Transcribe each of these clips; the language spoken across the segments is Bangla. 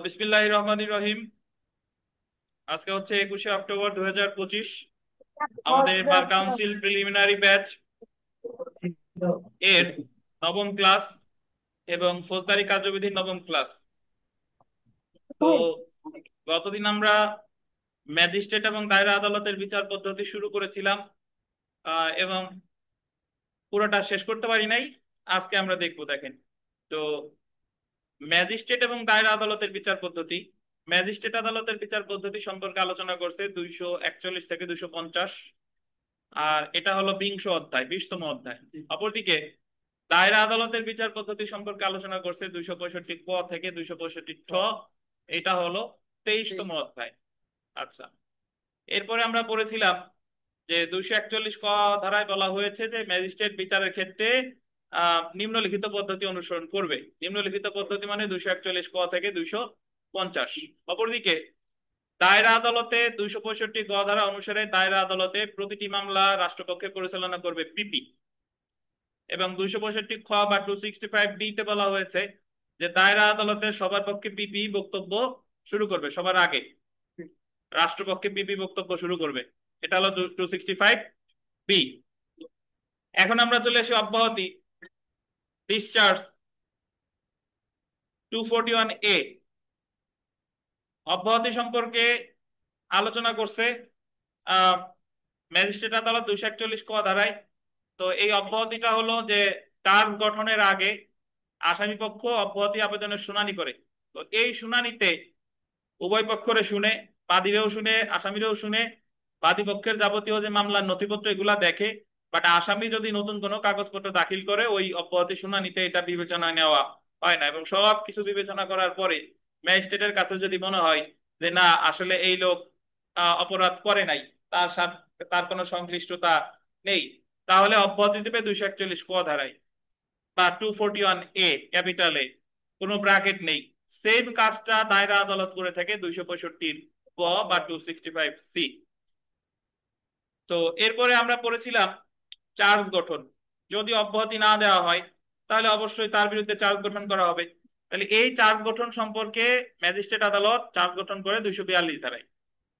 বিসমিল্লাহির রহমানির রহিম। আজকে হচ্ছে 21শে অক্টোবর 2025। আমাদের বার কাউন্সিল প্রিলিমিনারি ব্যাচ এর নবম ক্লাস এবং ফৌজদারি কার্যবিধির নবম ক্লাস। তো গতদিন আমরা ম্যাজিস্ট্রেট এবং দায়রা আদালতের বিচার পদ্ধতি শুরু করেছিলাম, এবং পুরোটা শেষ করতে পারি নাই। আজকে আমরা দেখবো, দেখেন। তো ম্যাজিস্ট্রেট এবং দায়রা আদালতের বিচার পদ্ধতি, ম্যাজিস্ট্রেট আদালতের বিচার পদ্ধতি সম্পর্কে আলোচনা করছে 241 থেকে 250। আর এটা হলো বিংশ অধ্যায়, 20তম অধ্যায়। অপরদিকে দায়রা আদালতের বিচার পদ্ধতি সম্পর্কে আলোচনা করছে 265 ক থেকে 265 ঠ। এটা হলো 23তম অধ্যায়। আচ্ছা, এরপরে আমরা পড়েছিলাম যে 241 ক ধারায় বলা হয়েছে যে ম্যাজিস্ট্রেট বিচারের ক্ষেত্রে নিম্নলিখিত পদ্ধতি অনুসরণ করবে। নিম্নলিখিত পদ্ধতি মানে 241 ক থেকে 250। অপরদিকে দায়রা আদালতে 265 গ ধারা অনুসারে দায়রা আদালতে প্রতিটি মামলা রাষ্ট্রপক্ষে পরিচালনা করবে পিপি। এবং 265 খ বা 265 ডি তে বলা হয়েছে যে দায়রা আদালতে সবার পক্ষে পিপি বক্তব্য শুরু করবে, সবার আগে রাষ্ট্রপক্ষে পিপি বক্তব্য শুরু করবে। এটা হলো 265 বি। এখন আমরা চলে আসি অব্যাহতি, ডিসচার্জ 241 এ। অব্যাহতি সম্পর্কে আলোচনা করছে ম্যাজিস্ট্রেট আদালত 241 ক ধারায়। তো এই অব্যাহতিটা হলো যে চার্জ গঠনের আগে আসামি পক্ষ অব্যাহতি আবেদনের শুনানি করে। তো এই শুনানিতে উভয় পক্ষরে শুনে, বাদীরাও শুনে, আসামিরাও শুনে, বাদী পক্ষের যাবতীয় যে মামলার নথিপত্র এগুলা দেখে। বাট আসামি যদি নতুন কোনো কাগজপত্র দাখিল করে ওই অব্যাহতি শুনানিতে এটা বিবেচনায় নেওয়া হয় না। এবং সব কিছু বিবেচনা করার পরে ম্যাজিস্ট্রেটের কাছে যদি মনে হয় যে না, আসলে এই লোক অপরাধ করে নাই, তার সাথে তার কোনো সংশ্লিষ্টতা নেই, তাহলে অব্যাহতি দেবে 241 ক ধারায় বা 241 এ ক্যাপিটালে, কোনো ব্র্যাকেট নেই। সেম কাজটা দায়রা আদালত করে থাকে 265 ক বা 265 সি। তো এরপরে আমরা পড়েছিলাম চার্জ গঠন। যদি অব্যাহতি না দেওয়া হয় তাহলে অবশ্যই তার বিরুদ্ধে চার্জ গঠন করা হবে। তাহলে এই চার্জ গঠন সম্পর্কে ম্যাজিস্ট্রেট আদালত চার্জ গঠন করে 242 ধারায়।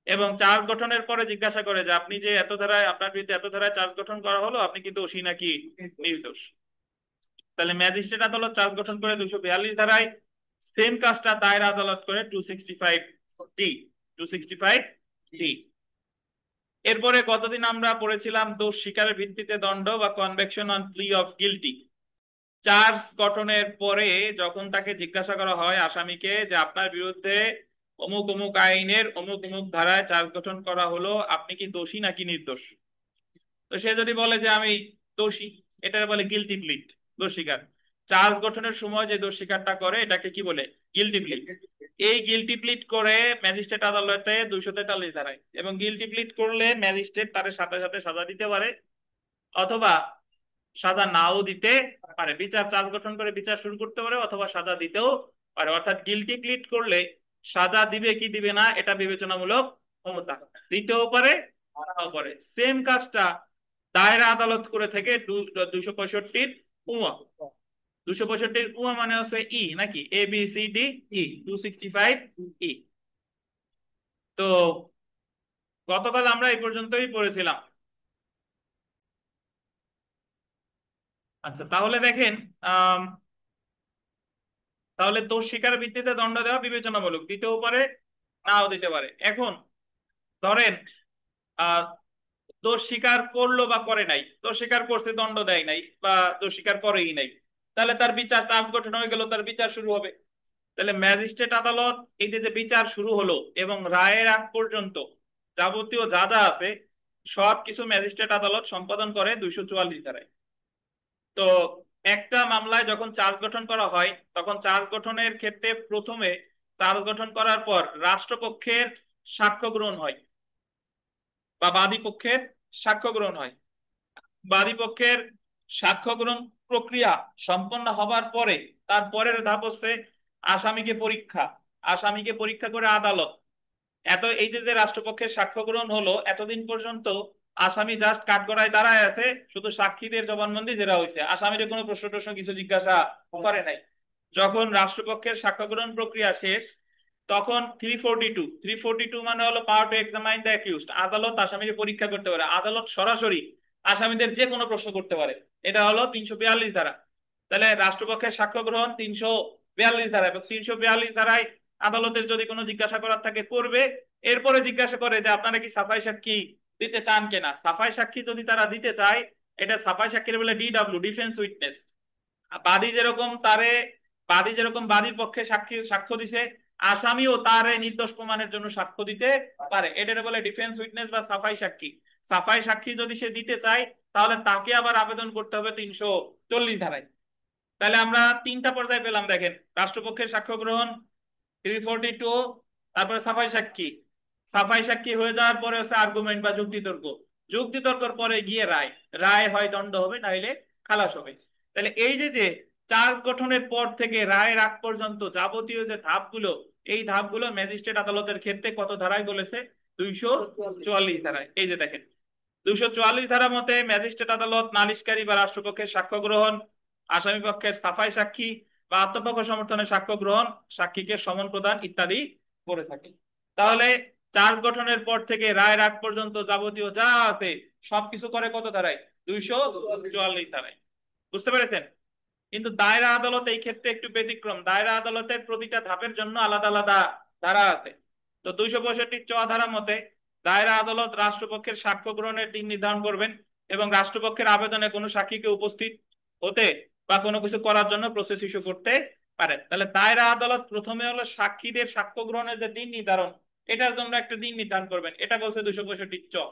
এবং চার্জ গঠনের পরে জিজ্ঞাসা করে যে আপনি যে এত ধারায়, আপনার বিরুদ্ধে এত ধারায় চার্জ গঠন করা হলো, আপনি কি দোষী নাকি নির্দোষ। তাহলে ম্যাজিস্ট্রেট আদালত চার্জ গঠন করে 242 ধারায়। সেম কাজটা দায়রা আদালত করে 265 ডি। 265 ডি। এরপরে কতদিন আমরা পড়েছিলাম দোষ স্বীকারের ভিত্তিতে দণ্ড বা conviction on plea of guilty. Charge গঠনের পরে যখন তাকে জিজ্ঞাসা করা হয় আসামিকে যে আপনার বিরুদ্ধে অমুক অমুক আইনের অমুক অমুক ধারায় চার্জ গঠন করা হলো, আপনি কি দোষী নাকি নির্দোষ। তো সে যদি বলে যে আমি দোষী, এটা বলে গিলটি প্লিট, দোষ স্বীকার। চার্জ গঠনের সময় যে দোষ স্বীকারটা করে এটাকে কি বলে, গিলটি প্লিট। এই গিলটি প্লিট করে ম্যাজিস্ট্রেট আদালতে 243 ধারায়। এবং গিলটি প্লিট করলে ম্যাজিস্ট্রেট তার সাথে সাথে সাজা দিতে পারে অথবা সাজা নাও দিতে পারে। বিচার চার্জ গঠন করে বিচার শুরু করতে পারে অথবা সাজা দিতেও পারে। অর্থাৎ গিলটি প্লিট করলে সাজা দিবে কি দিবে না এটা বিবেচনামূলক ক্ষমতা, দিতেও পারে নাও পারে। সেম কাজটা দায়রা আদালত করে থেকে 265 উমা। 265 উমা মানে হচ্ছে ই নাকি, A B C D E, 265 ই। তো গতকাল আমরা এই পর্যন্তই পড়েছিলাম। আচ্ছা, তাহলে দেখেন, আহ তাহলে দোষ স্বীকারের ভিত্তিতে দণ্ড দেওয়া বিবেচনামূলক, দিতেও পারে নাও দিতে পারে। এখন ধরেন আহ দোষ স্বীকার করলো বা করে নাই, দোষ স্বীকার করছে দণ্ড দেয় নাই বা দোষ স্বীকার করেই নাই, তাহলে তার বিচার চার্জ গঠন হয়ে গেল, তার বিচার শুরু হবে। তাহলে ম্যাজিস্ট্রেট আদালত এই যে যে বিচার শুরু হলো এবং রায়ের আগ পর্যন্ত যাবতীয় যা যা আছে সব কিছু ম্যাজিস্ট্রেট আদালত সম্পাদন করে 244 ধারায়। তো একটা মামলায় যখন চার্জ গঠন করা হয় তখন চার্জ গঠনের ক্ষেত্রে প্রথমে চার্জ গঠন করার পর রাষ্ট্রপক্ষের সাক্ষ্য গ্রহণ হয় বা বাদী পক্ষের সাক্ষ্য গ্রহণ হয়। বাদী পক্ষের সাক্ষ্য গ্রহণ প্রক্রিয়া সম্পন্ন হবার পরে তারপরের ধাপ হচ্ছে আসামিকে পরীক্ষা। আসামিকে পরীক্ষা করে আদালত। এই যে যে রাষ্ট্রপক্ষের সাক্ষ্য গ্রহণ হলো, এতদিন পর্যন্ত আসামি জাস্ট কাঠগড়ায় দাঁড়ায় আছে, শুধু সাক্ষীদের জবানবন্দি যেটা হয়েছে, আসামির কোনো প্রশ্ন টশ্ন কিছু জিজ্ঞাসা করে নাই। যখন রাষ্ট্রপক্ষের সাক্ষ্য গ্রহণ প্রক্রিয়া শেষ, তখন 342 মানে হলো power to examine the accused, আদালত আসামিকে পরীক্ষা করতে পারে, আদালত সরাসরি আসামিদের যে কোনো প্রশ্ন করতে পারে। এটা হলো 342 ধারা। তাহলে রাষ্ট্রপক্ষের সাক্ষ্য গ্রহণ 342 ধারা, এবং 342 ধারায় আদালতের যদি কোনো জিজ্ঞাসা করার থাকে করবে। এরপরে জিজ্ঞাসা করে যে আপনারা কি সাফাই সাক্ষী দিতে চান কিনা। সাফাই সাক্ষী যদি তারা দিতে চায়, এটা সাফাই সাক্ষীর বলে ডিডব্লিউ, ডিফেন্স উইটনেস। বাদী যেরকম তারে বাদী যেরকম বাদীর পক্ষে সাক্ষ্য দিছে, আসামিও তার নির্দোষ প্রমাণের জন্য সাক্ষ্য দিতে পারে। এটা বলে ডিফেন্স উইটনেস বা সাফাই সাক্ষী। সাফাই সাক্ষী যদি সে দিতে চায়, তাহলে তাকে আবার আবেদন করতে হবে 340 ধারায়। তাহলে আমরা তিনটা পর্যায়ে পেলাম, দেখেন, রাষ্ট্রপক্ষের সাক্ষ্য গ্রহণ 342, তারপরে সাফাই সাক্ষী। সাফাই সাক্ষী হয়ে যাওয়ার পরে হচ্ছে আর্গুমেন্ট বা যুক্তিতর্ক। যুক্তিতর্কের পরে গিয়ে রায়। রায় হয় দণ্ড হবে, নাইলে খালাস হবে। তাহলে এই যে যে চার্জ গঠনের পর থেকে রায়ের আগ পর্যন্ত যাবতীয় যে ধাপগুলো, এই ধাপগুলো ম্যাজিস্ট্রেট আদালতের ক্ষেত্রে কত ধারায় বলেছে? 244 ধারায়। এই যে দেখেন, 244 ধারা মতে ম্যাজিস্ট্রেট আদালত নালিশকারী বা রাষ্ট্রপক্ষের সাক্ষ্য গ্রহণ, আসামি পক্ষের সাফাই সাক্ষী বা আত্মপক্ষ সমর্থনে সাক্ষ্য গ্রহণ, সাক্ষীকে সমন প্রদান ইত্যাদি করে থাকে। তাহলে চার্জ গঠনের পর থেকে রায়ের আগ পর্যন্ত যাবতীয় যা আছে সবকিছু করে কত ধারায়? 244 ধারায়। বুঝতে পেরেছেন? কিন্তু দায়রা আদালত এই ক্ষেত্রে একটু ব্যতিক্রম। দায়রা আদালতের প্রতিটা ধাপের জন্য আলাদা আলাদা ধারা আছে। তো 265 ধারা মতে দায়রা আদালত রাষ্ট্রপক্ষের সাক্ষ্য গ্রহণের দিন নির্ধারণ করবেন এবং রাষ্ট্রপক্ষের আবেদনে কোনো সাক্ষীকে উপস্থিত হতে বা কোনো কিছু করার জন্য প্রসেস ইস্যু করতে পারেন। তাহলে দায়রা আদালত প্রথমে হলো সাক্ষীদের সাক্ষ্য গ্রহণের যে দিন নির্ধারণ, এটার জন্য একটা দিন নির্ধারণ করবেন। এটা বলছে 265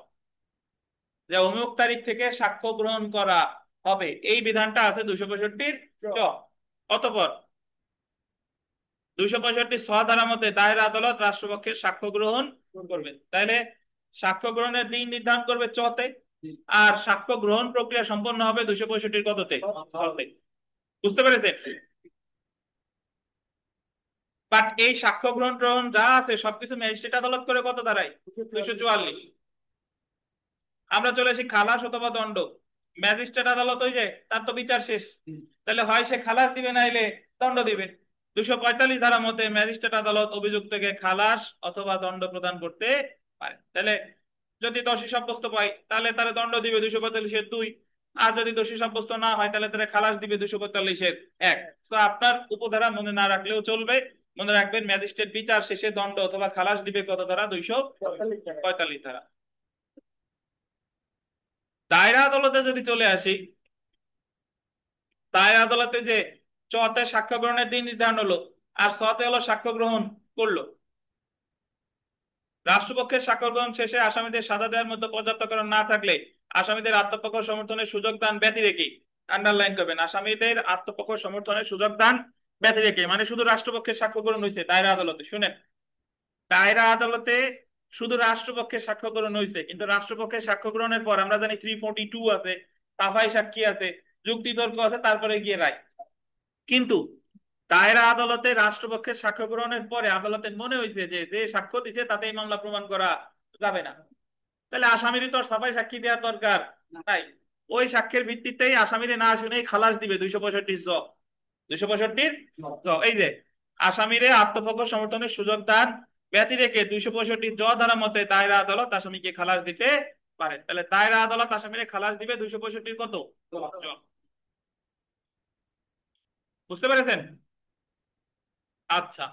যে অমুক তারিখ থেকে সাক্ষ্য গ্রহণ করা হবে, এই বিধানটা আছে 265 অতঃপর 265 ধারা মতে দায়রা আদালত রাষ্ট্রপক্ষের সাক্ষ্য গ্রহণ করবে। তাইলে সাক্ষ্য গ্রহণের দিন নির্ধারণ করবে চতে, আর সাক্ষ্য গ্রহণ প্রক্রিয়া সম্পন্ন হবে 265 কততে? বুঝতে পেরেছেন? বাট এই সাক্ষ্য গ্রহণ গ্রহণ যা আছে সবকিছু ম্যাজিস্ট্রেট আদালত করে কত ধারায়? 244। আমরা চলে আসি খালাস অথবা দণ্ড। ম্যাজিস্ট্রেট আদালত ওই যে তার তো বিচার শেষ, তাহলে হয় সে খালাস দিবে, নাইলে দণ্ড দিবে। 245 ধারা মতে ম্যাজিস্ট্রেট আদালত অভিযুক্তকে খালাস অথবা দণ্ড প্রদান করতে পারে। তাহলে যদি দোষী সাব্যস্ত পাই, তাহলে তারা দণ্ড দিবে 245-2। আর যদি দোষী সাব্যস্ত না হয়, তাহলে তারা খালাস দিবে 245-1। তো আপনার উপধারা মনে না রাখলেও চলবে। মনে রাখবেন, ম্যাজিস্ট্রেট বিচার শেষে দণ্ড অথবা খালাস দিবে কত ধারা? 245 ধারা। দায়রা আদালতে যদি চলে আসি, দায়রা আদালতে যে চতে সাক্ষ্য গ্রহণের দিন নির্ধারণ হলো, আর সতে হলো সাক্ষ্য গ্রহণ করলো। রাষ্ট্রপক্ষের সাক্ষ্য গ্রহণ শেষে আসামিদের সাজা দেওয়ার মধ্যে পর্যাপ্ত কারণ না থাকলে আসামিদের আত্মপক্ষ সমর্থনের সুযোগ দান ব্যতি রেখে, আন্ডারলাইন করবেন, আসামিদের আত্মপক্ষ সমর্থনের সুযোগ দান ব্যতি রেখে, মানে শুধু রাষ্ট্রপক্ষের সাক্ষ্য গ্রহণ হয়েছে দায়রা আদালতে। শুনেন, দায়রা আদালতে শুধু রাষ্ট্রপক্ষের সাক্ষ্য গ্রহণ হয়েছে, কিন্তু রাষ্ট্রপক্ষের সাক্ষ্য গ্রহণের পর আমরা জানি 342 আছে, সাফাই সাক্ষী আছে, যুক্তিতর্ক আছে, তারপরে গিয়ে রায়। কিন্তু দায়রা আদালতে রাষ্ট্রপক্ষের সাক্ষ্য গ্রহণের পরে আদালতের মনে হয়েছে যে যে সাক্ষ্য দিছে তাতে এই মামলা প্রমাণ করা যাবে না, তাহলে আসামিরই তো সাফাই সাক্ষী দেওয়ার দরকার নাই। ওই সাক্ষ্যের ভিত্তিতেই আসামিরে না শুনেই খালাস দিবে 265 এই যে আসামিরে আত্মপক্ষ সমর্থনের সুযোগ দান ব্যতি রেখে 265 ধারা মতে দায়রা আদালত আসামিকে খালাস দিতে পারে। তাহলে দায়রা আদালত আসামিরে খালাস দিবে 265 কত? বুঝতে পেরেছেন? আচ্ছা,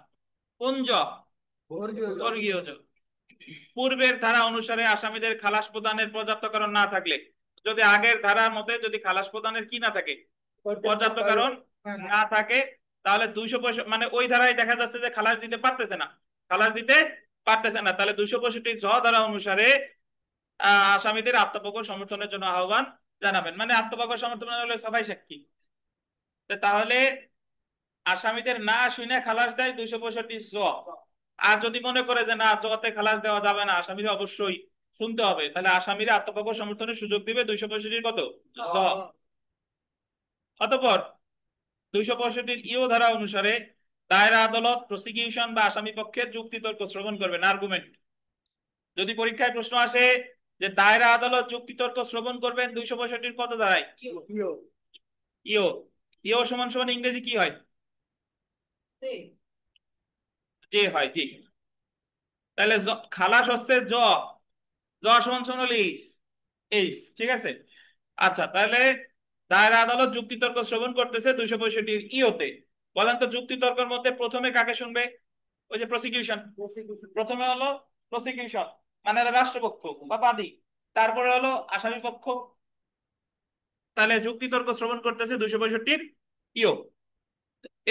কোন জ? বর্গীয় জ। পূর্বের ধারা অনুসারে আসামিদের খালাস প্রদানের পর্যাপ্ত কারণ না থাকলে, যদি আগের ধারার মতে যদি খালাস প্রদানের কি না থাকে, পর্যাপ্ত কারণ না থাকে, তাহলে 265 মানে ওই ধারায় দেখা যাচ্ছে যে খালাস দিতে পারতেছে না, খালাস দিতে পারতেছে না, তাহলে 265 ধারা অনুসারে আসামিদের আত্মপক্ষ সমর্থনের জন্য আহ্বান জানাবেন। মানে আত্মপক্ষ সমর্থন হলে সাফাই সাক্ষী। তাহলে আসামিদের না শুনে খালাস দেয় 265 আর যদি মনে করে যে না, জতে খালাস দেওয়া যাবে না, আসামিরা অবশ্যই শুনতে হবে, তাহলে আসামিরা আত্মপক্ষ সমর্থনের সুযোগ দিবে 265 কত? অতঃপর 265 ধারা অনুসারে দায়রা আদালত প্রসিকিউশন বা আসামি পক্ষের যুক্তিতর্ক শ্রবণ করবেন, আর্গুমেন্ট। যদি পরীক্ষায় প্রশ্ন আসে যে দায়রা আদালত যুক্তিতর্ক শ্রবণ করবেন 265 কত ধারায়? ইও। ইও সমান সমান ইংরেজি কি হয়? যে হয় জি। তাহলে খালাস হচ্ছে জ, জ সমান সমান হলো এইচ, এইচ ঠিক আছে। আচ্ছা তাহলে দায়রা আদালত যুক্তিতর্ক শ্রবণ করতেছে 265 ইওতে। বলেন তো যুক্তিতর্কের মধ্যে প্রথমে কাকে শুনবে? ওই যে প্রসিকিউশন, প্রথমে হলো প্রসিকিউশন মানে রাষ্ট্রপক্ষ বা বাদী, তারপরে হলো আসামি পক্ষ। তাহলে যুক্তিতর্ক শ্রবণ করতেছে 265 ইও।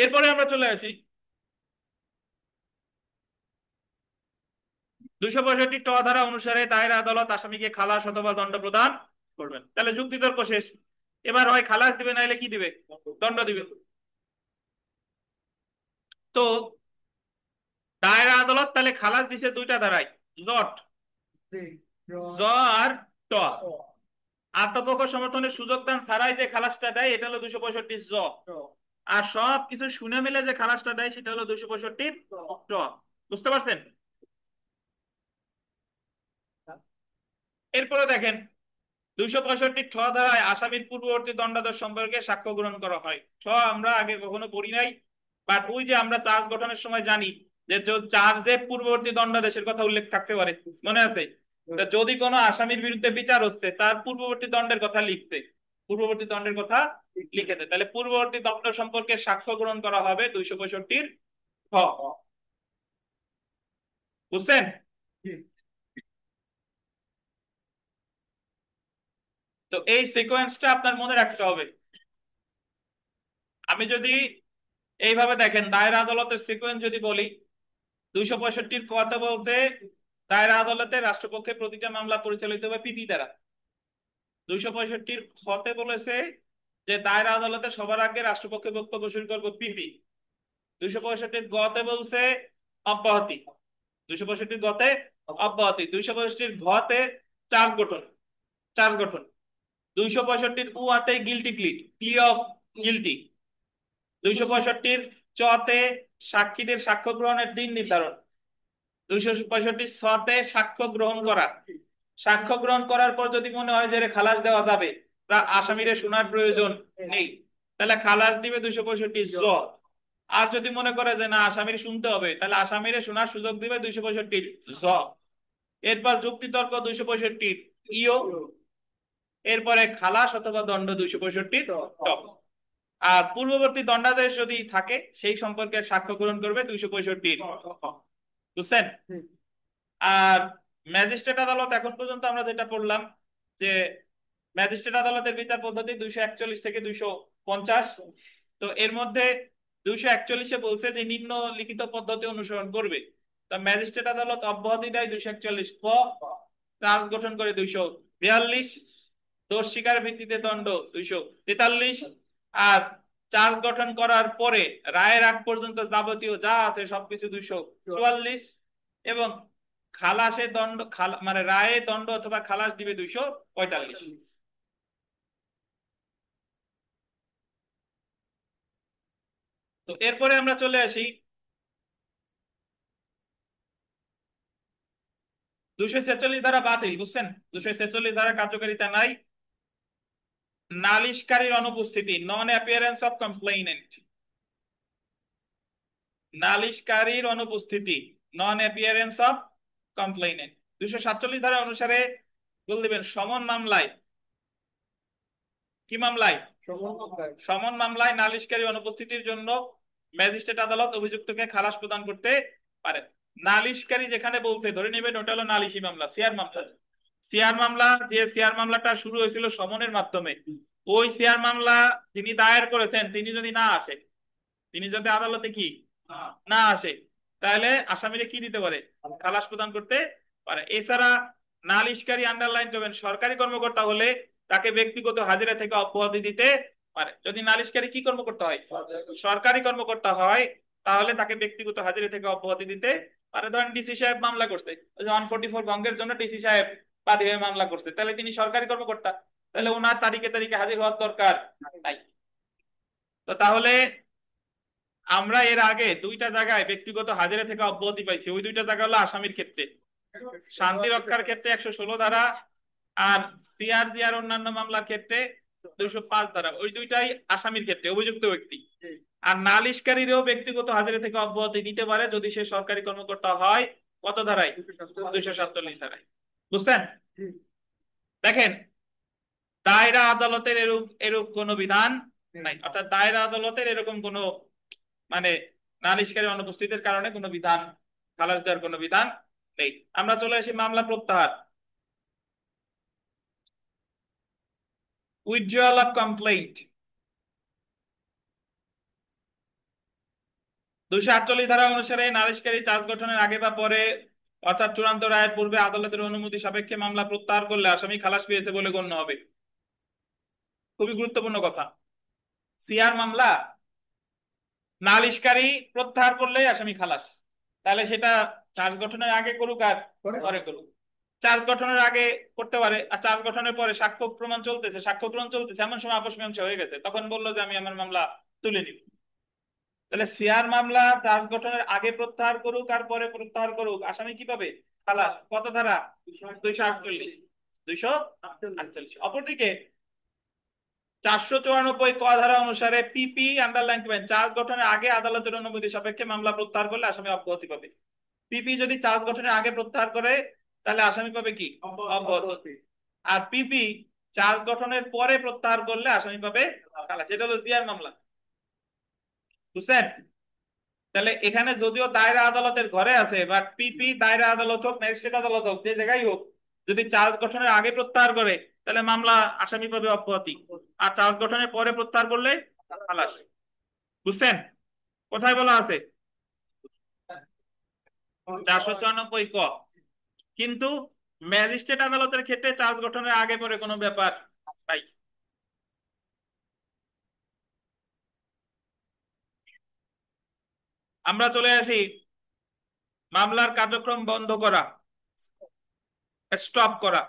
এরপরে আমরা চলে আসি 265 ধারা অনুসারে দায়রা আদালত আসামিকে খালাস অথবা দণ্ড প্রদান করবেন। তাহলে যুক্তিতর্ক শেষ। এবার হয় খালাস দিবে, নাইলে কি দিবে? দণ্ড দিবে। তো দায়রা আদালত তাহলে খালাস দিছে দুইটা ধারায়, জট, জ আর ট। আত্মপক্ষ সমর্থনের সুযোগ দান ছাড়াই যে খালাসটা দেয় এটা হলো 265 জ। আর সব কিছু শুনে মিলে যে খালাসটা দেয় সেটা হলো 265 ট। বুঝতে পারছেন? এরপরে দেখেন 265 ধারায় আসামির পূর্ববর্তী দণ্ডাদেশ সম্পর্কে সাক্ষ্য গ্রহণ করা হয়। আমরা আগে কখনো পড়ি নাই, বাট ওই যে আমরা চার্জ গঠনের সময় জানি যে চার্জে পূর্ববর্তী দণ্ডাদেশের কথা উল্লেখ থাকতে পারে, মনে আছে? যদি কোনো আসামির বিরুদ্ধে বিচার হচ্ছে তার পূর্ববর্তী দণ্ডের কথা লিখতে, পূর্ববর্তী দণ্ডের কথা লিখে দেয়, তাহলে পূর্ববর্তী দণ্ড সম্পর্কে সাক্ষ্য গ্রহণ করা হবে 265 খ। বুঝছেন? তো এই সিকোয়েন্সটা আপনার মনে রাখতে হবে। আমি যদি এইভাবে দেখেন দায়রা আদালতের সিকোয়েন্স যদি বলি, 265 কথা বলতে দায়রা আদালতে রাষ্ট্রপক্ষে প্রতিটা মামলা পরিচালিত হবে পিপি দ্বারা। 265 খতে বলেছে যে দায়রা আদালতে সবার আগে রাষ্ট্রপক্ষে বক্তব্য শুরু করবো পিপি। 265 গতে বলছে অব্যাহতি, 265 গতে অব্যাহতি, 265 ঘতে চার্জ গঠন, চার্জ গঠন, 265 উয়াতে গিলটি প্লিট, প্লি অফ গিলটি, 265 চতে সাক্ষীদের সাক্ষ্য গ্রহণের দিন নির্ধারণ, 265 ছতে সাক্ষ্য গ্রহণ করা, সাক্ষ্য গ্রহণ করার পর যদি মনে হয় যে খালাস দেওয়া যাবে, তা আসামিরে শোনার প্রয়োজন নেই, তাহলে খালাস দিবে 265 জ। আর যদি মনে করে যে না আসামির শুনতে হবে, তাহলে আসামিরে শোনার সুযোগ দিবে 265 জ। এরপর যুক্তিতর্ক 265 ইও। এরপরে খালাস অথবা দণ্ড 265 ট। আর পূর্ববর্তী দণ্ডাদেশ যদি থাকে সেই সম্পর্কে সাক্ষ্য গ্রহণ করবে 265। বুঝছেন? আর ম্যাজিস্ট্রেট আদালত এখন পর্যন্ত আমরা যেটা পড়লাম যে ম্যাজিস্ট্রেট আদালতের বিচার পদ্ধতি 241 থেকে 250। তো এর মধ্যে 241-এ বলছে যে নিম্নলিখিত পদ্ধতি অনুসরণ করবে। তা ম্যাজিস্ট্রেট আদালত অব্যাহতি দেয় 241 ক, চার্জ গঠন করে 242, দোষ স্বীকার ভিত্তিতে দণ্ড 243, আর চার্জ গঠন করার পরে রায়ের আগ পর্যন্ত যাবতীয় যা আছে সবকিছু 244, এবং খালাসে দণ্ড মানে রায়ে দণ্ড অথবা খালাস দিবে 245। তো এরপরে আমরা চলে আসি 246 ধারা বাতিল। বুঝছেন? 246 ধারা কার্যকারিতা নাই। নালিশকারীর অনুপস্থিতি, নন অ্যাপিয়ারেন্স অফ কমপ্লেইনেন্ট, নালিশকারীর অনুপস্থিতি, নন অ্যাপিয়ারেন্স অফ কমপ্লেইনেন্ট। 247 ধারা অনুসারে বল দিবেন সমন মামলায়, কি মামলায়? সমন মামলায় নালিশকারী অনুপস্থিতির জন্য ম্যাজিস্ট্রেট আদালত অভিযুক্তকে খালাস প্রদান করতে পারে। নালিশকারী যেখানে বলতে ধরে নেবেন ওটা হলো নালিশি মামলা, সিআর মামলা। সিআর মামলা, যে সিআর মামলাটা শুরু হয়েছিল সমনের মাধ্যমে, ওই সিআর মামলা যিনি দায়ের করেছেন তিনি যদি না আসে, তিনি যদি আদালতে কি না আসে, তাহলে আসামিরে কি দিতে পারে? খালাস প্রদান করতে পারে। এছাড়া নালিশকারী আন্ডারলাইন করবেন সরকারি কর্মকর্তা হলে তাকে ব্যক্তিগত হাজিরা থেকে অব্যাহতি দিতে পারে। যদি নালিশকারী কি কর্মকর্তা হয়? সরকারি কর্মকর্তা হয়, তাহলে তাকে ব্যক্তিগত হাজিরা থেকে অব্যাহতি দিতে পারে। ধরেন ডিসি সাহেব মামলা করছে, 144 ভঙ্গের জন্য ডিসি সাহেব বাদী হয়ে মামলা করছে, তাহলে তিনি সরকারি কর্মকর্তা, তাহলে ওনার তারিখে তারিখে হাজির হওয়ার দরকার নাই। তো তাহলে আমরা এর আগে দুইটা জায়গায় ব্যক্তিগত হাজিরা থেকে অব্যাহতি পাইছি, ওই দুইটা জায়গা হলো আসামির ক্ষেত্রে, শান্তি রক্ষার ক্ষেত্রে 116 ধারা, আর সিআরজি আর অন্যান্য মামলার ক্ষেত্রে 205 ধারা, ওই দুইটাই আসামির ক্ষেত্রে অভিযুক্ত ব্যক্তি। আর নালিশকারীরও ব্যক্তিগত হাজিরা থেকে অব্যাহতি নিতে পারে যদি সে সরকারি কর্মকর্তা হয়। কত ধারায়? 247 ধারায়। বুঝছেন? দেখেন, দায়রা আদালতের এরূপ এরূপ কোনো বিধান নাই, অর্থাৎ দায়রা আদালতের এরকম কোনো মানে নালিশকারী অনুপস্থিতির কারণে কোনো বিধান, খালাস দেওয়ার কোনো বিধান নেই। আমরা চলে আসি মামলা প্রত্যাহার, উইথড্রয়াল অফ কমপ্লেইন্ট। 248 ধারা অনুসারে নালিশকারী চার্জ গঠনের আগে বা পরে, অর্থাৎ চূড়ান্ত রায়ের পূর্বে আদালতের অনুমতি সাপেক্ষে মামলা প্রত্যাহার করলে আসামি খালাস পেয়েছে বলে গণ্য হবে। খুবই গুরুত্বপূর্ণ কথা। সিআর মামলা নালিশকারী প্রত্যাহার করলে আসামি খালাস, তাহলে সেটা চার্জ গঠনের আগে করুক আর পরে করুক। চার্জ গঠনের আগে করতে পারে, আর চার্জ গঠনের পরে সাক্ষ্য প্রমাণ চলতেছে, সাক্ষ্য গ্রহণ চলতেছে, এমন সময় আপস মীমাংসা হয়ে গেছে, তখন বললো যে আমি আমার মামলা তুলে নিব। তাহলে সিআর মামলা চার্জ গঠনের আগে প্রত্যাহার করুক আর পরে প্রত্যাহার করুক, আসামি কি পাবে? খালাস। কত ধারা? 248। 248। অপরদিকে 494 ক ধারা অনুসারে পিপি আন্ডারলাইন করবেন, চার্জ গঠনের আগে আদালতের অনুমতি সাপেক্ষে মামলা প্রত্যাহার করলে আসামি অব্যাহতি পাবে। পিপি যদি চার্জ গঠনের আগে প্রত্যাহার করে তাহলে আসামি পাবে কি? অব্যাহতি। আর পিপি চার্জ গঠনের পরে প্রত্যাহার করলে আসামি পাবে খালাস। এটা হলো সিআর মামলা। বুঝছেন? তাহলে এখানে যদিও দায়রা আদালতের ঘরে আছে, বাট পিপি দায়রা আদালত হোক, ম্যাজিস্ট্রেট আদালত হোক, যে জায়গায় হোক, যদি চার্জ গঠনের আগে প্রত্যাহার করে তাহলে মামলা আসামি পাবে অব্যাহতি, আর চার্জ গঠনের পরে প্রত্যাহার করলে খালাস। বুঝছেন? কোথায় বলা আছে? 494 ক। কিন্তু ম্যাজিস্ট্রেট আদালতের ক্ষেত্রে চার্জ গঠনের আগে পরে কোনো ব্যাপার নাই। আমরা চলে আসি মামলার কার্যক্রম বন্ধ করা, স্টপ করা।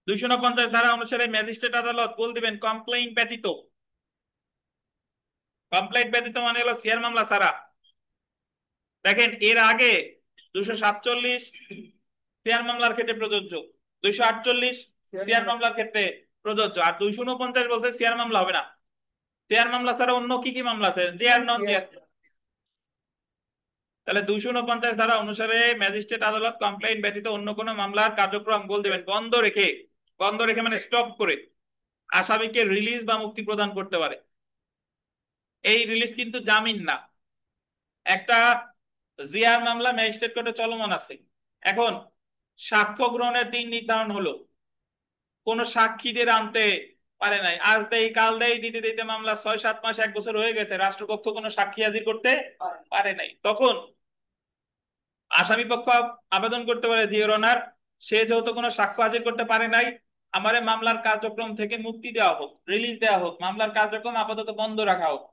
249 ধারা অনুসারে ম্যাজিস্ট্রেট আদালত বল দিবেন কমপ্লেইন ব্যতীত। কমপ্লেইন ব্যতীত মানে হলো সিআর মামলা ছাড়া। দেখেন, এর আগে 247 সিআর মামলার ক্ষেত্রে প্রযোজ্য, 248 সিআর মামলার ক্ষেত্রে প্রযোজ্য, আর 249 বলছে সিআর মামলা হবে না। সিআর মামলা ছাড়া অন্য কি কি মামলা আছে? জিআর, নন জিআর। তাহলে 249 ধারা অনুসারে ম্যাজিস্ট্রেট আদালত কমপ্লেইন ব্যতীত অন্য কোনো মামলার কার্যক্রম বল দেবেন বন্ধ রেখে, বন্ধ রেখে মানে স্টপ করে আসামিকে রিলিজ বা মুক্তি প্রদান করতে পারে। এই রিলিজ কিন্তু জামিন না। একটা জিআর মামলা ম্যাজিস্ট্রেট কোর্টে চলমান আছে, এখন সাক্ষ্য গ্রহণের দিন নির্ধারণ হলো, কোন সাক্ষীদের আনতে পারে নাই, আজ দেই কাল দেই দিতে দিতে মামলা 6-7 মাস 1 বছর হয়ে গেছে, রাষ্ট্রপক্ষ কোনো সাক্ষী হাজির করতে পারে নাই। তখন আসামি পক্ষ আবেদন করতে পারে যে ইওর অনার, সে যেহেতু কোনো সাক্ষ্য হাজির করতে পারে নাই, আমারে মামলার কার্যক্রম থেকে মুক্তি দেওয়া হোক, রিলিজ দেওয়া হোক, মামলার কার্যক্রম আপাতত বন্ধ রাখা হোক।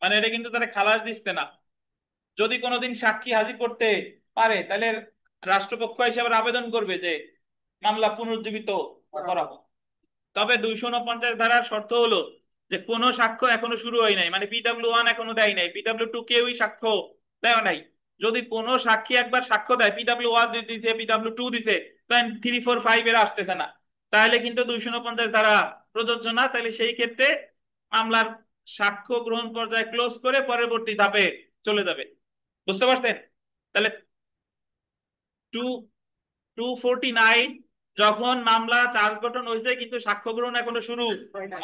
মানে এটা কিন্তু তারা খালাস দিচ্ছে না। যদি কোনোদিন সাক্ষী হাজির করতে পারে তাহলে রাষ্ট্রপক্ষ হিসেবে আবেদন করবে যে মামলা পুনরুজ্জীবিত করা হোক। তবে 249 ধারার শর্ত হলো যে কোনো সাক্ষ্য এখনো শুরু হয় নাই, মানে PW1 এখনো দেয় নাই, PW2 কেউই সাক্ষ্য দেওয়া নাই। যদি কোনো সাক্ষী একবার সাক্ষ্য দেয়, PW1 দিছে, PW2 দিছে, তখন 3, 4, 5 এরা আসতেছে না, তাহলে কিন্তু 249 ধারা প্রযোজ্য না। তাহলে সেই ক্ষেত্রে মামলার সাক্ষ্য গ্রহণ পর্যায়ে ক্লোজ করে পরবর্তী ধাপে চলে যাবে। বুঝতে পারছেন? তাহলে 249 যখন মামলা চার্জ গঠন হয়েছে কিন্তু সাক্ষ্য গ্রহণ এখনো শুরু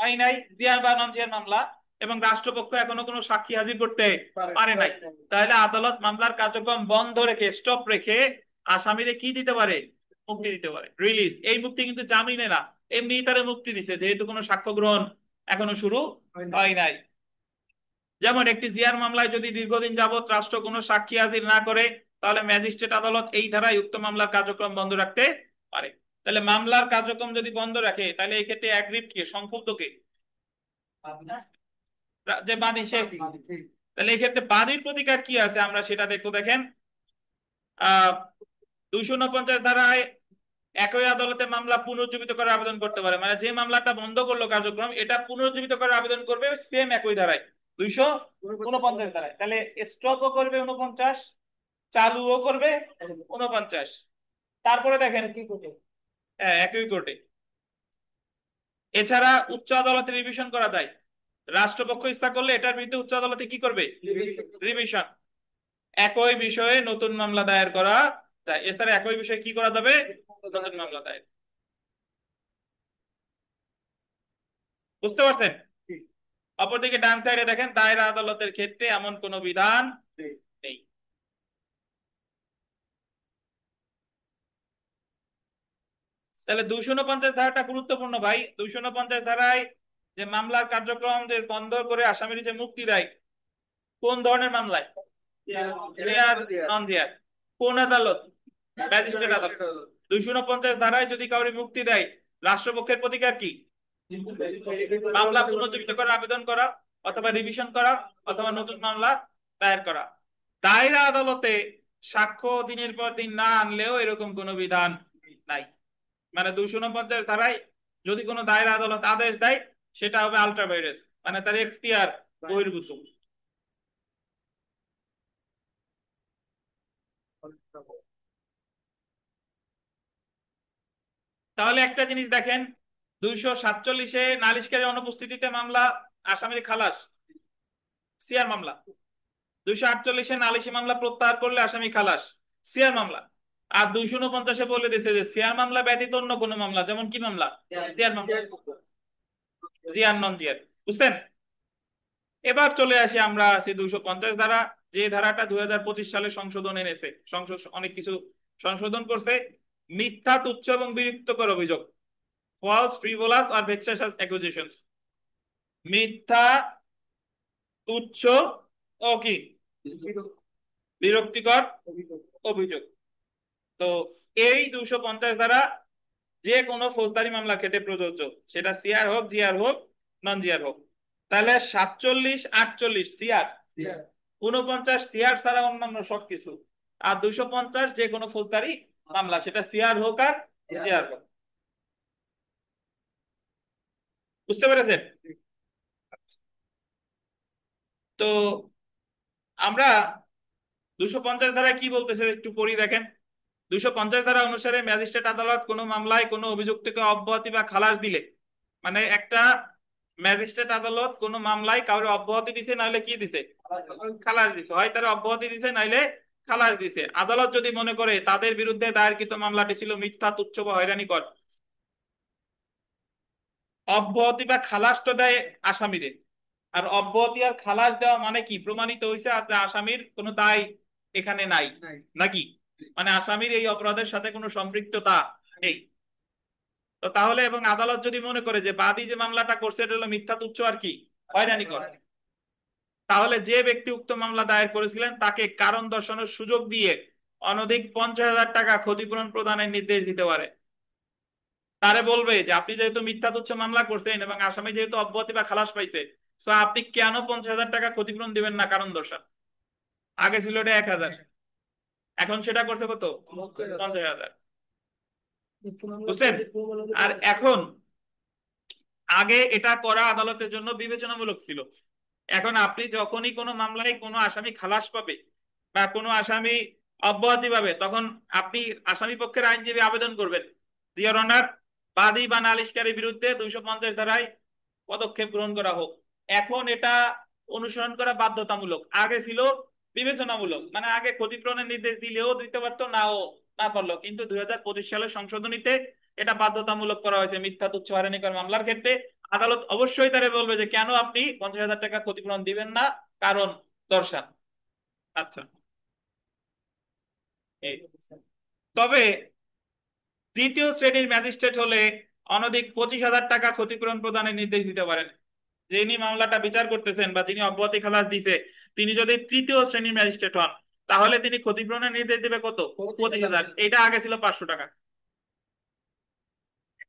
হয় নাই, জিআর বা নন জিআর মামলা, এবং রাষ্ট্রপক্ষ এখনো কোনো সাক্ষী হাজির করতে পারে নাই, তাহলে আদালত মামলার কার্যক্রম বন্ধ রেখে, স্টপ রেখে আসামিরে কি দিতে পারে? মুক্তি দিতে পারে, রিলিজ। এই মুক্তি কিন্তু জামিনে না, এমনি তারা মুক্তি দিছে, যেহেতু কোনো সাক্ষ্য গ্রহণ এখনো শুরু হয় নাই। যেমন একটি জিআর মামলায় যদি দীর্ঘদিন যাবত রাষ্ট্র কোনো সাক্ষী হাজির না করে, তাহলে ম্যাজিস্ট্রেট আদালত এই ধারায় উক্ত মামলার কার্যক্রম বন্ধ রাখতে পারে। তাহলে মামলার কার্যক্রম যদি বন্ধ রাখে তাহলে এই ক্ষেত্রে অ্যাগ্রিভড কে? সংক্ষুব্ধ কে? যে বাদী, সে। তাহলে এই ক্ষেত্রে বাদীর প্রতিকার কি আছে আমরা সেটা দেখবো। দেখেন, 249 ধারায় একই আদালতে মামলা পুনরুজ্জীবিত করার আবেদন করতে পারে, মানে যে মামলাটা বন্ধ করলো কার্যক্রম, এটা পুনরুজ্জীবিত করার আবেদন করবে সেম একই ধারায়, 249 ধারায়। তাহলে স্টপও করবে 49, চালুও করবে 49। তারপরে দেখেন কি করবে, হ্যাঁ, একই কোর্টে। এছাড়া উচ্চ আদালতে রিভিশন করা যায়। রাষ্ট্রপক্ষ ইচ্ছা করলে এটার বিরুদ্ধে উচ্চ আদালতে কি করবে? রিভিশন। একই বিষয়ে নতুন মামলা দায়ের করা যায়। এছাড়া একই বিষয়ে কি করা যাবে? নতুন মামলা দায়ের। বুঝতে পারছেন? অপরদিকে ডান সাইডে দেখেন দায়রা আদালতের ক্ষেত্রে এমন কোনো বিধান নেই। তাহলে 249 ধারাটা গুরুত্বপূর্ণ ভাই। 249 ধারায় যে মামলার কার্যক্রম যে বন্ধ করে আসামির যে মুক্তি দেয়, কোন ধরনের মামলায়? জিয়ার, নন জিয়ার। কোন আদালত? ম্যাজিস্ট্রেট আদালত। 249 ধারায় যদি কাউরি মুক্তি দেয়, রাষ্ট্রপক্ষের প্রতিকার কি? মামলা পুনর্জীবিত করার আবেদন করা, অথবা রিভিশন করা, অথবা নতুন মামলা দায়ের করা। দায়রা আদালতে সাক্ষ্য দিনের পর দিন না আনলেও এরকম কোনো বিধান নাই। মানে 249 ধারায় যদি কোনো দায়রা আদালত আদেশ দেয়, সেটা হবে আলট্রা ভাইরাস, মানে তার এখতিয়ার বহির্ভূত। তাহলে একটা জিনিস দেখেন, 247-এ নালিশকারীর অনুপস্থিতিতে মামলা আসামির খালাস, সিআর মামলা। 248-এ নালিশি মামলা প্রত্যাহার করলে আসামি খালাস, সিআর মামলা। আর 249-এ বলে দিয়েছে যে সিআর মামলা ব্যতীত অন্য কোনো মামলা, যেমন কি মামলা? সিআর মামলা, জিয়ার, নন জিয়ার। বুঝছেন? এবার চলে আসি আমরা আছি 250 ধারা। যে ধারাটা 2025 সালে সংশোধন এনেছে, সংসদ অনেক কিছু সংশোধন করছে। মিথ্যা, তুচ্ছ এবং বিরক্তিকর অভিযোগ, ফলস, ফ্রিভোলাস আর ভেক্সাসাস অ্যাকুজিশনস। মিথ্যা, তুচ্ছ ও কি বিরক্তিকর অভিযোগ। তো এই 250 ধারা যে কোনো ফৌজদারি মামলা ক্ষেত্রে প্রযোজ্য, সেটা সিআর হোক, জিআর হোক, নন জিআর হোক। তাহলে 47, 48 সিআর, 49 সিআর ছাড়া অন্যান্য সবকিছু। আর 250 যে কোনো ফৌজদারি মামলা, সেটা সিআর হোক আর জিআর হোক। বুঝতে পেরেছেন? তো আমরা 250 ধারায় কি বলতেছে একটু পড়ি দেখেন। 250 ধারা অনুসারে ম্যাজিস্ট্রেট আদালত কোনো মামলায় কোনো অভিযুক্তকে অব্যাহতি বা খালাস দিলে, মানে একটা ম্যাজিস্ট্রেট আদালত কোনো মামলায় কাউকে অব্যাহতি দিছে, নাহলে কি দিছে? খালাস দিছে। হয় তারা অব্যাহতি দিছে, নাইলে খালাস দিছে। আদালত যদি মনে করে তাদের বিরুদ্ধে দায়েরকৃত মামলাটি ছিল মিথ্যা, তুচ্ছ বা হয়রানিকর, অব্যাহতি বা খালাস তো দেয় আসামিরে। আর অব্যাহতি আর খালাস দেওয়া মানে কি? প্রমাণিত হয়েছে যে আসামির কোনো দায় এখানে নাই, নাকি? মানে আসামির এই অপরাধের সাথে কোনো সম্পৃক্ততা নেই। তো তাহলে, এবং আদালত যদি মনে করে যে বাদী যে মামলাটা করছে এটা হলো মিথ্যা, তুচ্ছ আর কি হয়রানিকর, তাহলে যে ব্যক্তি উক্ত মামলা দায়ের করেছিলেন তাকে কারণ দর্শানোর সুযোগ দিয়ে অনধিক 50,000 টাকা ক্ষতিপূরণ প্রদানের নির্দেশ দিতে পারে। তারে বলবে যে আপনি যেহেতু মিথ্যা তুচ্ছ মামলা করছেন এবং আসামি যেহেতু অব্যাহতি বা খালাস পাইছে, তো আপনি কেন 50,000 টাকা ক্ষতিপূরণ দিবেন না কারণ দর্শান? আগে ছিল এটা 1,000, এখন সেটা করছে কত? 50,000। বুঝছেন? আর এখন, আগে এটা করা আদালতের জন্য বিবেচনামূলক ছিল। এখন আপনি যখনই কোনো মামলায় কোনো আসামি খালাস পাবে বা কোনো আসামি অব্যাহতি পাবে, তখন আপনি আসামি পক্ষের আইনজীবী আবেদন করবেন, ডিয়ার অনার, বাদী বা নালিশকারীর বিরুদ্ধে 250 ধারায় পদক্ষেপ গ্রহণ করা হোক। এখন এটা অনুসরণ করা বাধ্যতামূলক, আগে ছিল বিবেচনামূলক। মানে আগে ক্ষতিপূরণের নির্দেশ দিলেও দিতে পারতো, নাও না পারলো, কিন্তু 2025 সালের সংশোধনীতে এটা বাধ্যতামূলক করা হয়েছে মিথ্যা, তুচ্ছ, হয়রানিকর মামলার ক্ষেত্রে। আদালত অবশ্যই তারা বলবে যে কেন আপনি 50,000 টাকা ক্ষতিপূরণ দিবেন না, কারণ দর্শান। আচ্ছা, এই। তবে তৃতীয় শ্রেণীর ম্যাজিস্ট্রেট হলে অনধিক 25,000 টাকা ক্ষতিপূরণ প্রদানের নির্দেশ দিতে পারেন। যিনি মামলাটা বিচার করতেছেন বা যিনি অব্যাহতি খালাস দিছে, তিনি যদি তৃতীয় শ্রেণীর ম্যাজিস্ট্রেট হন, তাহলে তিনি ক্ষতিপূরণের নির্দেশ দিবে কত? 25,000। এটা আগে ছিল 500 টাকা।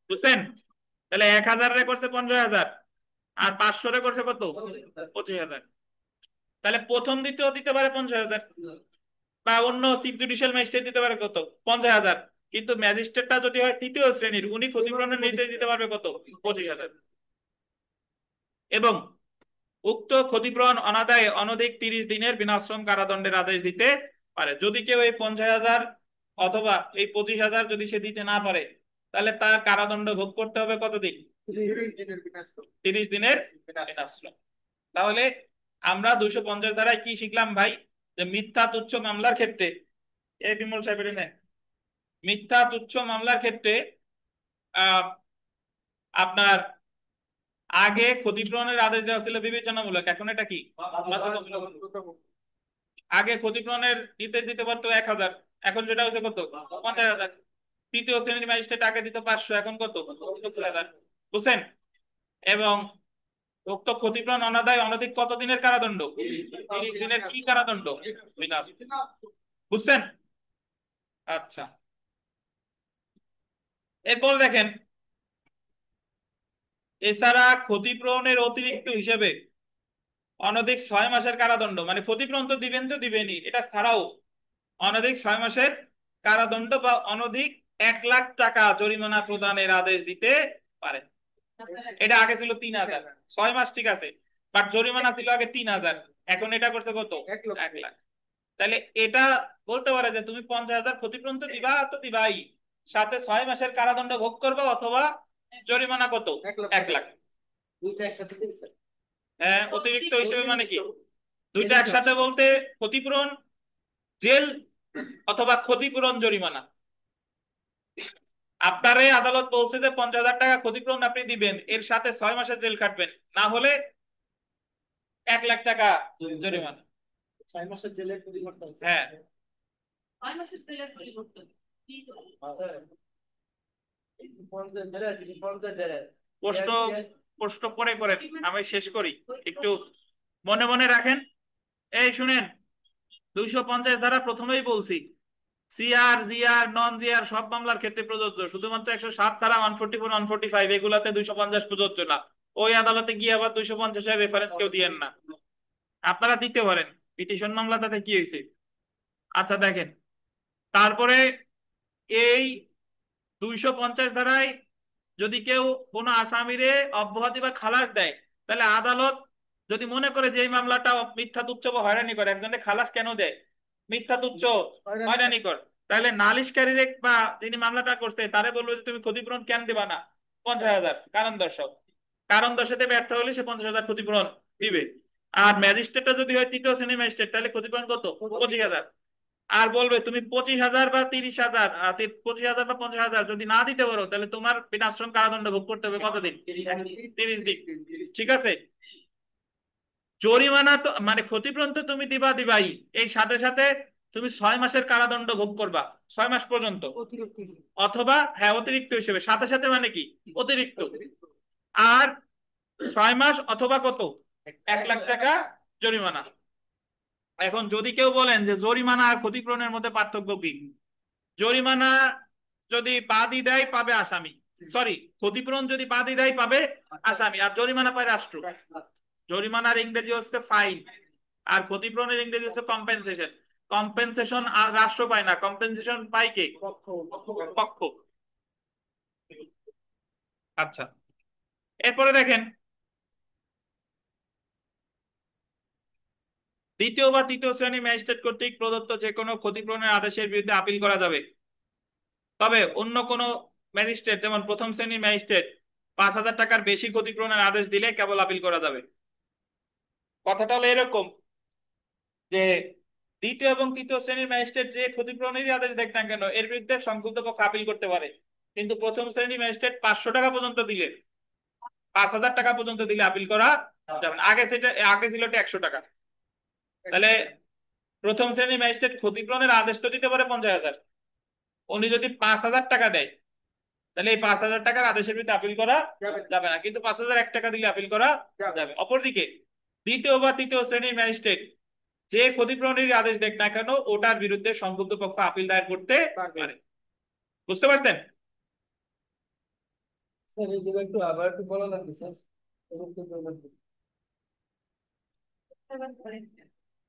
বুঝছেন? তাহলে 1,000 রে করছে 50,000, আর 500 রে করছে কত? 25,000। তাহলে প্রথম দ্বিতীয় দিতে পারে 50,000, বা অন্য চিফ জুডিশিয়াল ম্যাজিস্ট্রেট দিতে পারে কত? 50,000। কিন্তু ম্যাজিস্ট্রেটটা যদি হয় তৃতীয় শ্রেণীর, উনি ক্ষতিপূরণের নির্দেশ দিতে পারবে কত? 25,000। এবং উক্ত ক্ষতিপূরণ অনাদায়ে অনধিক 30 দিনের বিনাশ্রম কারাদণ্ডের আদেশ দিতে পারে। যদি কেউ এই 50,000 অথবা এই 25,000 যদি সে দিতে না পারে, তাহলে তার কারাদণ্ড ভোগ করতে হবে কতদিন? 30 দিনের বিনাশ্রম। তাহলে আমরা 250 ধারায় কি শিখলাম ভাই? যে মিথ্যা তুচ্ছ মামলার ক্ষেত্রে, এই বিমল সাহেবের নেন, মিথ্যা তুচ্ছ মামলার ক্ষেত্রে আহ আপনার আগে ক্ষতিপূরণের আদেশ দেওয়া ছিল বিবেচনামূলক, এখন এটা কি বাধ্যতামূলক। আগে ক্ষতিপূরণের নির্দেশ দিতে পারতো 1000, এখন যেটা হচ্ছে কত? 50,000। তৃতীয় শ্রেণীর ম্যাজিস্ট্রেট আগে দিত 500, এখন কত? 70,000। বুঝছেন? এবং উক্ত ক্ষতিপূরণ অনাদায় অনধিক কত দিনের কারাদণ্ড? 30 দিনের কি কারাদণ্ড? বিনাশ। বুঝছেন? আচ্ছা, এরপর দেখেন, এছাড়া ক্ষতিপূরণের অতিরিক্ত হিসেবে অনধিক 6 মাসের কারাদণ্ড, মানে ক্ষতিপূরণ তো দিবেন, তো দিবেনই, এটা ছাড়াও অনধিক 6 মাসের কারাদণ্ড বা অনধিক 1,00,000 টাকা জরিমানা প্রদানের আদেশ দিতে পারে। এটা আগে ছিল 3,000, 6 মাস ঠিক আছে, বাট জরিমানা ছিল আগে 3,000, এখন এটা করছে কত? 1,00,000। তাহলে এটা বলতে পারে যে তুমি 50,000 ক্ষতিপূরণ তো দিবা, তো দিবাই, সাথে 6 মাসের কারাদণ্ড ভোগ করবে, অথবা জরিমানা কত? 1,00,000। হ্যাঁ, অতিরিক্ত হিসেবে মানে কি? দুইটা একসাথে বলতে ক্ষতিপূরণ জেল অথবা ক্ষতিপূরণ জরিমানা। আপনারে আদালত বলছে যে 50,000 টাকা ক্ষতিপূরণ আপনি দিবেন, এর সাথে 6 মাসের জেল কাটবেন, না হলে 1,00,000 টাকা জরিমানা। 6 মাসের জেলের পরিবর্তন। হ্যাঁ, 6 মাসের জেলের পরিবর্তন। প্রশ্ন প্রশ্ন পরে করেন, আমি শেষ করি, একটু মনে মনে রাখেন। এই শুনেন, 250 ধারা প্রথমেই বলছি সিআর, জিআর, নন জিআর সব মামলার ক্ষেত্রে প্রযোজ্য, শুধুমাত্র 107 ধারা, 144, 145 এগুলাতে 250 প্রযোজ্য না। ওই আদালতে গিয়ে আবার 250-এর রেফারেন্স কেউ দিয়েন না, আপনারা দিতে পারেন, পিটিশন মামলা তাতে কি হয়েছে। আচ্ছা দেখেন, তারপরে এই 250 ধারায় যদি কেউ কোনো আসামিরে অব্যাহতি বা খালাস দেয়, তাহলে আদালত যদি মনে করে যে এই মামলাটা মিথ্যা তুচ্ছ বা হয়রানি করে, একজনের খালাস কেন দেয়? মিথ্যা তুচ্ছ হয়রানি কর, তাহলে নালিশকারীর বা যিনি মামলাটা করছে তারে বলবে যে তুমি ক্ষতিপূরণ কেন দিবা না? 50,000 কারণ দর্শক, কারণ দর্শাতে ব্যর্থ হলে সে 50,000 ক্ষতিপূরণ দিবে। আর ম্যাজিস্ট্রেটটা যদি হয় তৃতীয় শ্রেণীর ম্যাজিস্ট্রেট, তাহলে ক্ষতিপূরণ কত? 25,000। আর বলবে তুমি 25,000 বা 30,000, 25,000 বা 50,000 যদি না দিতে পারো, তাহলে তোমার বিনাশ্রম কারাদণ্ড ভোগ করতে হবে কতদিন? 30 দিন। ঠিক আছে? জরিমানা তো মানে ক্ষতিপূরণ তো তুমি দিবা দিবাই, এই সাথে সাথে তুমি 6 মাসের কারাদণ্ড ভোগ করবা, 6 মাস পর্যন্ত, অথবা হ্যাঁ অতিরিক্ত হিসেবে, সাথে সাথে মানে কি? অতিরিক্ত। আর 6 মাস অথবা কত? 1,00,000 টাকা জরিমানা। এখন যদি কেউ বলেন যে জরিমানা আর ক্ষতিপূরণের মধ্যে পার্থক্য কি? জরিমানা যদি বাদী দেয় পাবে আসামি, সরি, ক্ষতিপূরণ যদি বাদী দেয় পাবে আসামি, আর জরিমানা পায় রাষ্ট্র। জরিমানার ইংরেজি হচ্ছে ফাইন, আর ক্ষতিপূরণের ইংরেজি হচ্ছে কম্পেনসেশন। কম্পেনসেশন রাষ্ট্র পায় না, কম্পেনসেশন পায় কে? পক্ষ। আচ্ছা, এরপরে দেখেন, দ্বিতীয় বা তৃতীয় শ্রেণী ম্যাজিস্ট্রেট কর্তৃক প্রদত্ত যে কোনো ক্ষতিপূরণের আদেশের বিরুদ্ধে আপিল করা যাবে, তবে অন্য কোনো ম্যাজিস্ট্রেট, যেমন প্রথম শ্রেণীর ম্যাজিস্ট্রেট, 5,000 টাকার বেশি ক্ষতিপূরণের আদেশ দিলে কেবল আপিল করা যাবে। কথাটা হলো এরকম যে দ্বিতীয় এবং তৃতীয় শ্রেণীর ম্যাজিস্ট্রেট যে ক্ষতিপূরণেরই আদেশ দেখ না কেন, এর বিরুদ্ধে সংক্ষুব্ধ পক্ষ আপিল করতে পারে, কিন্তু প্রথম শ্রেণীর ম্যাজিস্ট্রেট 500 টাকা পর্যন্ত দিলে, 5,000 টাকা পর্যন্ত দিলে আপিল করা যাবে না। আগে ছিল 100 টাকা। তাহলে প্রথম শ্রেণীর ম্যাজিস্ট্রেট ক্ষতিপূরণের আদেশ তো দিতে পারে 50,000, উনি যদি 5,000 টাকা দেয়, তাহলে এই 5,000 টাকার আদেশের বিরুদ্ধে আপিল করা যাবে না, কিন্তু 5,001 টাকা দিলে আপিল করা যাবে। অপরদিকে দ্বিতীয় বা তৃতীয় শ্রেণীর ম্যাজিস্ট্রেট যে ক্ষতিপূরণের আদেশ দেখ না কেন, ওটার বিরুদ্ধে সংক্ষুব্ধ পক্ষ আপিল দায়ের করতে পারে। বুঝতে পারছেন? স্যার এই একটু আবার একটু বলা লাগবে স্যার।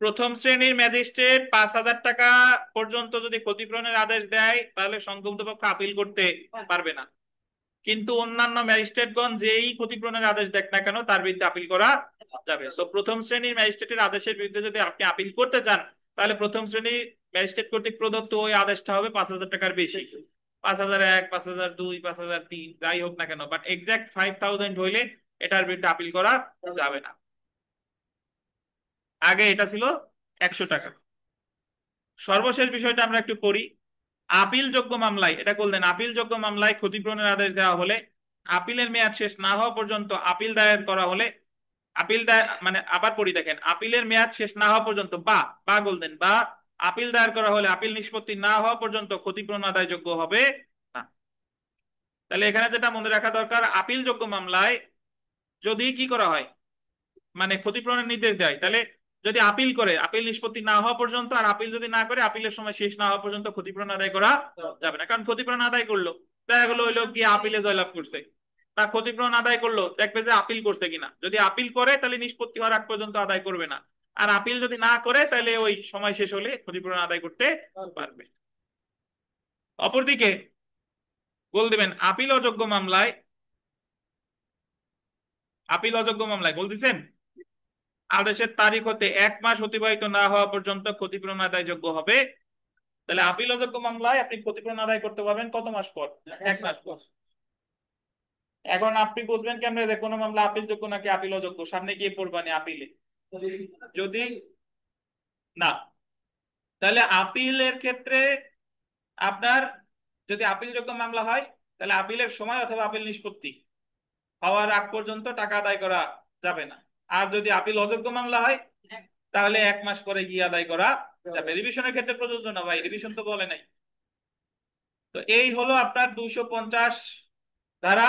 প্রথম শ্রেণীর ম্যাজিস্ট্রেট 5,000 টাকা পর্যন্ত যদি ক্ষতিপূরণের আদেশ দেয়, তাহলে সংক্ষুব্ধ পক্ষ আপিল করতে পারবে না, কিন্তু অন্যান্য ম্যাজিস্ট্রেটগণ যেই ক্ষতিপূরণের আদেশ দেখ না কেন তার বিরুদ্ধে আপিল করা যাবে। তো প্রথম শ্রেণীর ম্যাজিস্ট্রেটের আদেশের বিরুদ্ধে যদি আপনি আপিল করতে চান, তাহলে প্রথম শ্রেণীর ম্যাজিস্ট্রেট কর্তৃক প্রদত্ত ওই আদেশটা হবে 5,000 টাকার বেশি। 5,001, 5,002, 5,003 যাই হোক না কেন, বাট এক্সাক্ট 5,000 হইলে এটার বিরুদ্ধে আপিল করা যাবে না। আগে এটা ছিল 100 টাকা। সর্বশেষ বিষয়টা আমরা একটু পড়ি। আপিলযোগ্য মামলায়, এটা বললেন, আপিলযোগ্য মামলায় ক্ষতিপূরণের আদেশ দেওয়া হলে আপিলের মেয়াদ শেষ না হওয়া পর্যন্ত আপিল দায়ের করা হলে, আপিল দায়ের মানে আবার পড়ি দেখেন, আপিলের মেয়াদ শেষ না হওয়া পর্যন্ত বা বা বলতেন বা আপিল দায়ের করা হলে আপিল নিষ্পত্তি না হওয়া পর্যন্ত ক্ষতিপূরণ আদায়যোগ্য হবে না। তাহলে এখানে যেটা মনে রাখা দরকার, আপিলযোগ্য মামলায় যদি কি করা হয়, মানে ক্ষতিপূরণের নির্দেশ দেয়, তাহলে যদি আপিল করে আপিল নিষ্পত্তি না হওয়া পর্যন্ত, আর আপিল যদি না করে আপিলের সময় শেষ না হওয়া পর্যন্ত ক্ষতিপূরণ আদায় করা যাবে না। কারণ ক্ষতিপূরণ আদায় করলো, দেখা গেলো হইলো কি আপিলে জয়লাভ করছে, বা ক্ষতিপূরণ আদায় করলো দেখবে যে আপিল করছে কিনা, যদি আপিল করে তাহলে নিষ্পত্তি হওয়ার আগ পর্যন্ত আদায় করবে না, আর আপিল যদি না করে তাহলে ওই সময় শেষ হলে ক্ষতিপূরণ আদায় করতে পারবে। অপরদিকে বল দিবেন আপিল অযোগ্য মামলায় বল দিচ্ছেন আদেশের তারিখ হতে 1 মাস অতিবাহিত না হওয়া পর্যন্ত ক্ষতিপূরণ আদায়যোগ্য হবে। তাহলে আপিল অযোগ্য মামলায় আপনি ক্ষতিপূরণ আদায় করতে পারবেন কত মাস পর? 1 মাস পর। এখন আপনি বুঝবেন কেমনে যে কোনো মামলা আপিল যোগ্য নাকি আপিল অযোগ্য? সামনে গিয়ে পড়বানি আপিলে যদি না, তাহলে আপিলের ক্ষেত্রে আপনার যদি আপিলযোগ্য মামলা হয় তাহলে আপিলের সময় অথবা আপিল নিষ্পত্তি হওয়ার আগ পর্যন্ত টাকা আদায় করা যাবে না। আর যদি আপিল অযোগ্য মামলা হয় তাহলে 1 মাস পরে গিয়ে আদায় করা যাবে। রিভিশনের ক্ষেত্রে প্রযোজ্য না ভাই, রিভিশন তো বলে নাই। তো এই হলো আপনার 250 ধারা।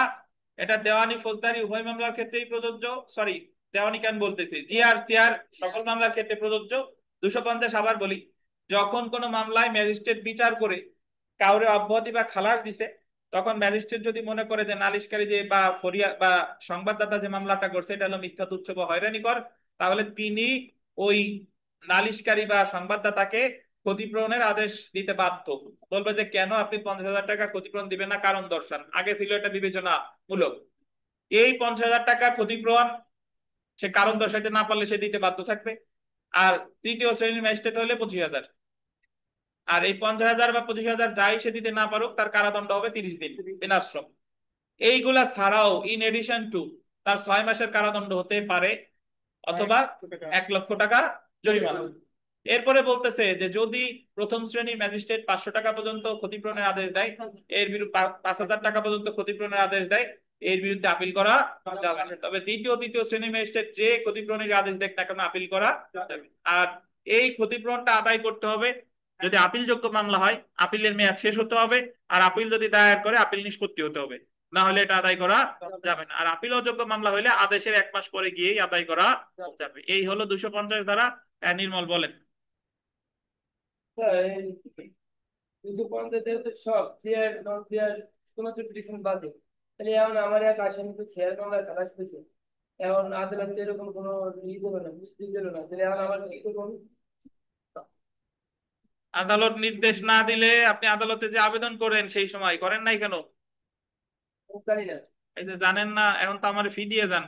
এটা দেওয়ানি ফৌজদারি উভয় মামলার ক্ষেত্রেই প্রযোজ্য, সরি দেওয়ানি কেন বলতেছি, জিআর সিআর সকল মামলার ক্ষেত্রে প্রযোজ্য। 250 আবার বলি, যখন কোনো মামলায় ম্যাজিস্ট্রেট বিচার করে কাউরে অব্যাহতি বা খালাস দিছে, তখন ম্যাজিস্ট্রেট যদি মনে করে যে নালিশকারী যে বা ফরিয়াদ বা সংবাদদাতা যে মামলাটা করছে এটা হলো মিথ্যা তুচ্ছ বা হয়রানিকর, তাহলে তিনি ওই নালিশকারী বা সংবাদদাতাকে ক্ষতিপূরণের আদেশ দিতে বাধ্য। বলবে যে কেন আপনি 50,000 টাকা ক্ষতিপূরণ দিবেন না, কারণ দর্শান। আগে ছিল এটা বিবেচনামূলক, এই 50,000 টাকা ক্ষতিপূরণ সে কারণ দর্শাইতে না পারলে সে দিতে বাধ্য থাকবে। আর তৃতীয় শ্রেণীর ম্যাজিস্ট্রেট হলে 25,000। আর এই 50,000 বা 25,000 যাই সে দিতে না পারুক, তার কারাদণ্ড হবে 30 দিন বিনাশ্রম। এইগুলা ছাড়াও ইন এডিশন টু তার 6 মাসের কারাদণ্ড হতে পারে অথবা 1 লক্ষ টাকা জরিমানা। এরপরে বলতেছে যে যদি প্রথম শ্রেণীর ম্যাজিস্ট্রেট 500 টাকা পর্যন্ত ক্ষতিপূরণের আদেশ দেয়, এর বিরুদ্ধে 5,000 টাকা পর্যন্ত ক্ষতিপূরণের আদেশ দেয়, এর বিরুদ্ধে আপিল করা যাবে না। তবে দ্বিতীয় তৃতীয় শ্রেণীর ম্যাজিস্ট্রেট যে ক্ষতিপূরণের আদেশ দেখ না কেন আপিল করা যাবে। আর এই ক্ষতিপূরণটা আদায় করতে হবে যদি আপিলযোগ্য মামলা হয়, আপিলের মেয়াদ শেষ হতে হবে, আর আপিল যদি দায়ের করে আপিল নিষ্পত্তি হতে হবে, না হলে এটা আদায় করা যাবে না। আর আপিল অযোগ্য মামলা হলে আদেশের 1 মাস পরে গিয়েই আদায় করা যাবে। এই হলো 250 ধারা। নির্মল বলেন। কিন্তু পর্যন্ত যেহেতু সব চেয়ার নন চেয়ার কোনো পিটিশন বাদে, তাহলে এখন আমার এক আসামি তো চেয়ার মামলা খালাস পেয়েছে, এখন আদালত এরকম কোনো ই দিল না, নির্দেশ দিল না, তাহলে এখন আমার কি করবো আমি? আদালত নির্দেশ না দিলে আপনি আদালতে যে আবেদন করেন সেই সময় করেন নাই কেন? জানি না। এই যে জানেন না, এখন তো আমার ফি দিয়ে যান।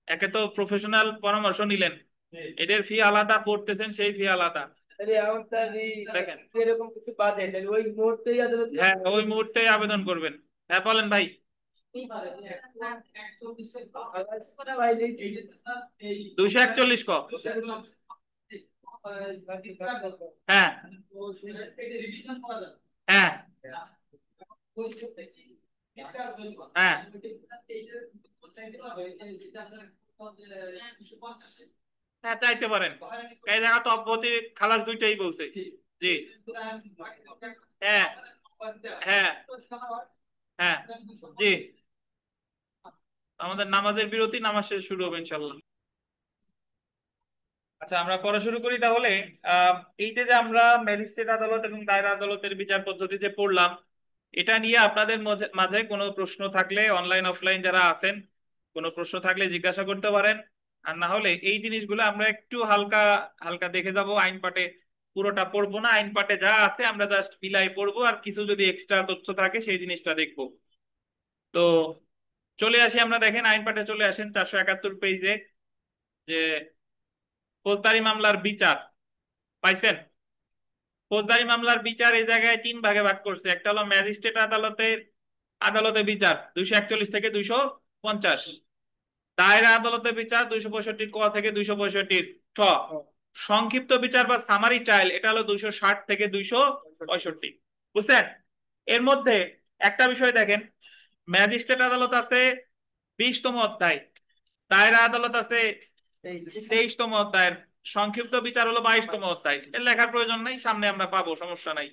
একে তো প্রফেশনাল পরামর্শ নিলেন, এদের ফি আলাদা, পড়তেছেন সেই ফি আলাদা। তাহলে এখন তার দেখেন, এরকম কিছু বাদে তাহলে ওই মুহূর্তেই আদালত হ্যাঁ ওই মুহূর্তে আবেদন করবেন। হ্যাঁ বলেন ভাই। ভাই 241 ক? হ্যাঁ হ্যাঁ হ্যাঁ হ্যাঁ চাইতে পারেন। এই জায়গা তো অব্যাহতি খালাস দুইটাই বলছে। জি হ্যাঁ হ্যাঁ হ্যাঁ জি। আমাদের নামাজের বিরতি, নামাজ শেষে শুরু হবে ইনশাল্লাহ। আচ্ছা আমরা পড়া শুরু করি তাহলে। আহ এইটা যে আমরা ম্যাজিস্ট্রেট আদালত এবং দায়রা আদালতের বিচার পদ্ধতি যে পড়লাম, এটা নিয়ে আপনাদের মাঝে কোনো প্রশ্ন থাকলে অনলাইন অফলাইন যারা আছেন, কোনো প্রশ্ন থাকলে জিজ্ঞাসা করতে পারেন। আর না হলে এই জিনিসগুলো আমরা একটু হালকা হালকা দেখে যাব। আইন পাঠে পুরোটা পড়বো না, আইন পাঠে যা আছে আমরা জাস্ট মিলাই পড়বো, আর কিছু যদি এক্সট্রা তথ্য থাকে সেই জিনিসটা দেখবো। তো চলে আসি আমরা, দেখেন আইন পাঠে চলে আসেন 471 পেজে, যে ফৌজদারি মামলার বিচার পাইছেন? ফৌজদারি মামলার বিচার এই জায়গায় তিন ভাগে ভাগ করছে। একটা হলো ম্যাজিস্ট্রেট আদালতে বিচার 241 থেকে 250, দায়রা আদালতে বিচার 265 ক থেকে 265 ঠ, সংক্ষিপ্ত বিচার বা সামারি ট্রায়াল এটা হলো 260 থেকে 265। বুঝছেন? এর মধ্যে একটা বিষয় দেখেন, ম্যাজিস্ট্রেট আদালত আছে 20তম অধ্যায়, দায়রা আদালত আছে 23তম অধ্যায়ের, সংক্ষিপ্ত বিচার হলো 22তম অধ্যায়। এর লেখার প্রয়োজন নাই, সামনে আমরা পাবো, সমস্যা নাই।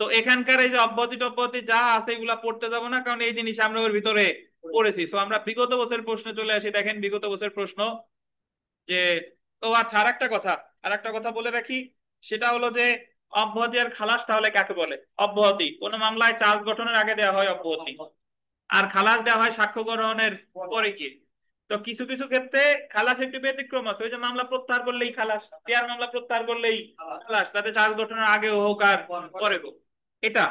তো এখানকার এই যে অব্যাহতি টব্যাহতি যা আছে এগুলা পড়তে যাবো না, কারণ এই জিনিস আমরা ওর ভিতরে পড়েছি। তো আমরা বিগত বছরের প্রশ্নে চলে আসি। দেখেন বিগত বছরের প্রশ্ন যে, ও আচ্ছা, আর একটা কথা বলে রাখি, সেটা হলো যে অব্যাহতি আর খালাস তাহলে কাকে বলে? অব্যাহতি কোন মামলায় চার্জ গঠনের আগে দেওয়া হয় অব্যাহতি, আর খালাস দেওয়া হয় সাক্ষ্য গ্রহণের পরে গিয়ে। তো কিছু কিছু ক্ষেত্রে খালাস একটু ব্যতিক্রম আছে, ওই যে মামলা প্রত্যাহার করলেই খালাস, দেয়ার মামলা প্রত্যাহার করলেই খালাস, তাতে চার্জ গঠনের আগে হোক আর পরে হোক। এটা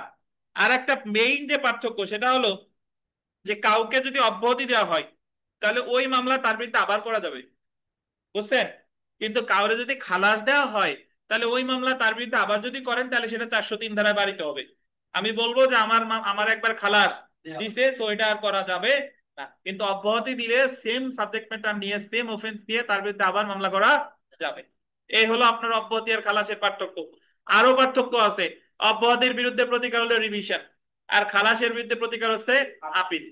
আর একটা মেইন যে পার্থক্য সেটা হলো যে কাউকে যদি অব্যাহতি দেওয়া হয় তাহলে ওই মামলা তার বিরুদ্ধে আবার করা যাবে, বুঝছেন? কিন্তু কাউরে যদি খালাস দেওয়া হয় তাহলে ওই মামলা তার বিরুদ্ধে আবার যদি করেন তাহলে সেটা 403 ধারায় বাড়িতে হবে। আমি বলবো যে আমার একবার খালাস দিছে, তো এটা আর করা যাবে না। কিন্তু অব্যাহতি দিলে সেম সাবজেক্ট ম্যাটার নিয়ে, সেম অফেন্স দিয়ে তার বিরুদ্ধে আবার মামলা করা যাবে। এই হলো আপনার অব্যাহতি আর খালাসের পার্থক্য। আরো পার্থক্য আছে, অব্যাহতির বিরুদ্ধে প্রতিকার হলো রিভিশন, আর খালাসের বিরুদ্ধে প্রতিকার হচ্ছে আপিল।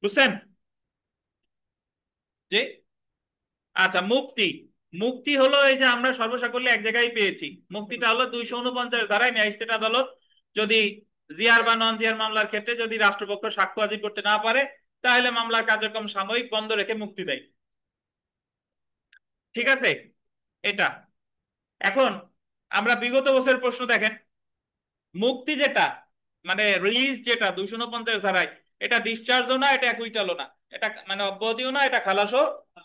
বুঝছেন? যে আচ্ছা, মুক্তি। মুক্তি হলো এই যে আমরা সর্বসাকল্যে এক জায়গায় পেয়েছি, মুক্তিটা হলো 249 ধারায় ম্যাজিস্ট্রেট আদালত যদি জিআর বা নন জিআর মামলার ক্ষেত্রে যদি রাষ্ট্রপক্ষ সাক্ষ্য হাজির করতে না পারে তাহলে মামলার কার্যক্রম সাময়িক বন্ধ রেখে মুক্তি দেয়। ঠিক আছে? এটা এখন আমরা বিগত বছরের প্রশ্ন দেখেন, মুক্তি যেটা মানে রিলিজ যেটা 249 ধারায়, এটা ডিসচার্জও না, এটা অ্যাকুইটালও না, এটা মানে অব্যাহতিও না, এটা খালাসও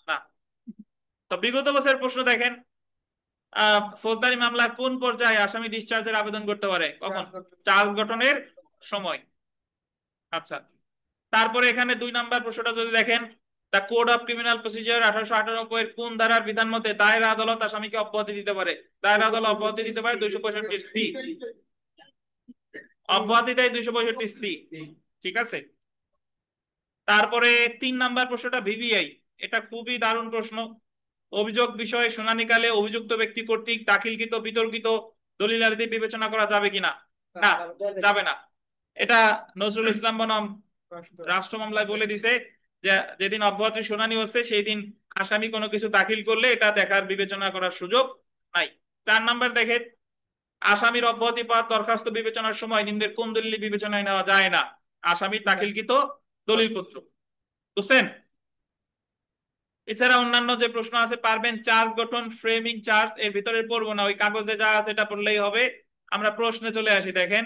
না। তো বিগত বছরের প্রশ্ন দেখেন, ফৌজদারি মামলার কোন পর্যায়ে আসামি ডিসচার্জের আবেদন করতে পারে? কখন? চার্জ গঠনের সময়। আচ্ছা, তারপরে এখানে 2 নম্বর প্রশ্নটা যদি দেখেন, the code of criminal procedure 1898 এর কোন ধারার বিধান মতে দায়রা আদালত আসামিকে অব্যাহতি দিতে পারে? দায়রা আদালত অব্যাহতি দিতে পারে 265 সি, অব্যাহতি দেয় 265 সি। ঠিক আছে? তারপরে 3 নম্বর প্রশ্নটা ভিভিআই, এটা খুবই দারুণ প্রশ্ন। অভিযোগ বিষয়ে শুনানিকালে অভিযুক্ত ব্যক্তি কর্তৃক দাখিলকৃত বিতর্কিত দলিলাদি বিবেচনা করা যাবে কিনা? না, যাবে না। এটা নজরুল ইসলাম বনাম রাষ্ট্র মামলায় বলে দিছে যে যেদিন অব্যাহতির শুনানি হচ্ছে সেই দিন আসামি কোনো কিছু দাখিল করলে এটা দেখার বিবেচনা করার সুযোগ নাই। 4 নম্বর দেখেন, আসামির অব্যাহতি পাওয়ার দরখাস্ত বিবেচনার সময় নিম্নের কোন দলিল বিবেচনায় নেওয়া যায় না? আসামির দাখিলকৃত দলিলপত্র। বুঝছেন? এছাড়া অন্যান্য যে প্রশ্ন আছে পারবেন, চার্জ গঠন ফ্রেমিং চার্জ এর ভিতরে পড়বো না, ওই কাগজে যা আছে এটা পড়লেই হবে। আমরা প্রশ্নে চলে আসি। দেখেন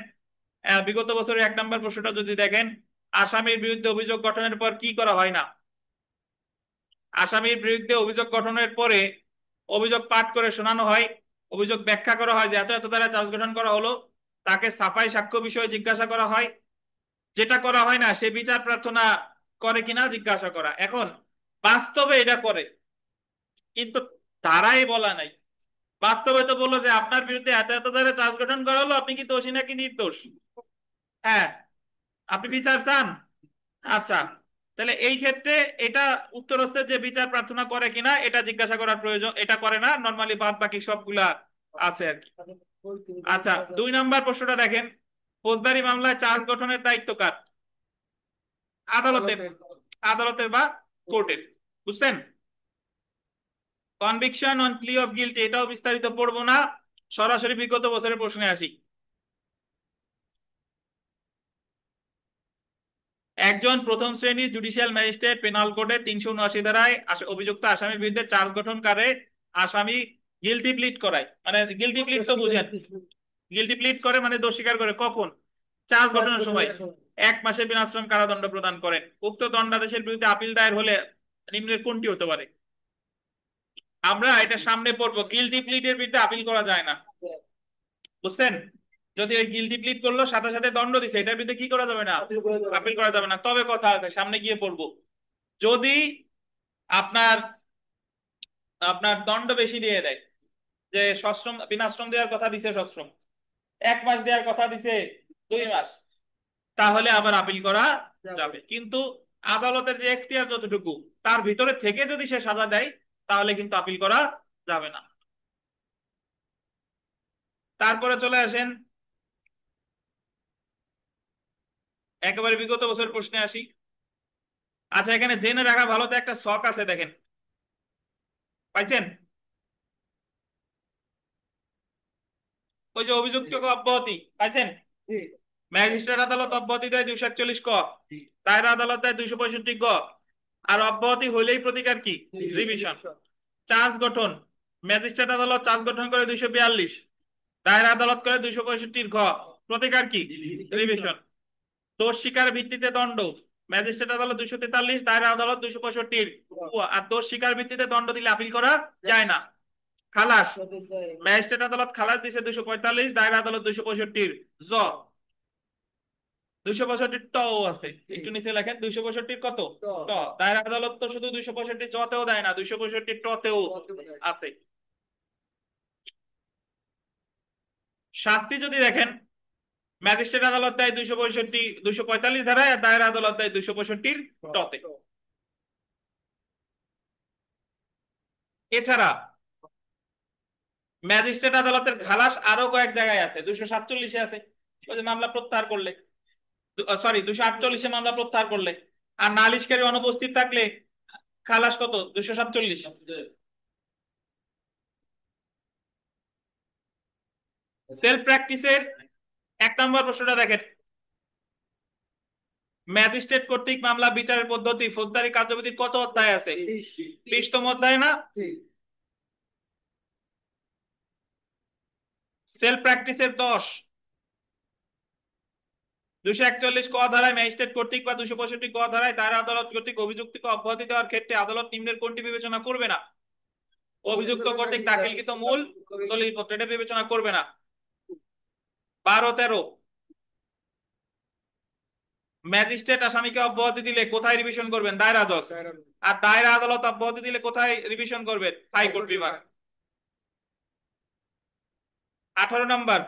বিগত বছরের 1 নম্বর প্রশ্নটা যদি দেখেন, আসামির বিরুদ্ধে অভিযোগ গঠনের পর কি করা হয় না? আসামির বিরুদ্ধে অভিযোগ গঠনের পরে অভিযোগ পাঠ করে শোনানো হয়, অভিযোগ ব্যাখ্যা করা হয় যে এত এত দ্বারা চার্জ গঠন করা হলো, তাকে সাফাই সাক্ষ্য বিষয়ে জিজ্ঞাসা করা হয়, যেটা করা হয় না সে বিচার প্রার্থনা করে কিনা জিজ্ঞাসা করা। এখন বাস্তবে এটা করে, কিন্তু তারাই বলা নাই। বাস্তবে তো বললো যে আপনার বিরুদ্ধে এত এত দ্বারা চার্জ গঠন করা হলো, আপনি কি দোষী নাকি নির্দোষ? হ্যাঁ, আপনি বিচার চান? আচ্ছা, তাহলে এই ক্ষেত্রে এটা উত্তর হচ্ছে যে বিচার প্রার্থনা করে কিনা এটা জিজ্ঞাসা করার প্রয়োজন, এটা করে না, নর্মালি বাদ বাকি সবগুলা আছে আর কি। আচ্ছা, 2 নম্বর প্রশ্নটা দেখেন, ফৌজদারি মামলায় চার্জ গঠনের দায়িত্ব কার? আদালতের, আদালতের বা কোর্টের। বুঝছেন? Conviction on plea of guilt, এটাও বিস্তারিত পড়বো না, সরাসরি বিগত বছরের প্রশ্নে আসি। একজন প্রথম শ্রেণীর জুডিশিয়াল ম্যাজিস্ট্রেট পেনাল কোডের 379 ধারায় অভিযুক্ত আসামির বিরুদ্ধে চার্জ গঠনকারে আসামি গিলটি প্লিড করায়, মানে গিলটি প্লিড তো বুঝেন, গিলটি প্লিড করে মানে দোষ স্বীকার করে, কখন? চার্জ গঠনের সময় 1 মাসের বিনাশ্রম কারাদণ্ড প্রদান করেন। উক্ত দণ্ডাদেশের বিরুদ্ধে আপিল দায়ের হলে নিম্নের কোনটি হতে পারে? আমরা এটা সামনে পড়বো, গিলটি প্লিডের বিরুদ্ধে আপিল করা যায় না। বুঝছেন? যদি ওই গিলটি প্লিড করলো সাথে সাথে দণ্ড দিছে, এটার বিরুদ্ধে কি করা যাবে না? আপিল করা যাবে না। তবে কথা আছে, সামনে গিয়ে পড়বো, যদি আপনার আপনার দণ্ড বেশি দিয়ে দেয়, যে সশ্রম বিনাশ্রম দেওয়ার কথা দিছে, সশ্রম 1 মাস দেওয়ার কথা দিছে 2 মাস, তাহলে আবার আপিল করা যাবে। কিন্তু আদালতের যে এখতিয়ার যতটুকু তার ভিতরে থেকে যদি সে সাজা দেয় তাহলে কিন্তু আপিল করা যাবে না। তারপরে চলে আসেন একেবারে বিগত বছর প্রশ্নে আসি। আচ্ছা, এখানে জেনে রাখা ভালো, তো একটা শখ আছে দেখেন, পাইছেন? ওই যে অভিযুক্ত অব্যাহতি পাইছেন? ম্যাজিস্ট্রেট আদালত অব্যাহতি দেয় 241 ক, দায়রা আদালত দেয় 265 গ। আর অব্যাহতি হইলেই প্রতিকার কি? রিভিশন। চার্জ গঠন, ম্যাজিস্ট্রেট আদালত চার্জ গঠন করে 242, দায়রা আদালত করে 265 ঘ। প্রতিকার কি? রিভিশন। দোষ স্বীকার ভিত্তিতে দণ্ড, ম্যাজিস্ট্রেট আদালত 243, দায়রা আদালত 265। আর দোষ স্বীকার ভিত্তিতে দণ্ড দিলে আপিল করা যায় না। খালাস, ম্যাজিস্ট্রেট আদালত খালাস দিছে 245, দায়রা আদালত 265 জ। 265 ট আছে, একটু নিচে লেখেন 265 কত ট। দায়রা আদালত তো শুধু 265 জতেও দেয় না, 265 টতেও আছে। শাস্তি যদি দেখেন, ম্যাজিস্ট্রেট আদালত দেয় 245 ধারায়, আর দায়রা আদালত দেয় 265 টতে। এছাড়া ম্যাজিস্ট্রেট আদালতের খালাস আরো কয়েক জায়গায় আছে, 247 আছে, ওই যে মামলা প্রত্যাহার করলে, সরি 248 মামলা প্রত্যাহার করলে। আর নালিশকারী অনুপস্থিত থাকলে খালাস কত? 247। সেলফ প্র্যাকটিসের 1 নম্বর প্রশ্নটা দেখেন, ম্যাজিস্ট্রেট কর্তৃক মামলা বিচারের পদ্ধতি ফৌজদারি কার্যবিধির কত অধ্যায় আছে? 20তম অধ্যায় না? সেলফ প্র্যাকটিসের 10, 241 ক ধারায় ম্যাজিস্ট্রেট কর্তৃক বা 265 ক ধারায় দায়রা আদালত কর্তৃক অভিযুক্তকে অব্যাহতি দেওয়ার ক্ষেত্রে আদালত নিম্নের কোনটি বিবেচনা করবে না? অভিযুক্ত কর্তৃক দাখিলকৃত মূল দলিলপত্র, এটা বিবেচনা করবে না। 12-13, ম্যাজিস্ট্রেট আসামিকে অব্যাহতি দিলে কোথায় রিভিশন করবেন? দায়রা জজ। আর দায়রা আদালত অব্যাহতি দিলে কোথায় রিভিশন করবেন? হাইকোর্ট বিভাগ। 18 নম্বর,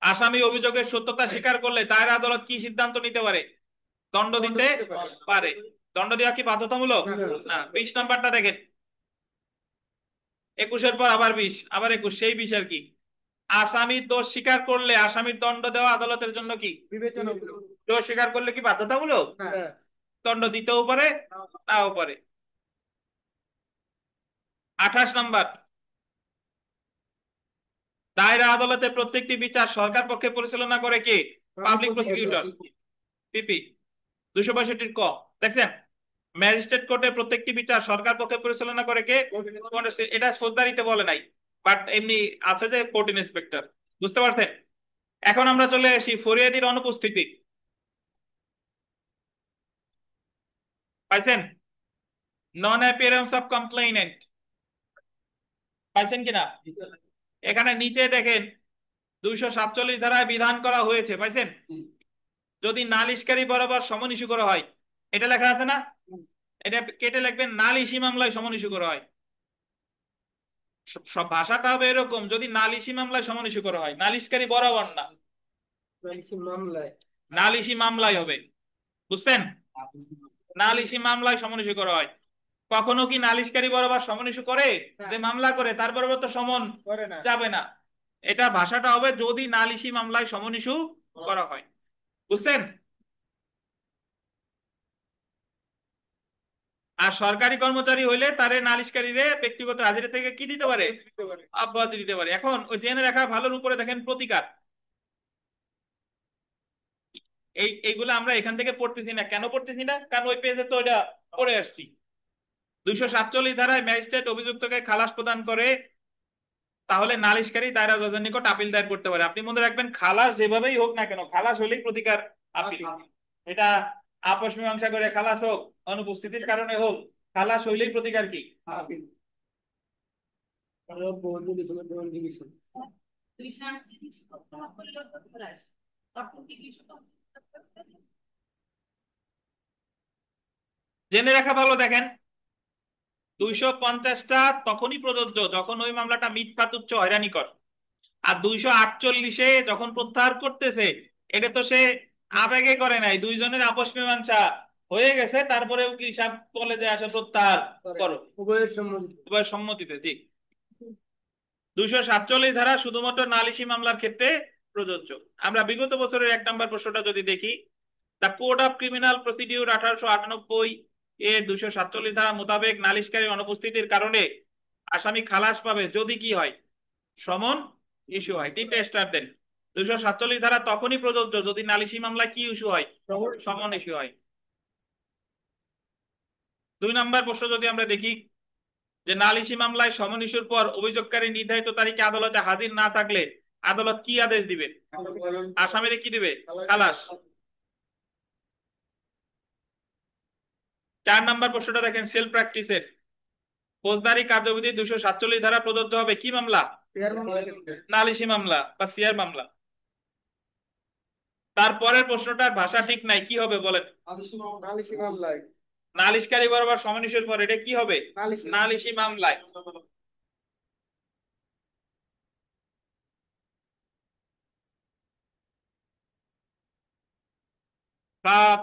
আসামি অভিযোগের সত্যতা স্বীকার করলে দায়রা আদালত কি সিদ্ধান্ত নিতে পারে? দণ্ড দিতে পারে। দণ্ড দেওয়া কি বাধ্যতামূলক? না। 20 নম্বরটা দেখেন, 21-এর পর আবার 20, আবার 21, সেই 20 আর কি। আসামি দোষ স্বীকার করলে আসামির দণ্ড দেওয়া আদালতের জন্য কি বিবেচনা? দোষ স্বীকার করলে কি বাধ্যতামূলক? দণ্ড দিতেও পারে, নাও পারে। 28 নম্বর, দায়রা আদালতে প্রত্যেকটি বিচার সরকার পক্ষে পরিচালনা করে কে? পাবলিক প্রসিকিউটর, পিপি। 262 ক দেখছেন, ম্যাজিস্ট্রেট কোর্টে প্রত্যেকটি বিচার সরকার পক্ষে পরিচালনা করে কে? এটা ফৌজদারিতে বলে নাই, বাট এমনি আছে যে কোর্ট ইন্সপেক্টর। বুঝতে পারছেন? এখন আমরা চলে আসি ফরিয়াদির অনুপস্থিতি। পাইছেন? নন অ্যাপিয়ারেন্স অফ কমপ্লেইনেন্ট পাইছেন কিনা? এখানে নিচে দেখেন 247 ধারায় বিধান করা হয়েছে, পাইছেন? যদি নালিশকারী বরাবর সমন ইস্যু করা হয়, এটা লেখা আছে না? এটা কেটে লিখবেন নালিশি মামলায় সমন ইস্যু করা হয়। সব ভাষাটা হবে এরকম, যদি নালিশি মামলায় সমন ইস্যু করা হয়, নালিশকারী বরাবর না, মামলায় নালিশি মামলায় হবে। বুঝছেন? নালিশি মামলায় সমন ইস্যু করা হয়। কখনো কি নালিশকারী বরাবর সমন ইস্যু করে? যে মামলা করে তার বরাবর তো সমন যাবে না। এটা ভাষাটা হবে যদি নালিশি মামলায় সমন ইস্যু করা হয়। বুঝছেন? আর সরকারি কর্মচারী হইলে তারে নালিশকারীরে ব্যক্তিগত হাজিরা থেকে কি দিতে পারে? অব্যাহতি দিতে পারে। এখন ওই জেনে রাখা ভালোর উপরে দেখেন প্রতিকার, এইগুলো আমরা এখান থেকে পড়তেছি না। কেন পড়তেছি না? কারণ ওই পেজে তো এটা পড়ে আসছি। 247 ধারায় ম্যাজিস্ট্রেট অভিযুক্তকে খালাস প্রদান করে, তাহলে নালিশকারী দায়রা জজের নিকট আপিল দায়ের করতে পারে। আপনি মনে রাখবেন, খালাস যেভাবেই হোক না কেন, খালাস হলেই প্রতিকার আপিল। এটা আপস মীমাংসা করে খালাস হোক, অনুপস্থিতির কারণে হোক, খালাস হইলেই প্রতিকার কি? আপিল। ডিভিশন। 238 সপ্তাহ করলেও তো খরচ। তখন কি কিছু জেনে রাখা ভালো, দেখেন 250টা তখনই প্রযোজ্য যখন ওই মামলাটা মিথ্যা তুচ্ছ হয়রানিকর। আর 248-এ যখন প্রত্যাহার করতেছে, এটা তো সে আবেগে করে নাই, দুইজনের আপস মীমাংসা হয়ে গেছে, তারপরেও কি সাহেব বলে যে আসে প্রত্যাহার করো, উভয়ের সম্মতি। উভয়ের সম্মতিতে। জি। 247 ধারা শুধুমাত্র নালিশি মামলার ক্ষেত্রে প্রযোজ্য। আমরা বিগত বছরের 1 নম্বর প্রশ্নটা যদি দেখি, the code of criminal procedure 1898 এর 247 ধারা মোতাবেক নালিশকারীর অনুপস্থিতির কারণে আসামি খালাস পাবে যদি কি হয়, সমন ইস্যু হয়। 3টা স্টার দেন। 247 ধারা তখনই প্রযোজ্য যদি নালিশি মামলা কি ইস্যু হয়, সমন ইস্যু হয়। 2 নম্বর প্রশ্ন যদি আমরা দেখি, যে নালিশি মামলায় সমন ইস্যুর পর অভিযোগকারী নির্ধারিত তারিখে আদালতে হাজির না থাকলে আদালত কি আদেশ দিবে? আসামিরে কি দিবে? খালাস। 4 নম্বর প্রশ্নটা দেখেন, সেলফ প্র্যাকটিসের ফৌজদারি কার্যবিধি 247 ধারা প্রযোজ্য হবে কি মামলা? নালিশি মামলা বা সিআর মামলা। তারপরের প্রশ্নটার ভাষা ঠিক নাই, কি হবে বলেন? নালিশি মামলায় নালিশকারী বরাবর সমন ইস্যুর পর এটা কি হবে? নালিশি মামলায়। সাত,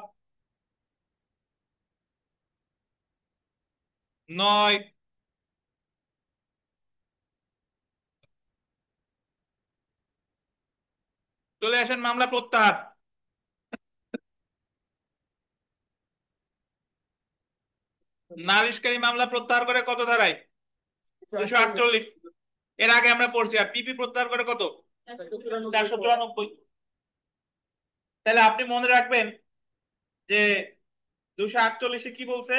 9, চলে আসেন মামলা প্রত্যাহার। নালিশকারী মামলা প্রত্যাহার করে কত ধারায়? 248। এর আগে আমরা পড়ছি। আর পিপি প্রত্যাহার করে কত? 494। তাহলে আপনি মনে রাখবেন যে 248-এ কি বলছে?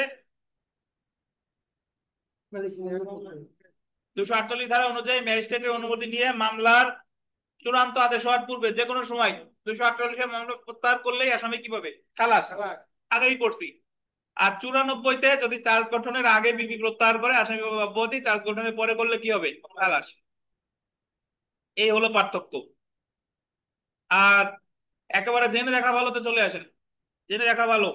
248 ধারা অনুযায়ী ম্যাজিস্ট্রেটের অনুমতি নিয়ে মামলার চূড়ান্ত আদেশ হওয়ার পূর্বে যে কোনো সময় 248-এ মামলা প্রত্যাহার করলেই আসামি কি পাবে? খালাস। আগেই পড়ছি। আর 94-তে যদি চার্জ গঠনের আগে বিপি প্রত্যাহার করে আসামি পাবে অব্যাহতি, চার্জ গঠনের পরে করলে কি হবে? খালাস। এই হলো পার্থক্য। আর একেবারে জেনে রাখা ভালো, তো চলে আসেন জেনে রাখা ভালো।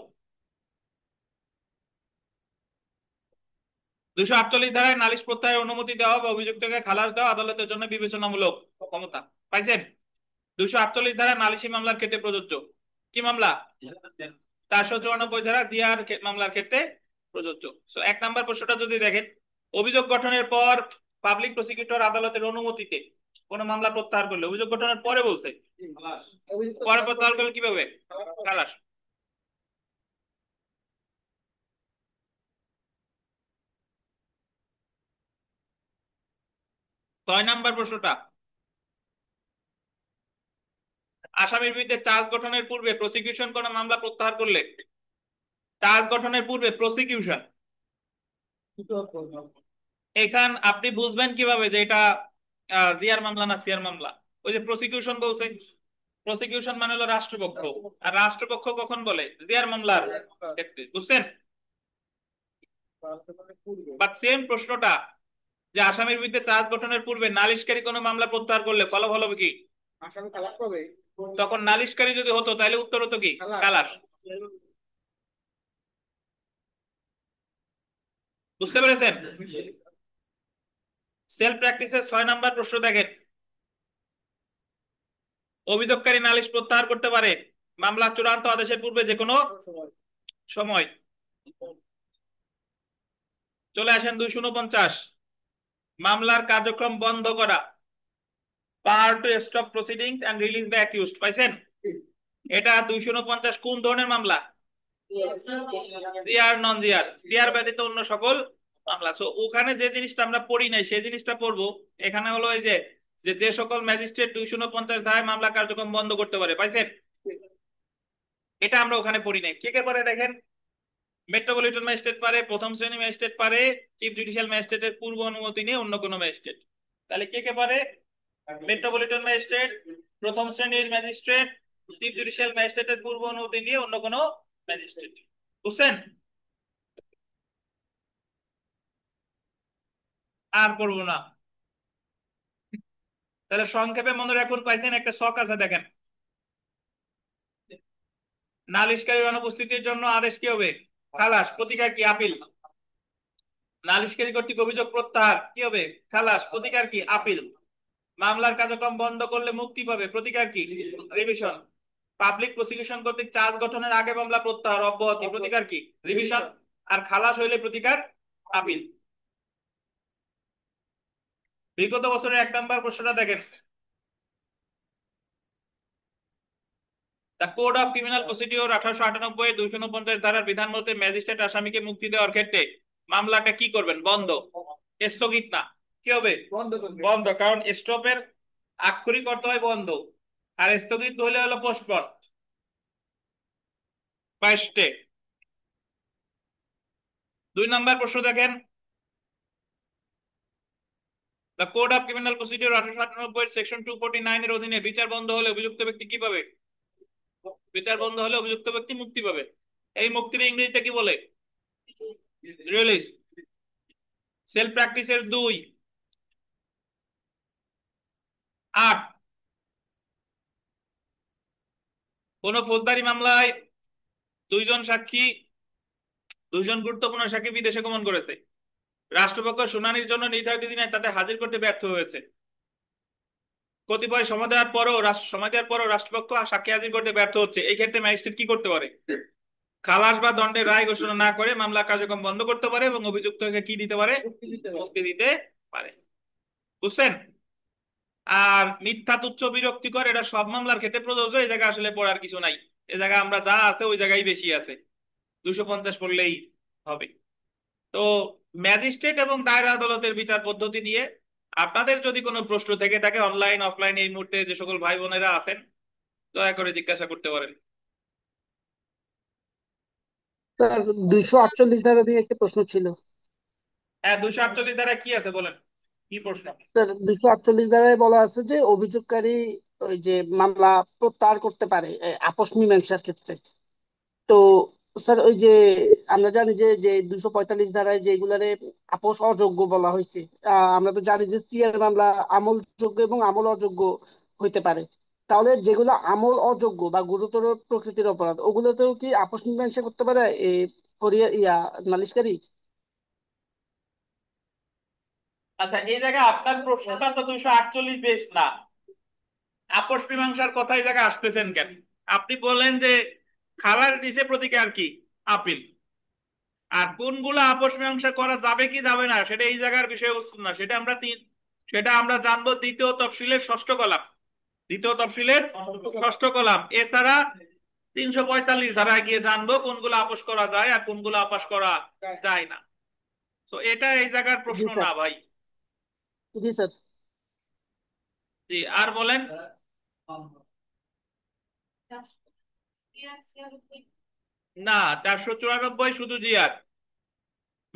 248 ধারায় নালিশ প্রত্যাহারের অনুমতি দেওয়া বা অভিযুক্তকে খালাস দেওয়া আদালতের জন্য বিবেচনামূলক ক্ষমতা। পাইছেন? 248 ধারা নালিশি মামলার ক্ষেত্রে প্রযোজ্য। কি মামলা? 494 ধারা দিয়ার মামলার ক্ষেত্রে প্রযোজ্য। তো 1 নম্বর প্রশ্নটা যদি দেখেন, অভিযোগ গঠনের পর পাবলিক প্রসিকিউটর আদালতের অনুমতিতে কোন মামলা প্রত্যাহার করলে, অভিযোগ গঠনের পরে বলছে, পরে প্রত্যাহার করলে কিভাবে? খালাস। ছয় নাম্বার প্রশ্নটা, আসামির বিরুদ্ধে চার্জ গঠনের পূর্বে প্রসিকিউশন কোন মামলা প্রত্যাহার করলে, চার্জ গঠনের পূর্বে প্রসিকিউশন, এখান আপনি বুঝবেন কিভাবে যে এটা জিয়ার মামলা না সিয়ার মামলা? ওই যে প্রসিকিউশন বলছে, প্রসিকিউশন মানে হলো রাষ্ট্রপক্ষ, আর রাষ্ট্রপক্ষ কখন বলে? জিয়ার মামলার ক্ষেত্রে। বুঝছেন? বাট সেম প্রশ্নটা, যে আসামির বিরুদ্ধে চার্জ গঠনের পূর্বে নালিশকারী কোনো মামলা প্রত্যাহার করলে ফলাফল হবে কি? আসামি খালাস পাবে। তখন নালিশকারী যদি হতো তাহলে উত্তর হতো কি? খালাস। বুঝতে পেরেছেন? সেলফ প্র্যাকটিসের 6 নম্বর প্রশ্ন দেখেন, অভিযোগকারী নালিশ প্রত্যাহার করতে পারে মামলা চূড়ান্ত আদেশের পূর্বে যে কোনো সময়। চলে আসেন 249, মামলার কার্যক্রম বন্ধ করা, power to stop proceedings and release the accused. পাইছেন? এটা 249 কোন ধরনের মামলা? জিআর নন জিআর, জিআর ব্যতীত অন্য সকল মামলা। সো ওখানে যে জিনিসটা আমরা পড়ি নাই সেই জিনিসটা পড়বো। এখানে হলো এই যে যে সকল ম্যাজিস্ট্রেট 249 ধারায় মামলা কার্যক্রম বন্ধ করতে পারে। পাইছেন? এটা আমরা ওখানে পড়ি নাই। কে কে পারে দেখেন, মেট্রোপলিটন ম্যাজিস্ট্রেট পারে, প্রথম শ্রেণী ম্যাজিস্ট্রেট পারে, চিফ জুডিশিয়াল ম্যাজিস্ট্রেটের পূর্ব অনুমতি নিয়ে অন্য কোনো ম্যাজিস্ট্রেট। তাহলে কে কে পারে? মেট্রোপলিটন ম্যাজিস্ট্রেট, প্রথম শ্রেণীর ম্যাজিস্ট্রেট, চিফ জুডিশিয়াল ম্যাজিস্ট্রেটের পূর্ব অনুমতি নিয়ে অন্য কোনো ম্যাজিস্ট্রেট। বুঝছেন? আর করবো না। তাহলে সংক্ষেপে মনে রাখুন, পাইছেন একটা শখ আছে দেখেন, নালিশকারীর অনুপস্থিতির জন্য আদেশ কি হবে? খালাস। প্রতিকার কি? আপিল। নালিশকারী কর্তৃক অভিযোগ প্রত্যাহার কি হবে? খালাস। প্রতিকার কি? আপিল। মামলার কার্যক্রম বন্ধ করলে মুক্তি পাবে, প্রতিকার কি? রিভিশন। পাবলিক প্রসিকিউশন কর্তৃক চার্জ গঠনের আগে মামলা প্রত্যাহার, অব্যাহতি, প্রতিকার কি? রিভিশন। আর খালাস হইলে প্রতিকার আপিল। বিগত বছরের 1 নম্বর প্রশ্নটা দেখেন। The code of criminal procedure 1898 249 ধারার বিধান মতে ম্যাজিস্ট্রেট আসামিকে মুক্তি দেওয়ার ক্ষেত্রে মামলাটা কি করবেন? বন্ধ, স্থগিত না। কি হবে? বন্ধ করবে। বন্ধ, কারণ স্টপের আক্ষরিক অর্থ হয় বন্ধ, আর স্থগিত হলে হলো পোস্টপন বা স্টে। 2 নম্বর প্রশ্ন দেখেন। The code of criminal procedure 1898 section 249 এর অধীনে বিচার বন্ধ হলে অভিযুক্ত ব্যক্তি কি পাবে? বিচার বন্ধ হলে অভিযুক্ত ব্যক্তি মুক্তি পাবে। এই মুক্তির ইংরেজিতে কি বলে? রিলিজ। সেলফ প্র্যাকটিসের 2(8) কোন ফৌজদারি মামলায় দুইজন গুরুত্বপূর্ণ সাক্ষী বিদেশে গমন করেছে। রাষ্ট্রপক্ষ শুনানির জন্য নির্ধারিত দিনে তাদের হাজির করতে ব্যর্থ হয়েছে। কতিপয় সময় দেওয়ার পরও রাষ্ট্রপক্ষ সাক্ষী হাজির করতে ব্যর্থ হচ্ছে। এই ক্ষেত্রে ম্যাজিস্ট্রেট কি করতে পারে? খালাস বা দণ্ডের রায় ঘোষণা না করে মামলা কার্যক্রম বন্ধ করতে পারে এবং অভিযুক্তকে কি দিতে পারে? মুক্তি দিতে হবে। মুক্তি দিতে পারে। বুঝছেন? আর মিথ্যা তুচ্ছ বিরক্তিকর, এটা সব মামলার ক্ষেত্রে প্রযোজ্য। এই জায়গায় আসলে পড়ার কিছু নাই। এই জায়গায় আমরা যা আছে ওই জায়গায় বেশি আছে, 250 পড়লেই হবে। তো ম্যাজিস্ট্রেট এবং দায়রা আদালতের বিচার পদ্ধতি নিয়ে আপনাদের যদি কোনো প্রশ্ন থেকে থাকে, অনলাইন অফলাইন এই মুহূর্তে যে সকল ভাই বোনেরা আছেন, দয়া করে জিজ্ঞাসা করতে পারেন। স্যার 248 ধারা দিয়ে একটা প্রশ্ন ছিল। হ্যাঁ, 248 দ্বারা কি আছে বলেন, কি প্রশ্ন? স্যার 248 ধারায় বলা আছে যে অভিযোগকারী ওই যে মামলা প্রত্যাহার করতে পারে আপস মীমাংসার ক্ষেত্রে। তো স্যার ওই যে আমরা জানি যে যে 245 ধারায় যেগুলারে আপস অযোগ্য বলা হয়েছে, আমরা তো জানি যে সিআর মামলা আমলযোগ্য এবং আমল অযোগ্য হইতে পারে। তাহলে যেগুলো আমল অযোগ্য বা গুরুতর প্রকৃতির অপরাধ, ওগুলোতেও কি আপস মীমাংসা করতে পারে নালিশকারী? আচ্ছা, এই জায়গায় আপনার প্রশ্নটা তো 248 বেশ না। আপস মীমাংসার কথা এই জায়গায় আসতেছেন কেন? আপনি বলেন যে খালাস দিছে, প্রতিকার কি? আপিল। আর কোনগুলো আপস মীমাংসা করা যাবে কি যাবে না সেটা এই জায়গার বিষয়বস্তু না। সেটা আমরা জানবো দ্বিতীয় তফসিলের ষষ্ঠ কলাম। দ্বিতীয় তফসিলের ষষ্ঠ কলাম। এছাড়া 345 ধারায় গিয়ে জানবো কোনগুলো আপস করা যায় আর কোনগুলো আপস করা যায় না। তো এটা এই জায়গার জি প্রশ্ন স্যার। না ভাই। জি স্যার। জি, আর বলেন। না, 494 শুধু জিয়ার।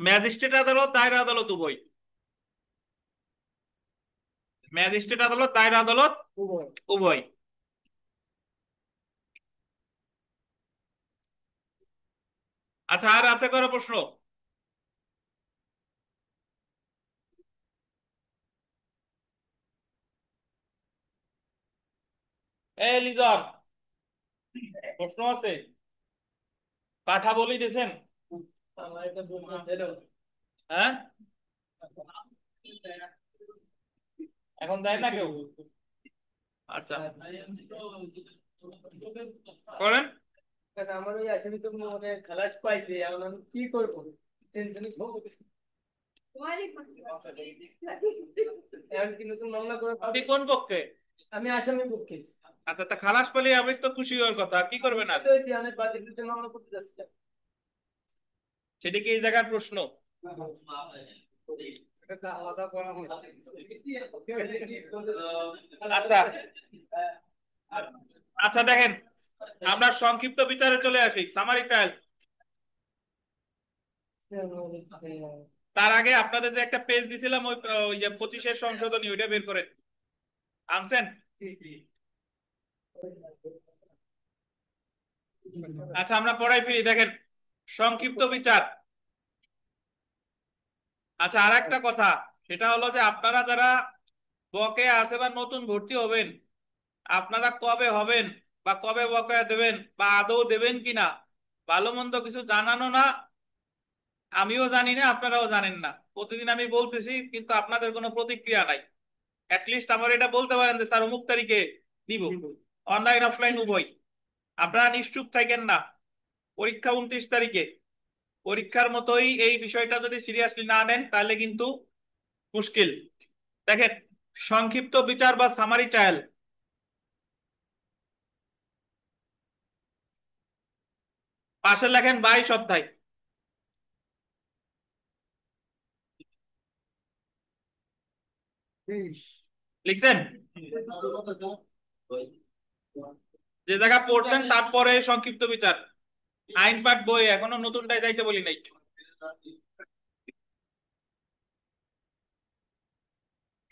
ম্যাজিস্ট্রেট আদালত, দায়রা আদালত উভয়। ম্যাজিস্ট্রেট আদালত, দায়রা আদালত উভয়। উভয়। আচ্ছা, আর আছে কোনো প্রশ্ন? এই লিজন, প্রশ্ন আছে? পাঠা বলি দিয়েছেন? আমার একটা প্রশ্ন ছিল। হ্যাঁ, এখন দেয় না কেউ? আচ্ছা, করেন। কারণ আমার ওই আসামি তো মানে খালাস পাইছে, এখন আমি কি করবো? টেনশনে ভুগতেছি। এখন কি নতুন মামলা করে আপনি কোন পক্ষে? আমি আসামি পক্ষে। আচ্ছা, তা খালাস পেলে আমি তো খুশি হওয়ার কথা, কি করবেন আর? তো ওই ধ্যানের বাদীর বিরুদ্ধে মামলা করতে যাচ্ছিলাম। সেটা কি এই জায়গার প্রশ্ন? এটা আলাদা করা হয়। আচ্ছা আচ্ছা, দেখেন, আমরা সংক্ষিপ্ত বিচারে চলে আসি, সামারি ট্রায়াল। তার আগে আপনাদের যে একটা পেজ দিছিলাম, ওই যে 25-এর সংশোধনী, ওইটা বের করেন। আনছেন? আচ্ছা, আমরা পড়াই ফিরি। দেখেন, সংক্ষিপ্ত বিচার। আচ্ছা, আর একটা কথা, সেটা হলো যে আপনারা যারা বকেয়া আছে বা নতুন ভর্তি হবেন, আপনারা কবে হবেন বা কবে বকেয়া দেবেন বা আদৌ দেবেন কিনা ভালো মন্দ কিছু জানানো না, আমিও জানি না, আপনারাও জানেন না, প্রতিদিন আমি বলতেছি কিন্তু আপনাদের কোনো প্রতিক্রিয়া নাই। অ্যাটলিস্ট আমার এটা বলতে পারেন যে স্যার অমুক তারিখে দিব, অনলাইন অফলাইন উভয়। আপনারা নিশ্চুপ থাকেন না, পরীক্ষা 29 তারিখে। পরীক্ষার মতোই এই বিষয়টা যদি সিরিয়াসলি না নেন তাহলে কিন্তু মুশকিল। দেখেন, সংক্ষিপ্ত বিচার বা সামারি ট্রায়াল, পাশে লেখেন 22 অধ্যায়। বিশ। লিখছেন? যে জায়গা পড়ছেন তারপরে সংক্ষিপ্ত বিচার, আইন পাঠ বই, এখনো নতুনটাই যাইতে বলি নাই।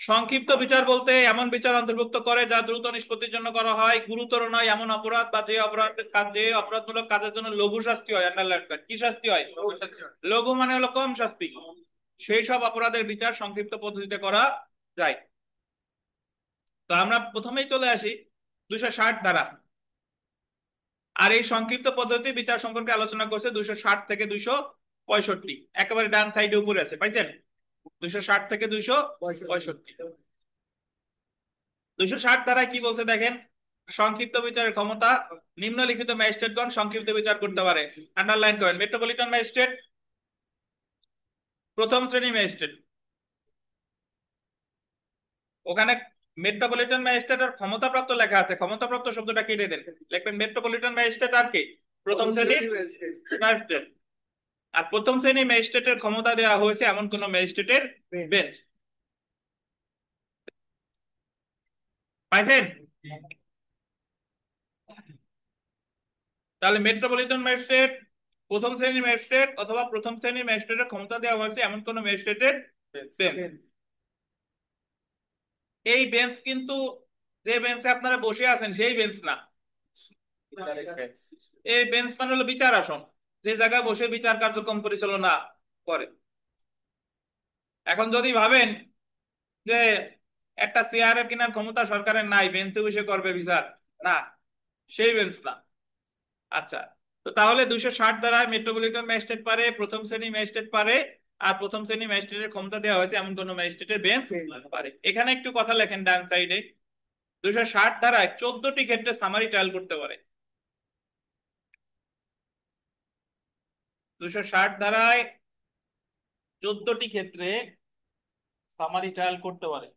সংক্ষিপ্ত বিচার বলতে এমন বিচার অন্তর্ভুক্ত করে যা দ্রুত নিষ্পত্তির জন্য করা হয়, গুরুতর নয় এমন অপরাধ বা যে অপরাধমূলক কাজের জন্য লঘু শাস্তি হয়। আন্ডারলাইন করেন, কি শাস্তি হয়? লঘু মানে হলো কম শাস্তি। সেই সব অপরাধের বিচার সংক্ষিপ্ত পদ্ধতিতে করা যায়। তো আমরা প্রথমেই চলে আসি 260 ধারা। আর এই সংক্ষিপ্ত পদ্ধতি বিচার সম্পর্কে আলোচনা করছে 260 থেকে 265, একেবারে ডান সাইডে উপরে আছে, পাইছেন? 260 থেকে 265। 260 ধারায় কি বলছে দেখেন, সংক্ষিপ্ত বিচারের ক্ষমতা, নিম্নলিখিত ম্যাজিস্ট্রেটগণ সংক্ষিপ্ত বিচার করতে পারে। আন্ডারলাইন করেন, মেট্রোপলিটন ম্যাজিস্ট্রেট, প্রথম শ্রেণী ম্যাজিস্ট্রেট। ওখানে মেট্রোপলিটন ম্যাজিস্ট্রেটের ক্ষমতাপ্রাপ্ত লেখা আছে, ক্ষমতাপ্রাপ্ত শব্দটা কেটে দেন, লিখবেন মেট্রোপলিটন ম্যাজিস্ট্রেট আর কি, প্রথম শ্রেণীর ম্যাজিস্ট্রেট। আর প্রথম শ্রেণী ম্যাজিস্ট্রেটের ক্ষমতা দেওয়া হয়েছে এমন কোন ম্যাজিস্ট্রেটের বেঞ্চ। পাইছেন? তাহলে মেট্রোপলিটন ম্যাজিস্ট্রেট, প্রথম শ্রেণীর ম্যাজিস্ট্রেট অথবা প্রথম শ্রেণীর ম্যাজিস্ট্রেটের ক্ষমতা দেওয়া হয়েছে এমন কোন ম্যাজিস্ট্রেটের বেঞ্চ। এই বেঞ্চ কিন্তু যে বেঞ্চে আপনারা বসে আছেন সেই বেঞ্চ না। এই বেঞ্চ মানে হলো বিচার আসন, যে জায়গায় বসে বিচার কার্যক্রম পরিচালনা করে। এখন যদি ভাবেন যে একটা চেয়ারে কেনার ক্ষমতা সরকারের নাই, বেঞ্চে বসে করবে বিচার, না, সেই বেঞ্চ না। আচ্ছা, তো তাহলে 260 ধারায় মেট্রোপলিটন ম্যাজিস্ট্রেট পারে, প্রথম শ্রেণী ম্যাজিস্ট্রেট পারে, আর প্রথম শ্রেণী ম্যাজিস্ট্রেটের ক্ষমতা দেওয়া হয়েছে এমন কোন ম্যাজিস্ট্রেটের বেঞ্চ পারে। এখানে একটু কথা লেখেন ডান সাইডে, 260 ধারায় 14টি ক্ষেত্রে সামারি ট্রায়াল করতে পারে। 260 ধারায় 14টি ক্ষেত্রে সামারি ট্রায়াল করতে পারে।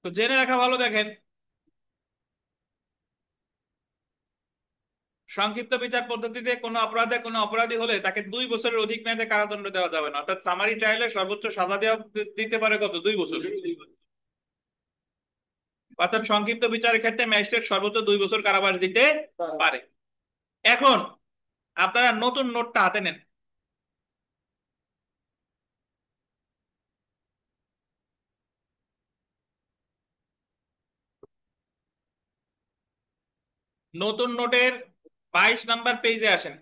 তো জেনে রাখা ভালো, দেখেন, সংক্ষিপ্ত বিচার পদ্ধতিতে কোনো অপরাধে কোনো অপরাধী হলে তাকে 2 বছরের অধিক মেয়াদে কারাদণ্ড দেওয়া যাবে না। অর্থাৎ সামারি ট্রায়ালে সর্বোচ্চ সাজা দেওয়া দিতে পারে কত? 2 বছর। অর্থাৎ সংক্ষিপ্ত বিচারের ক্ষেত্রে ম্যাজিস্ট্রেট সর্বোচ্চ 2 বছর কারাবাস দিতে পারে। এখন আপনারা নতুন নোটটা হাতে নেন। নতুন নোটের 22 নাম্বার পেজে আসেন।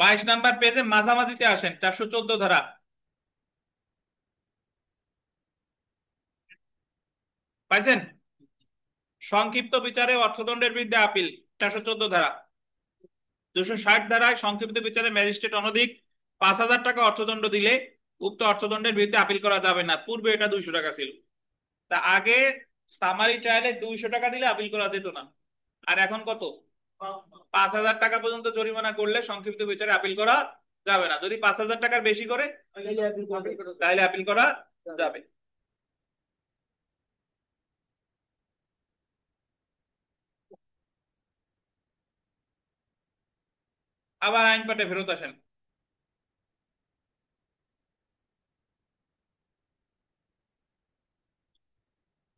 22 নাম্বার পেজে মাঝামাঝিতে আসেন, 414 ধারা। পাইছেন? সংক্ষিপ্ত বিচারে অর্থদণ্ডের বিরুদ্ধে আপিল, 414 ধারা। 260 ধারায় সংক্ষিপ্ত বিচারে ম্যাজিস্ট্রেট অনধিক 5,000 টাকা অর্থদণ্ড দিলে উক্ত অর্থদণ্ডের বিরুদ্ধে আপিল করা যাবে না। পূর্বে এটা 200 টাকা ছিল। তা আগে সামারি ট্রায়ালে 200 টাকা দিলে আপিল করা যেত না, আর এখন কত? 5,000 টাকা পর্যন্ত জরিমানা করলে সংক্ষিপ্ত বিচারে আপিল করা যাবে না। যদি 5,000 টাকার বেশি করে তাহলে আপিল করা যাবে। আবার আইন পাঠে ফেরত আসেন।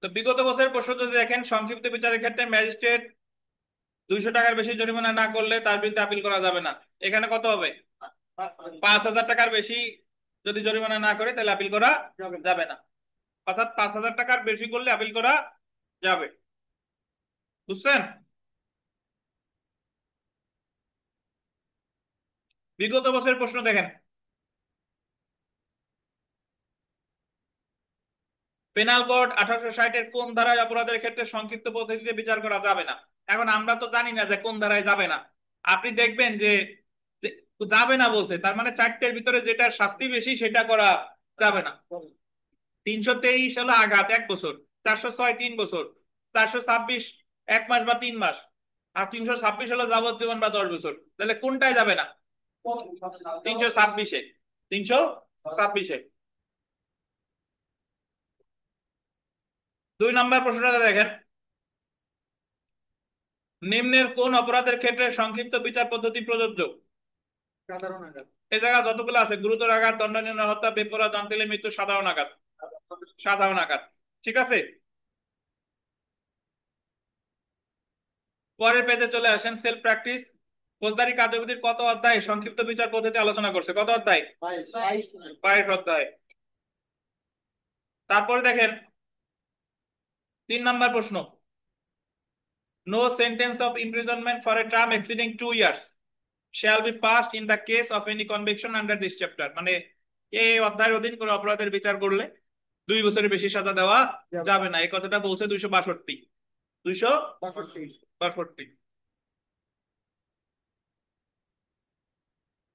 তো বিগত বছরের প্রশ্ন যদি দেখেন, সংক্ষিপ্ত বিচারের ক্ষেত্রে ম্যাজিস্ট্রেট 200 টাকার বেশি জরিমানা না করলে তার বিরুদ্ধে আপিল করা যাবে না। এখানে কত হবে? 5,000 টাকার বেশি যদি জরিমানা না করে তাহলে আপিল করা যাবে না। অর্থাৎ 5,000 টাকার বেশি করলে আপিল করা যাবে। বুঝছেন? বিগত বছরের প্রশ্ন দেখেন। পেনাল কোড 1860-এর কোন ধারায় অপরাধের ক্ষেত্রে সংক্ষিপ্ত পদ্ধতিতে বিচার করা যাবে না? এখন আমরা তো জানি না যে কোন ধারায় যাবে না। আপনি দেখবেন যে যে যাবে না বলছে, তার মানে 4টের ভিতরে যেটা শাস্তি বেশি সেটা করা যাবে না। 323 হলো আঘাত 1 বছর, 406 3 বছর, 426 1 মাস বা 3 মাস, আর 326 হলো যাবজ্জীবন বা 10 বছর। তাহলে কোনটায় যাবে না? 326-এ। 326-এ। 2 নম্বর প্রশ্নটা দেখেন। নিম্নের কোন অপরাধের ক্ষেত্রে সংক্ষিপ্ত বিচার পদ্ধতি প্রযোজ্য? সাধারণ আঘাত। এই জায়গা যতগুলো আছে, গুরুতর আঘাত, দণ্ডনীয় হত্যা, বেপরোয়া জানতেলে মৃত্যু, সাধারণ আঘাত। সাধারণ আঘাত, ঠিক আছে। পরের পেজে চলে আসেন। Self practice. ফৌজদারি কার্যবিধির কত অধ্যায় সংক্ষিপ্ত বিচার পদ্ধতি আলোচনা করছে? কত অধ্যায়? 22 অধ্যায়। তারপরে দেখেন 3 নম্বর প্রশ্ন। No sentence of imprisonment for a term exceeding 2 years shall be passed in the case of any conviction under this chapter। মানে এই অধ্যায়ের অধীন কোনো অপরাধের বিচার করলে 2 বছরের বেশি সাজা দেওয়া যাবে না। এই কথাটা বলছে 262। 262।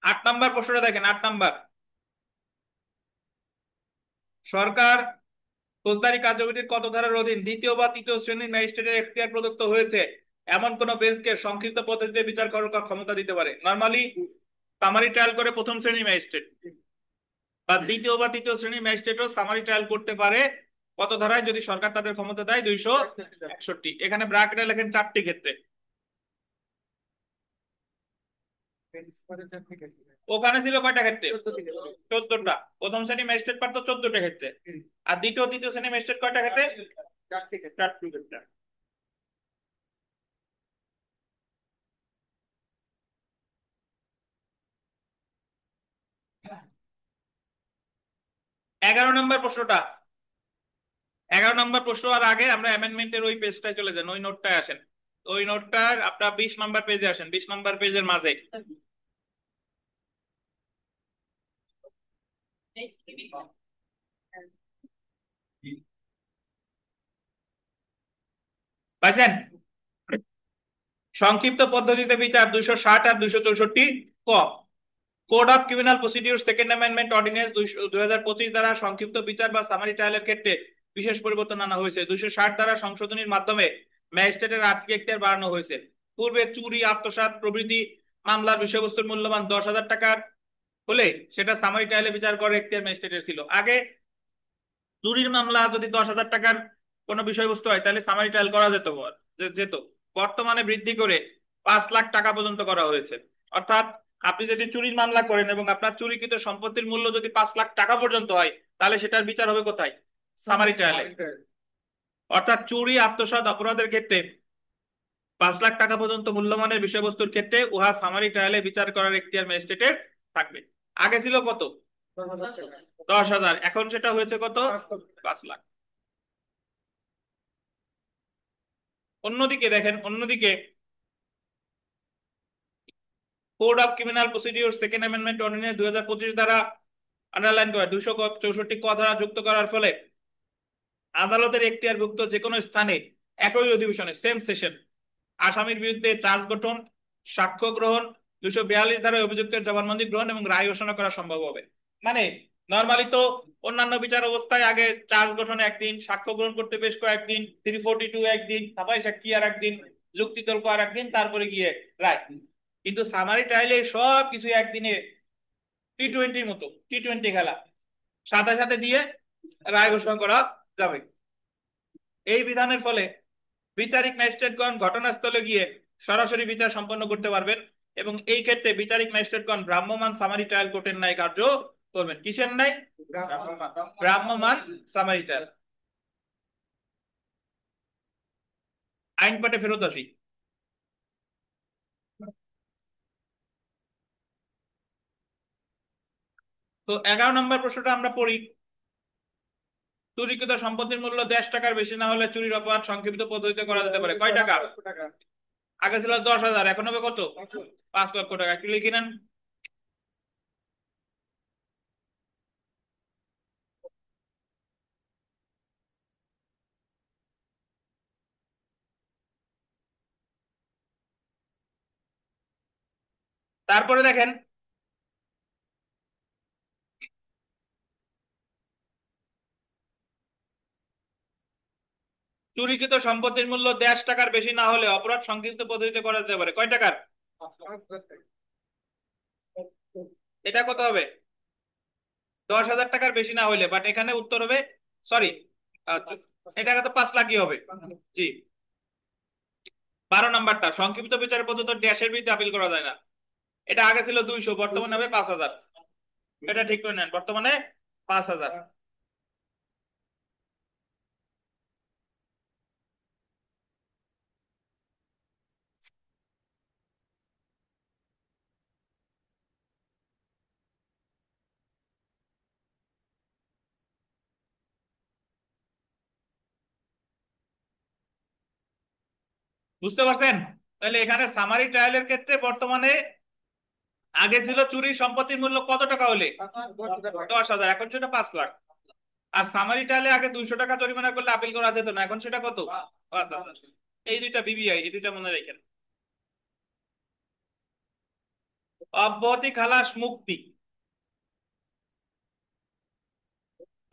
8 নম্বর প্রশ্নটা দেখেন। 8 নম্বর, সরকার ফৌজদারি কার্যবিধির কত ধারার অধীন দ্বিতীয় বা তৃতীয় শ্রেণীর ম্যাজিস্ট্রেটের এখতিয়ার প্রদত্ত হয়েছে এমন কোন বেঞ্চকে সংক্ষিপ্ত পদ্ধতিতে বিচার করার ক্ষমতা দিতে পারে? নরমালি সামারি ট্রায়াল করে প্রথম শ্রেণীর ম্যাজিস্ট্রেট, বা দ্বিতীয় বা তৃতীয় শ্রেণীর ম্যাজিস্ট্রেটও সামারি ট্রায়াল করতে পারে। কত ধারায়? যদি সরকার তাদের ক্ষমতা দেয় 261। এখানে ব্র্যাকেটে লেখেন 4টি ক্ষেত্রে। ওখানে ছিল কয়টা ক্ষেত্রে? 14টা। প্রথম শ্রেণী ম্যাজিস্ট্রেট পারতো 14টা ক্ষেত্রে। আর দ্বিতীয় তৃতীয় শ্রেণী ম্যাজিস্ট্রেট কয়টা ক্ষেত্রে? 4টি ক্ষেত্রে। 11 নম্বর প্রশ্নটা। 11 নম্বর প্রশ্ন আর আগে আমরা অ্যামেন্ডমেন্টের ওই পেজটায় চলে যান, ওই নোটটায় আসেন। ওই নোটটার আপনার 20 নম্বর পেজে আসেন, 20 নম্বর পেজের মাঝে। পাইছেন? সংক্ষিপ্ত পদ্ধতিতে বিচার 260 আর 264 ক। Code of criminal procedure second amendment ordinance 2025 দ্বারা সংক্ষিপ্ত বিচার বা সামারি ট্রায়ালের ক্ষেত্রে বিশেষ পরিবর্তন আনা হয়েছে। 260 দ্বারা সংশোধনীর মাধ্যমে ম্যাজিস্ট্রেটের আর্থিক এখতিয়ার বাড়ানো হয়েছে। পূর্বে চুরি, আত্মসাৎ প্রভৃতি মামলার বিষয়বস্তুর মূল্যমান 10,000 টাকার হলে সেটা সামারি ট্রায়ালে বিচার করার এখতিয়ার ম্যাজিস্ট্রেটের ছিল। আগে চুরির মামলা যদি 10,000 টাকার কোনো বিষয়বস্তু হয় তাহলে সামারি ট্রায়াল করা যেত। বর্তমানে বৃদ্ধি করে 5 লাখ টাকা পর্যন্ত করা হয়েছে। অর্থাৎ আপনি যদি চুরির মামলা করেন এবং আপনার চুরিকৃত সম্পত্তির মূল্য যদি 5 লাখ টাকা পর্যন্ত হয় তাহলে সেটার বিচার হবে কোথায়? সামারি ট্রায়ালে। অর্থাৎ চুরি, আত্মসাৎ অপরাধের ক্ষেত্রে 5 লাখ টাকা পর্যন্ত মূল্যমানের বিষয়বস্তুর ক্ষেত্রে উহা সামারি ট্রায়ালে বিচার করার এখতিয়ার ম্যাজিস্ট্রেটের থাকবে। আগে ছিল কত? 10,000। এখন সেটা হয়েছে কত? 5 লাখ। অন্যদিকে দেখেন, অন্যদিকে code of criminal procedure second amendment ordinance 2025 দ্বারা আন্ডারলাইন করা 264 ক ধারা যুক্ত করার ফলে আদালতের এখতিয়ারভুক্ত যে কোনো স্থানে একই অধিবেশনে সেম সেশন আসামির বিরুদ্ধে চার্জ গঠন, সাক্ষ্য গ্রহণ, 242 ধারায় অভিযুক্তের জবানবন্দি গ্রহণ এবং রায় ঘোষণা করা সম্ভব হবে। মানে নরমালি তো অন্যান্য বিচার অবস্থায় আগে চার্জ গঠনে একদিন, সাক্ষ্য গ্রহণ করতে বেশ কয়েকদিন, 342 একদিন, সাফাই সাক্ষী আর একদিন, যুক্তি তর্ক আর একদিন, তারপরে গিয়ে রায়। কিন্তু সামারি ট্রায়ালে সব কিছু একদিনে, T20 মতো, T20 খেলা, সাথে সাথে দিয়ে রায় ঘোষণা করা যাবে। এই বিধানের ফলে বিচারিক ম্যাজিস্ট্রেটগণ ঘটনাস্থলে গিয়ে সরাসরি বিচার সম্পন্ন করতে পারবেন এবং এই ক্ষেত্রে বিচারিক ম্যাজিস্ট্রেটগণ ভ্রাম্যমাণ সামারি ট্রায়াল কোর্টের ন্যায় কার্য করবেন। কিসের ন্যায়? ভ্রাম্যমাণ সামারি ট্রায়াল। আইন পাঠে ফেরত আসি। তো 11 নম্বর প্রশ্নটা আমরা পড়ি। চুরিকৃত সম্পত্তির মূল্য 10 টাকার বেশি না হলে চুরির অপরাধ সংক্ষিপ্ত পদ্ধতিতে করা যেতে পারে কয় টাকা? টাকা। আগে ছিল 10,000, এখন হবে কত? 5 লক্ষ টাকা। কি লিখে নেন? তারপরে দেখেন, চুরিকৃত সম্পত্তির মূল্য 10 টাকার বেশি না হলে অপরাধ সংক্ষিপ্ত পদ্ধতিতে করা যেতে পারে কয় টাকার? 5,000 টাকা। এটা কত হবে? 10,000 টাকার বেশি না হইলে, বাট এখানে উত্তর হবে, সরি, এটা তো 5 লাখই হবে। জি। 12 নম্বরটা, সংক্ষিপ্ত বিচার পদ্ধতি ড্যাশের বিরুদ্ধে আপিল করা যায় না। এটা আগে ছিল 200, বর্তমানে হবে 5,000। এটা ঠিক করে নেন, বর্তমানে 5,000। বুঝতে পারছেন? তাহলে এখানে সামারি ট্রায়ালের ক্ষেত্রে বর্তমানে আগে ছিল চুরির সম্পত্তির মূল্য কত টাকা হলে? 10,000 টাকা। 10,000, এখন সেটা 5 লাখ। আর সামারি ট্রায়ালে আগে 200 টাকা জরিমানা করলে আপিল করা যেত না, এখন সেটা কত? 5,000। এই দুইটা বিবিআই, এই দুইটা মনে রাখেন। অব্যাহতি খালাস মুক্তি,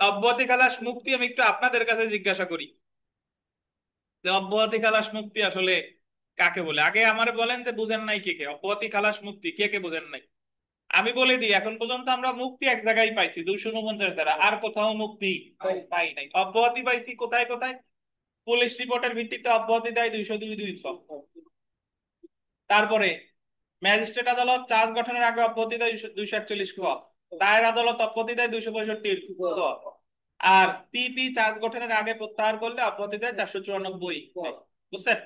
অব্যাহতি খালাস মুক্তি আমি একটু আপনাদের কাছে জিজ্ঞাসা করি যে অব্যাহতি খালাস মুক্তি আসলে কাকে বলে। আগে আমারে বলেন যে বুঝেন নাই কে কে অব্যাহতি খালাস মুক্তি, কে কে বুঝেন নাই। আমি বলে দিই, এখন পর্যন্ত আমরা মুক্তি এক জায়গায় পাইছি 249 দ্বারা, আর কোথাও মুক্তি পাই নাই। অব্যাহতি পাইছি কোথায় কোথায়? পুলিশ রিপোর্টের ভিত্তিতে অব্যাহতি দেয় 202(2)। তারপরে ম্যাজিস্ট্রেট আদালত চার্জ গঠনের আগে অব্যাহতি দেয় 241(খ)। দায়ের আদালত অব্যাহতি দেয় 265(ক)। আর পিপি চার্জ গঠনের আগে প্রত্যাহার করলে অব্যাহতি দেয় 494(ক)। বুঝছেন?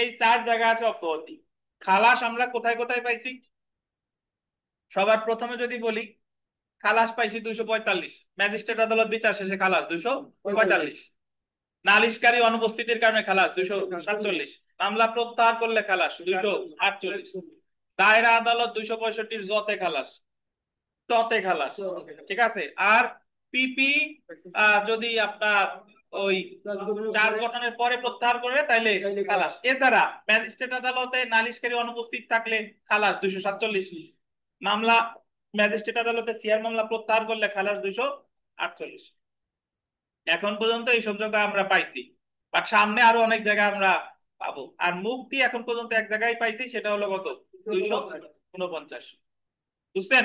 এই 4 জায়গা আছে অব্যাহতি। খালাস আমরা কোথায় কোথায় পাইছি? সবার প্রথমে যদি বলি, খালাস পাইছি 245, ম্যাজিস্ট্রেট আদালত বিচার শেষে খালাস 245। নালিশকারী অনুপস্থিতির কারণে খালাস 247, মামলা প্রত্যাহার করলে খালাস 248। দায়রা আদালত 265 জতে খালাস, টতে খালাস। ঠিক আছে। আর পিপি যদি আপনার ওই চার্জ গঠনের পরে প্রত্যাহার করে তাইলে খালাস। এছাড়া ম্যাজিস্ট্রেট আদালতে নালিশকারী অনুপস্থিত থাকলে খালাস 247। মামলা ম্যাজিস্ট্রেট আদালতে সিআর মামলা প্রত্যাহার করলে খালাস 248। এখন পর্যন্ত এইসব জায়গায় আমরা পাইছি, বাট সামনে আরো অনেক জায়গায় আমরা পাবো। আর মুক্তি এখন পর্যন্ত এক জায়গায় পাইছি, সেটা হলো কত? 249। বুঝছেন?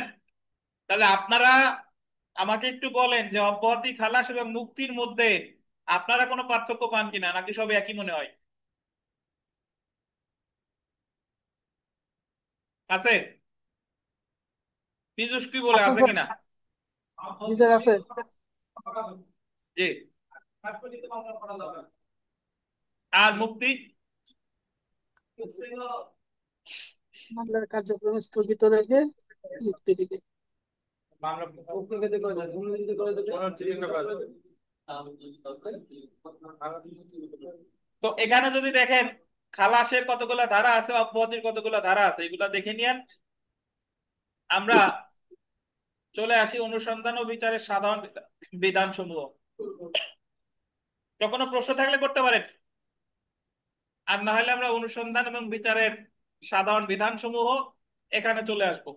তাহলে আপনারা আমাকে একটু বলেন যে অব্যাহতি খালাস এবং মুক্তির মধ্যে আপনারা কোনো পার্থক্য পান কিনা, নাকি সব একই মনে হয়? আছে? পীযূষ কি বলে, আছে আছে স্যার। কিনা? জি স্যার, আছে। জি। আর মুক্তি? মামলার কার্যক্রম স্থগিত রেখে মুক্তি দিকে। তো এখানে যদি দেখেন খালাসের কতগুলা ধারা আছে, অব্যাহতির কতগুলা ধারা আছে, এগুলা দেখে নিয়েন। আমরা চলে আসি অনুসন্ধান ও বিচারের সাধারণ বিধান সমূহ। তো কোনো প্রশ্ন থাকলে করতে পারেন, আর না হলে আমরা অনুসন্ধান এবং বিচারের সাধারণ বিধান সমূহ এখানে চলে আসবো।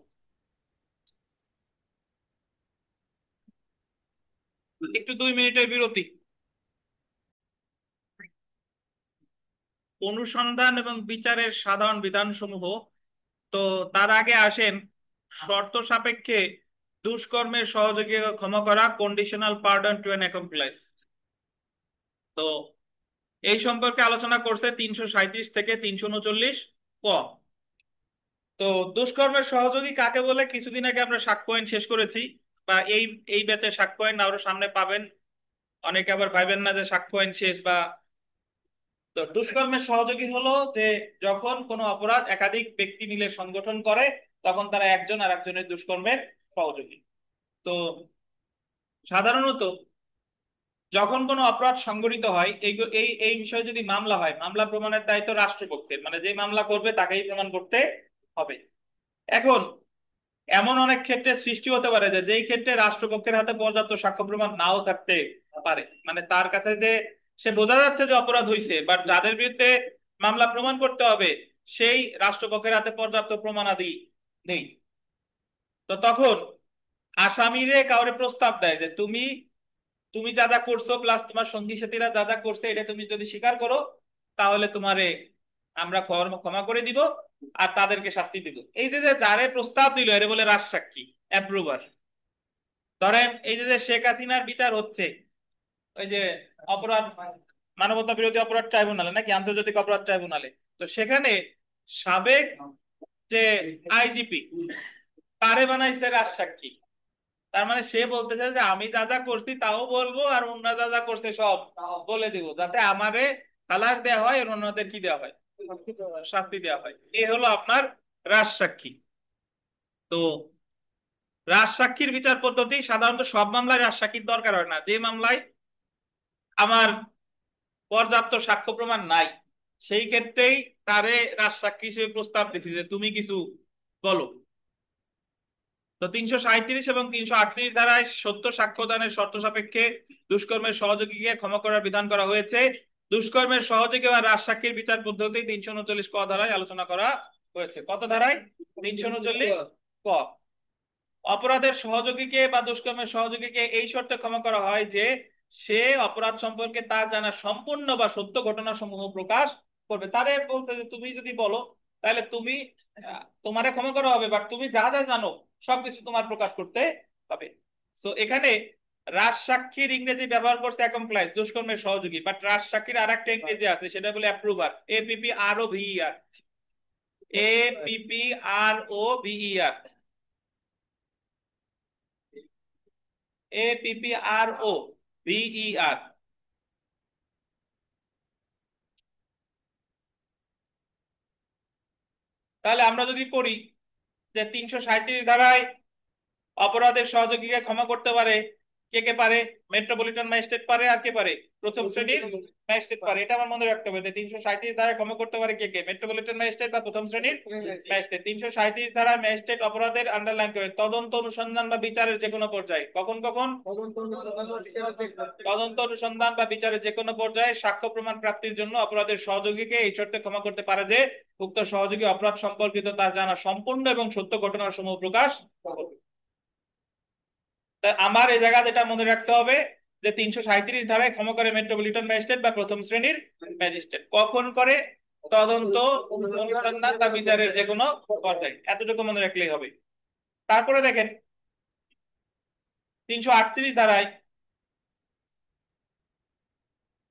একটু 2 মিনিটের বিরতি। অনুসন্ধান এবং বিচারের সাধারণ বিধান সমূহ। তো তার আগে আসেন শর্ত সাপেক্ষে দুষ্কর্মের সহযোগিতা ক্ষমা করা, কন্ডিশনাল পার্ডন টু অ্যান অ্যাকমপ্লাইস। তো এই সম্পর্কে আলোচনা করছে 337 থেকে 339 ক। তো দুষ্কর্মের সহযোগী কাকে বলে কিছুদিন আগে আমরা সাক্ষ্য আইন শেষ করেছি, বা এই ব্যাচে সাক্ষ্য আইন আরো সামনে পাবেন। অনেকে আবার ভাইবেন না যে সাক্ষ্য আইন শেষ বা। তো দুষ্কর্মের সহযোগী হলো যে যখন কোনো অপরাধ একাধিক ব্যক্তি মিলে সংগঠন করে, তখন তারা একজন আর একজনের দুষ্কর্মের সহযোগী। তো সাধারণত যখন কোনো অপরাধ সংঘটিত হয় এই এই এই বিষয়ে যদি মামলা হয়, মামলা প্রমাণের দায়িত্ব রাষ্ট্রপক্ষের, মানে যে মামলা করবে তাকেই প্রমাণ করতে হবে। এখন এমন অনেক ক্ষেত্রে সৃষ্টি হতে পারে যে যেই ক্ষেত্রে রাষ্ট্রপক্ষের হাতে পর্যাপ্ত সাক্ষ্য প্রমাণ নাও থাকতে পারে, মানে তার কাছে যে সে বোঝা যাচ্ছে যে অপরাধ হয়েছে, বাট যাদের বিরুদ্ধে মামলা প্রমাণ করতে হবে সেই রাষ্ট্রপক্ষের হাতে পর্যাপ্ত প্রমাণাদি নেই। তো তখন আসামিরে কাউরে প্রস্তাব দেয় যে তুমি তুমি যা যা করছো প্লাস তোমার সঙ্গী সাথীরা যা যা করছে এটা তুমি যদি স্বীকার করো তাহলে তোমারে আমরা ক্ষমা করে দিব আর তাদেরকে শাস্তি দিব। এই যে যে যারে প্রস্তাব দিল এর বলে রাজসাক্ষী, অ্যাপ্রুভার। ধরেন এই যে যে শেখ হাসিনার বিচার হচ্ছে ওই যে অপরাধ মানবতা বিরোধী অপরাধ ট্রাইব্যুনালে নাকি আন্তর্জাতিক অপরাধ ট্রাইব্যুনালে, তো সেখানে সাবেক যে আইজিপি তারে বানাইছে রাজসাক্ষী। তার মানে সে বলতেছে যে আমি যা যা করছি তাও বলবো আর অন্য যা যা করছে সব বলে দিব, যাতে আমারে তালাক দেওয়া হয় আর অন্যদের কি দেওয়া হয়, শাস্তি দেওয়া হয়। এই হলো আপনার রাজসাক্ষী। তো রাজসাক্ষীর বিচার পদ্ধতি সাধারণত সব মামলায় রাজসাক্ষীর দরকার হয় না। যে মামলায় আমার পর্যাপ্ত সাক্ষ্য প্রমাণ নাই সেই ক্ষেত্রেই তারে রাজসাক্ষী হিসেবে প্রস্তাব দিচ্ছি যে তুমি কিছু বলো। তো 337 এবং 338 ধারায় সত্য সাক্ষ্যদানের শর্ত সাপেক্ষে দুষ্কর্মের সহযোগীকে ক্ষমা করার বিধান করা হয়েছে। দুষ্কর্মের সহযোগী বা রাজসাক্ষীর বিচার পদ্ধতি 339 ক ধারায় আলোচনা করা হয়েছে। কত ধারায়? 339 ক। অপরাধের সহযোগীকে বা দুষ্কর্মের সহযোগীকে এই শর্তে ক্ষমা করা হয় যে সে অপরাধ সম্পর্কে তার জানা সম্পূর্ণ বা সত্য ঘটনা সমূহ প্রকাশ করবে। তারে বলতে যে তুমি যদি বলো তাহলে তুমি তোমারে ক্ষমা করা হবে, বাট তুমি যা যা জানো সবকিছু তোমার প্রকাশ করতে হবে। তো এখানে রাজসাক্ষীর ইংরেজি ব্যবহার করছে অ্যাকমপ্লাইজ, দুষ্কর্মের সহযোগী, বাট রাজসাক্ষীর আর একটা ইংরেজি আছে সেটা বলে অ্যাপ্রুভার, APPROVER, APPROVER, APPROVER। তাহলে আমরা যদি পড়ি যে 337 ধারায় অপরাধের সহযোগীকে ক্ষমা করতে পারে কে কে পারে? মেট্রোপলিটন ম্যাজিস্ট্রেট পারে, আর কে পারে? প্রথম শ্রেণীর ম্যাজিস্ট্রেট পারে। এটা আমার মনে রাখতে হবে যে 337 ধারায় ক্ষমা করতে পারে কে কে? মেট্রোপলিটন ম্যাজিস্ট্রেট বা প্রথম শ্রেণীর ম্যাজিস্ট্রেট। 337 ধারায় ম্যাজিস্ট্রেট অপরাধের আন্ডারলাইন করে তদন্ত অনুসন্ধান বা বিচারের যে কোনো পর্যায়ে, কখন কখন? তদন্ত অনুসন্ধান বা বিচারের যে কোনো পর্যায়ে সাক্ষ্য প্রমাণ প্রাপ্তির জন্য অপরাধের সহযোগীকে এই শর্তে ক্ষমা করতে পারে যে উক্ত সহযোগী অপরাধ সম্পর্কিত তার জানা সম্পূর্ণ এবং সত্য ঘটনার সমূহ প্রকাশ করবে। আমার এই জায়গা যেটা মনে রাখতে হবে যে 337 ধারায় ক্ষমা করে মেট্রোপলিটন ম্যাজিস্ট্রেট বা প্রথম শ্রেণীর ম্যাজিস্ট্রেট। কখন করে? তদন্ত অনুসন্ধান বা বিচারের যে কোনো পর্যায়ে। এতটুকু মনে রাখলেই হবে। তারপরে দেখেন 338 ধারায়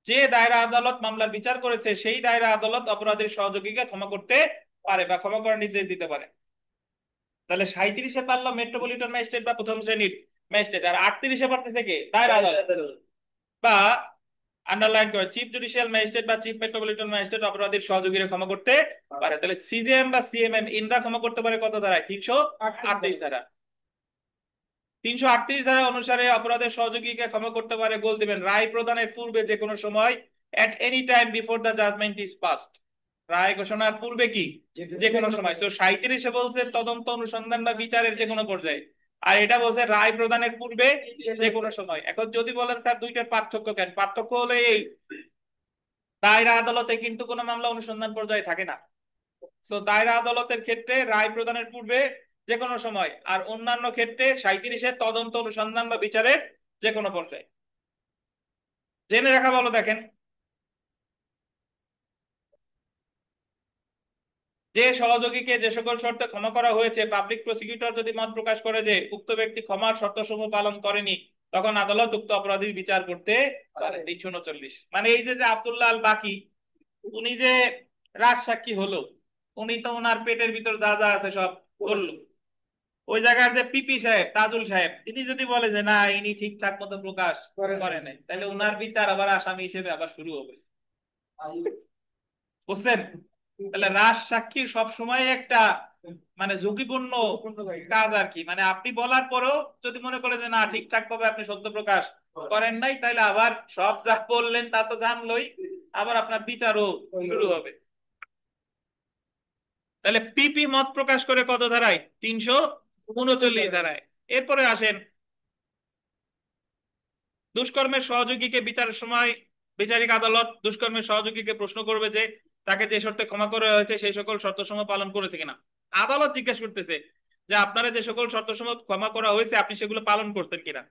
যে দায়রা আদালত মামলার বিচার করেছে সেই দায়রা আদালত অপরাধের সহযোগীকে ক্ষমা করতে পারে বা ক্ষমা করার নির্দেশ দিতে পারে। তাহলে 37-এ পারলো মেট্রোপলিটন ম্যাজিস্ট্রেট বা প্রথম শ্রেণীর ম্যাজিস্ট্রেট, আর 38-এ পারতেছে কে? দায়রা আদালত বা আন্ডারলাইন করে চিফ জুডিশিয়াল ম্যাজিস্ট্রেট বা চিফ মেট্রোপলিটন ম্যাজিস্ট্রেট অপরাধীর সহযোগীরা ক্ষমা করতে পারে। তাহলে সিজেএম বা সিএমএম ইনরা ক্ষমা করতে পারে কত ধারায়? 338 ধারা। 338 ধারা অনুসারে অপরাধের সহযোগীকে ক্ষমা করতে পারে গোল দিবেন রায় প্রদানের পূর্বে যে কোনো সময়, at any time before the judgement is passed. রায় ঘোষণার পূর্বে কি? যে কোনো সময়। তো 37-এ বলছে তদন্ত অনুসন্ধান বা বিচারের যে কোনো পর্যায়ে, আর এটা বলছে রায় প্রদানের পূর্বে যে কোনো সময়। এখন যদি বলেন স্যার দুইটার পার্থক্য কেন? পার্থক্য হলো এই, দায়রা আদালতে কিন্তু কোনো মামলা অনুসন্ধান পর্যায়ে থাকে না। তো দায়রা আদালতের ক্ষেত্রে রায় প্রদানের পূর্বে যে কোনো সময়, আর অন্যান্য ক্ষেত্রে 37-এ তদন্ত অনুসন্ধান বা বিচারের যে কোনো পর্যায়ে। জেনে রাখা ভালো। দেখেন যে সহযোগীকে যে সকল শর্তে ক্ষমা করা হয়েছে পাবলিক প্রসিকিউটর যদি মত প্রকাশ করে যে উক্ত ব্যক্তি ক্ষমার শর্তসমূহ পালন করেনি তখন আদালত উক্ত অপরাধীর বিচার করতে পারে। 339 মানে এই যে আব্দুল্লাহ আল বাকি উনি যে রাজসাক্ষী হলো, উনি তো ওনার পেটের ভিতর যা যা আছে সব করলো। ওই জায়গার যে পিপি সাহেব তাজুল সাহেব তিনি যদি বলে যে না ইনি ঠিকঠাক মতো প্রকাশ করে নাই, তাহলে ওনার বিচার আবার আসামি হিসেবে আবার শুরু হবে। বুঝছেন? তাহলে রাজ সাক্ষীর সব সময় একটা মানে ঝুঁকিপূর্ণ কাজ আর কি, মানে আপনি বলার পরেও যদি মনে করে যে না ঠিকঠাক ভাবে আপনি সত্য প্রকাশ করেন নাই, তাহলে আবার সব যা বললেন তা তো জানলই, আবার আপনার বিচারও শুরু হবে। তাহলে পিপি মত প্রকাশ করে কত ধারায়? 339 ধারায়। এরপরে আসেন, দুষ্কর্মের সহযোগীকে বিচারের সময় বিচারিক আদালত দুষ্কর্মের সহযোগীকে প্রশ্ন করবে যে তাকে যে শর্তে ক্ষমা করা হয়েছে সেই সকল শর্তসমূহ পালন করেছে কিনা। আদালত জিজ্ঞেস করতেছে যে আপনারা যে সকল শর্তসমূহ ক্ষমা করা হয়েছে আপনি সেগুলো পালন করতেন কিনা।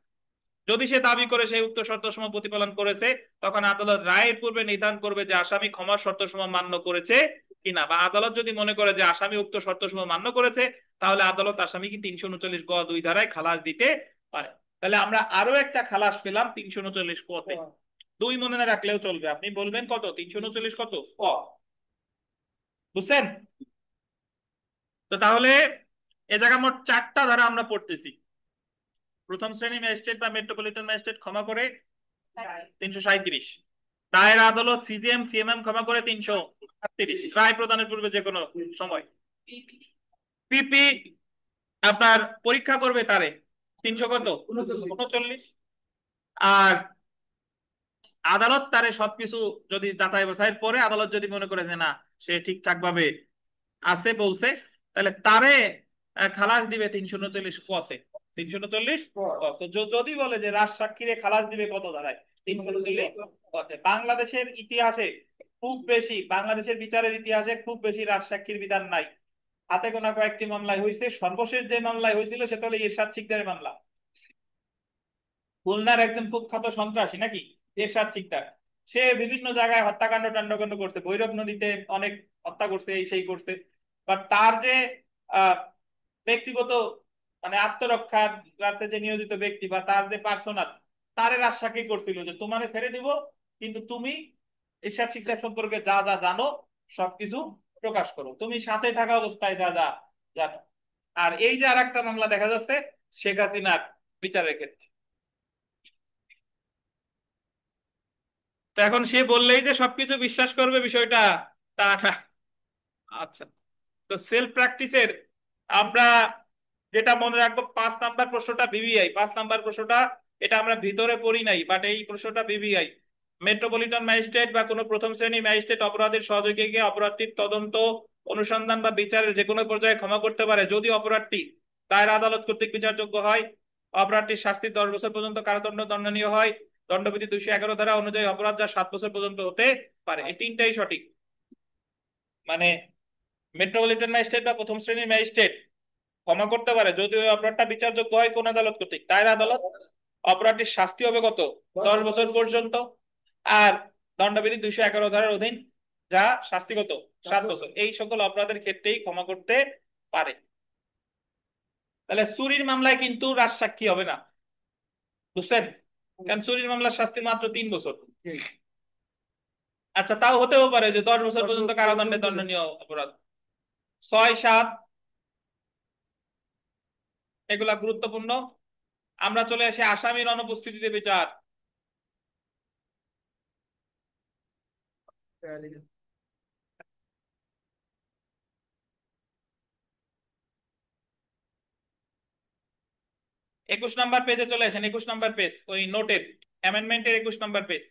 যদি সে দাবি করে সেই উক্ত শর্তসমূহ প্রতিপালন করেছে, তখন আদালত রায়ের পূর্বে নির্ধারণ করবে যে আসামি ক্ষমার শর্তসমূহ মান্য করেছে কিনা। বা আদালত যদি মনে করে যে আসামি উক্ত শর্তসমূহ মান্য করেছে, তাহলে আদালত আসামিকে 339(গ)(2) ধারায় খালাস দিতে পারে। তাহলে আমরা আরো একটা খালাস পেলাম 339(ক)(তে। 2 মনে না রাখলেও চলবে, আপনি বলবেন কত 339 কত ক, বুঝছেন? তো তাহলে এ জায়গা মোট 4টা ধারা আমরা পড়তেছি। প্রথম শ্রেণী ম্যাজিস্ট্রেট বা মেট্রোপলিটন ম্যাজিস্ট্রেট ক্ষমা করে 337, দায়ের আদালত সিজিএম সিএমএম ক্ষমা করে 338, রায় প্রদানের পূর্বে যে কোনো সময়। পিপি আপনার পরীক্ষা করবে তারে 300 কত 39, আর আদালত তারে সবকিছু যদি যাচাই বাছাইয়ের পরে আদালত যদি মনে করে যে না সে ঠিকঠাক ভাবে আছে বলছে, তাহলে তারে খালাস দিবে 339(ক)(তে। 339(ক)(তে যদি বলে যে রাজ সাক্ষীরে খালাস দিবে কত ধারায়? 339(ক)(তে। বাংলাদেশের ইতিহাসে খুব বেশি, বাংলাদেশের বিচারের ইতিহাসে খুব বেশি রাজ সাক্ষীর বিধান নাই, হাতে গোনা কয়েকটি মামলায় হয়েছে। সর্বশেষ যে মামলায় হয়েছিল সেটা হলো এরশাদ শিকদারের মামলা। খুলনার একজন কুখ্যাত সন্ত্রাসী নাকি এরশাদ শিকদার, সে বিভিন্ন জায়গায় হত্যাকাণ্ড টান্ডকাণ্ড করছে, ভৈরব নদীতে অনেক হত্যা করছে, এই সেই করছে। বাট তার যে আহ ব্যক্তিগত মানে আত্মরক্ষার্থে যে নিয়োজিত ব্যক্তি বা তার যে পার্সোনাল, তারে রাজসাক্ষী করছিল যে তোমারে ছেড়ে দিব, কিন্তু তুমি এরশাদ শিকদার সম্পর্কে যা যা জানো সবকিছু প্রকাশ করো, তুমি সাথে থাকা অবস্থায় যা যা জানো। আর এই যে আর একটা মামলা দেখা যাচ্ছে শেখ হাসিনার বিচারের ক্ষেত্রে, তো এখন সে বললেই যে সবকিছু বিশ্বাস করবে বিষয়টা তা না। আচ্ছা, তো সেলফ প্র্যাকটিসের আমরা যেটা মনে রাখবো, 5 নাম্বার প্রশ্নটা বিবিআই, 5 নাম্বার প্রশ্নটা এটা আমরা ভিতরে পড়ি নাই, বাট এই প্রশ্নটা বিবিআই। মেট্রোপলিটন ম্যাজিস্ট্রেট বা কোনো প্রথম শ্রেণীর ম্যাজিস্ট্রেট অপরাধের সহযোগীকে অপরাধটির তদন্ত অনুসন্ধান বা বিচারের যে কোনো পর্যায়ে ক্ষমা করতে পারে যদি অপরাধটি দায়ের আদালত কর্তৃক বিচারযোগ্য হয়, অপরাধটির শাস্তি 10 বছর পর্যন্ত কারাদণ্ড দণ্ডনীয় হয়, দণ্ডবিধি 211 ধারা অনুযায়ী অপরাধ যা 7 বছর পর্যন্ত হতে পারে। এই তিনটাই সঠিক। মানে মেট্রোপলিটন ম্যাজিস্ট্রেট বা প্রথম শ্রেণীর ম্যাজিস্ট্রেট ক্ষমা করতে পারে যদি ওই অপরাধটা বিচারযোগ্য হয় কোন আদালত কর্তৃক, দায়ের আদালত। অপরাধটির শাস্তি হবে কত 10 বছর পর্যন্ত, আর দণ্ডবিধি 211 ধারার অধীন যা শাস্তি কত 7 বছর। এই সকল অপরাধের ক্ষেত্রেই ক্ষমা করতে পারে। তাহলে চুরির মামলায় কিন্তু রাজসাক্ষী হবে না, বুঝছেন? কারণ চুরির মামলার শাস্তি মাত্র 3 বছর। আচ্ছা, তাও হতেও পারে যে 10 বছর পর্যন্ত কারাদণ্ডে দণ্ডনীয় অপরাধ। 6, 7 এগুলা গুরুত্বপূর্ণ। আমরা চলে আসি আসামির অনুপস্থিতিতে বিচার। একুশ নাম্বার পেজে চলে আসেন, 21 নাম্বার পেজ, ওই নোটের অ্যামেন্ডমেন্টের 21 নাম্বার পেজ।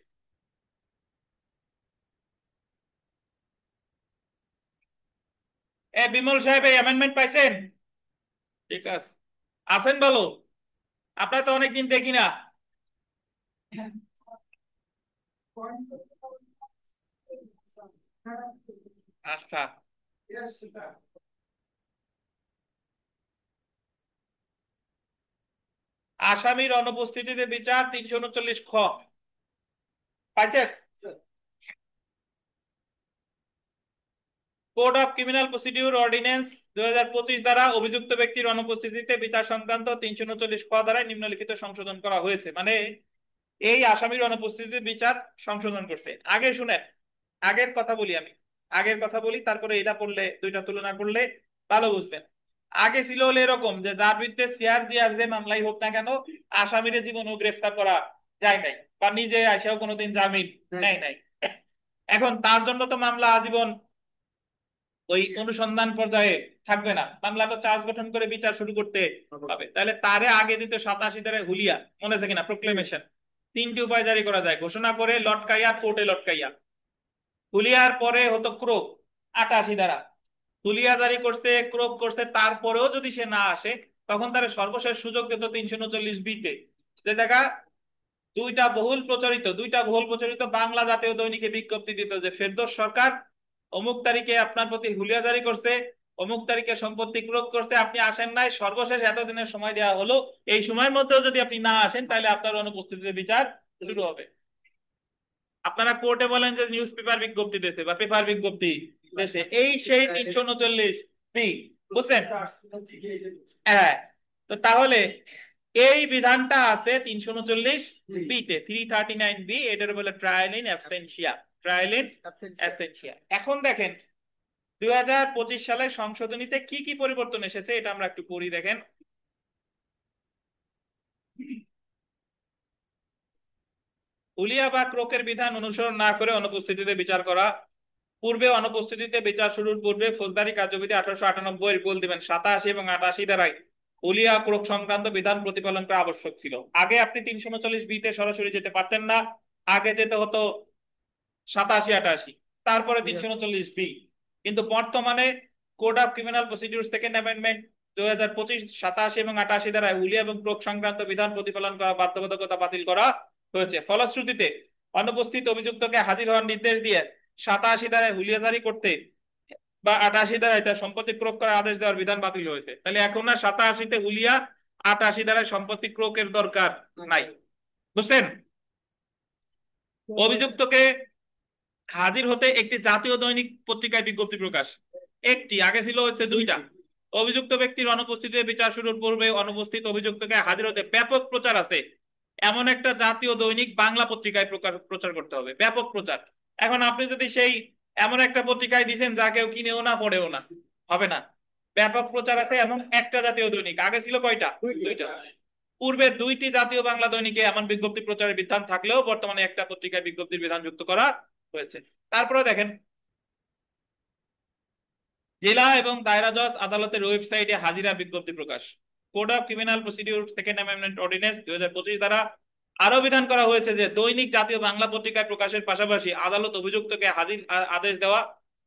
বিমল সাহেব এই অ্যামেন্ডমেন্ট পাইছেন? ঠিক আছে, আছেন ভালো? আপনার তো অনেকদিন দেখি না। আচ্ছা, আসামির অনুপস্থিতিতে বিচার 339(খ) পাইছেন? Code of criminal procedure ordinance 2025 দ্বারা অভিযুক্ত ব্যক্তির অনুপস্থিতিতে বিচার সংক্রান্ত 339(খ) দ্বারা নিম্নলিখিত সংশোধন করা হয়েছে। মানে এই আসামির অনুপস্থিতিতে বিচার সংশোধন করছে। আগে শুনেন, আগের কথা বলি আমি, আগের কথা বলি, তারপরে এটা পড়লে দুইটা তুলনা করলে ভালো বুঝবেন। আগে ছিল হলো এরকম যে যার বিরুদ্ধে সিআরজিআর যে মামলাই হোক না কেন আসামিরে জীবনও গ্রেফতার করা যায় নাই, বা নিজে এসেও কোনোদিন জামিন নেয় নাই। এখন তার জন্য তো মামলা আজীবন ওই অনুসন্ধান পর্যায়ে থাকবে না, মামলাটা চার্জ গঠন করে বিচার শুরু করতে হবে। তাহলে তারে আগে দিত 87 ধারায় হুলিয়া, মনে আছে কিনা, প্রোক্লেমেশন। তিনটি উপায় জারি করা যায়: ঘোষণা করে, লটকাইয়া, কোর্টে লটকাইয়া। হুলিয়ার পরে হতো ক্রোক, 88 ধারা। হুলিয়া জারি করছে, ক্রোক করছে, তারপরেও যদি সে না আসে, তখন তার সর্বশেষ সুযোগ দিত 339B-তে। যে দেখা দুইটা বহুল প্রচারিত বাংলা জাতীয় দৈনিকে বিজ্ঞপ্তি দিত যে ফেরদৌস সরকার অমুক তারিখে আপনার প্রতি হুলিয়া জারি করছে, অমুক তারিখে সম্পত্তি ক্রোক করতে, আপনি আসেন নাই, সর্বশেষ এতদিনের সময় দেওয়া হলো, এই সময়ের মধ্যেও যদি আপনি না আসেন তাহলে আপনার অনুপস্থিতিতে বিচার শুরু হবে। আপনারা কোর্টে বলেন যে নিউজ পেপার বিজ্ঞপ্তি দিয়েছে বা পেপার বিজ্ঞপ্তি দিয়েছে, এই সেই 339B, বুঝছেন? হ্যাঁ। তো তাহলে এই বিধানটা আছে 339B-তে, 339B, এটার বলে trial in absentia. Trial in absentia. এখন দেখেন 2025 সালে সংশোধনীতে কি কি পরিবর্তন এসেছে, এটা আমরা একটু পড়ি, দেখেন। হুলিয়া বা ক্রোকের বিধান অনুসরণ না করে অনুপস্থিতিতে বিচার করা। পূর্বে অনুপস্থিতিতে বিচার শুরুর পূর্বে ফৌজদারি কার্যবিধি 1898 রিপোল দিবেন। 87 এবং 88 ধারায় হুলিয়া ক্রোক সংক্রান্ত বিধান প্রতিপালন করা আবশ্যক ছিল। আগে আপনি 339B-তে সরাসরি যেতে পারতেন না, আগে যেতে হতো 87, 88, তারপরে 339B। কিন্তু বর্তমানে code of criminal procedure second amendment 2025 87 এবং 88 ধারায় হুলিয়া এবং ক্রোক সংক্রান্ত বিধান প্রতিপালন করা বাধ্যবাধকতা বাতিল করা হয়েছে। ফলশ্রুতিতে অনুপস্থিত অভিযুক্তকে হাজির হওয়ার নির্দেশ দিয়ে 87 ধারায় হুলিয়া জারি করতে বা 88 ধারায় তার সম্পত্তি ক্রোক করার আদেশ দেওয়ার বিধান বাতিল হয়েছে। তাহলে এখন আর 87-তে হুলিয়া, 88 ধারায় সম্পত্তি ক্রোকের দরকার নাই। বুঝছেন? অভিযুক্তকে হাজির হতে একটি জাতীয় দৈনিক পত্রিকায় বিজ্ঞপ্তি প্রকাশ, একটি, আগে ছিল হচ্ছে দুইটা। অভিযুক্ত ব্যক্তির অনুপস্থিতিতে বিচার শুরুর পূর্বে অনুপস্থিত অভিযুক্তকে হাজির হতে ব্যাপক প্রচার আছে এমন একটা জাতীয় দৈনিক বাংলা পত্রিকায় প্রচার করতে হবে, ব্যাপক প্রচার। এখন আপনি যদি সেই এমন একটা পত্রিকায় দিচ্ছেন যা কেউ কিনেও না পড়েও না, হবে না। ব্যাপক প্রচার আছে এমন একটা জাতীয় দৈনিক, আগে ছিল কয়টা? দুইটা। পূর্বে দুইটি জাতীয় বাংলা দৈনিকে এমন বিজ্ঞপ্তি প্রচারের বিধান থাকলেও বর্তমানে একটা পত্রিকায় বিজ্ঞপ্তির বিধান যুক্ত করা হয়েছে। তারপরে দেখেন, জেলা এবং দায়রা জজ আদালতের ওয়েবসাইটে হাজিরা বিজ্ঞপ্তি প্রকাশ। Code of criminal procedure second amendment ordinance 2025 দ্বারা আরো বিধান করা হয়েছে যে দৈনিক জাতীয় বাংলা পত্রিকায় প্রকাশের পাশাপাশি আদালত অভিযুক্তকে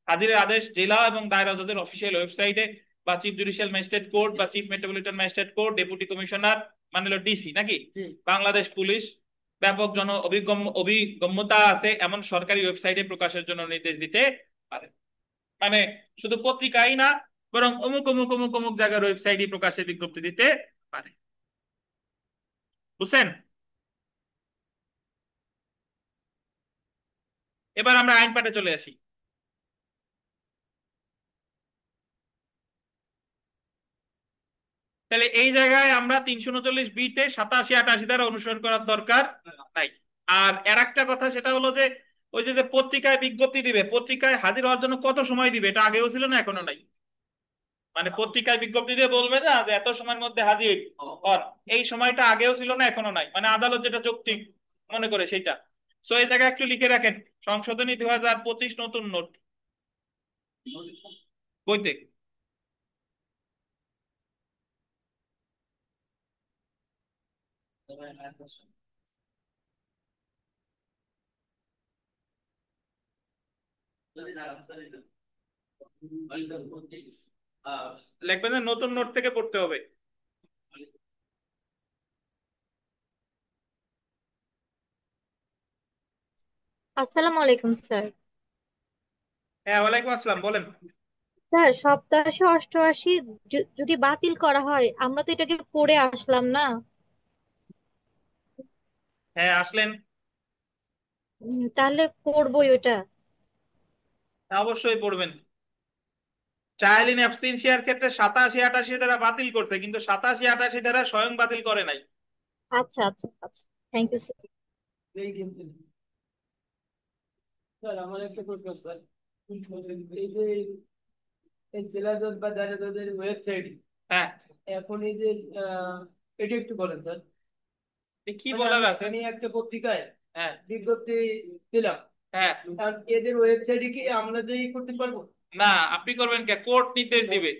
হাজিরের আদেশ জেলা এবং দায়রা জজের অফিসিয়াল ওয়েবসাইটে বা চিফ জুডিশিয়াল ম্যাজিস্ট্রেট কোর্ট বা chief metropolitan magistrate court, deputy commissioner মানে হলো ডিসি নাকি, বাংলাদেশ পুলিশ, ব্যাপক অভিগম্যতা আছে এমন সরকারি ওয়েবসাইটে প্রকাশের জন্য নির্দেশ দিতে পারে। মানে শুধু পত্রিকাই না, বরং অমুক অমুক অমুক অমুক জায়গার ওয়েবসাইটে প্রকাশের বিজ্ঞপ্তি দিতে পারে। বুঝছেন? এবার আমরা আইন পাঠে চলে আসি। তাহলে এই জায়গায় আমরা 339B-তে 87, 88 দ্বারা অনুসরণ করার দরকার নাই। আর এর একটা কথা, সেটা হলো যে ওই যে পত্রিকায় বিজ্ঞপ্তি দিবে, পত্রিকায় হাজির হওয়ার জন্য কত সময় দিবে, এটা আগেও ছিল না, এখনো নাই। মানে পত্রিকায় বিজ্ঞপ্তি দিয়ে বলবে না যে এত সময়ের মধ্যে হাজির হন, এই সময়টা আগেও ছিল না, এখনো নাই। মানে আদালত যেটা যৌক্তিক মনে করে সেইটা। সো এই জায়গায় একটু লিখে রাখেন, সংশোধনী 2025 নতুন নোট বইতে। লিখবেন যে নতুন নোট থেকে পড়তে হবে। আসসালামু আলাইকুম স্যার। হ্যাঁ, ওয়ালাইকুম আসসালাম, বলেন। স্যার, সপ্তাহে অষ্টআশি যদি বাতিল করা হয়, আমরা তো এটাকে পড়ে আসলাম না। হ্যাঁ, আসলেন। তাহলে পড়বোই ওটা। অবশ্যই পড়বেন। ট্রায়াল ইন অ্যাবস্টেনশিয়ার ক্ষেত্রে 87, 88 দ্বারা বাতিল করতে, কিন্তু 87, 88 দ্বারা স্বয়ং বাতিল করে নাই। আচ্ছা আচ্ছা আচ্ছা, থ্যাংক ইউ স্যার। এই কিন্তু স্যার আমার একটা প্রশ্ন স্যার, এই যে এই জেলা জজ বা দায়রা জজের ওয়েবসাইট, হ্যাঁ, এখন এই যে এটা একটু বলেন স্যার। কি মানে বলার আমি আছে? আমি একটা পত্রিকায় হ্যাঁ, বিজ্ঞপ্তি দিলাম, হ্যাঁ, কারণ এদের ওয়েবসাইটে কি আমরা যে করতে পারবো? না, আপনি করবেন কে? কোর্ট নির্দেশ দিবে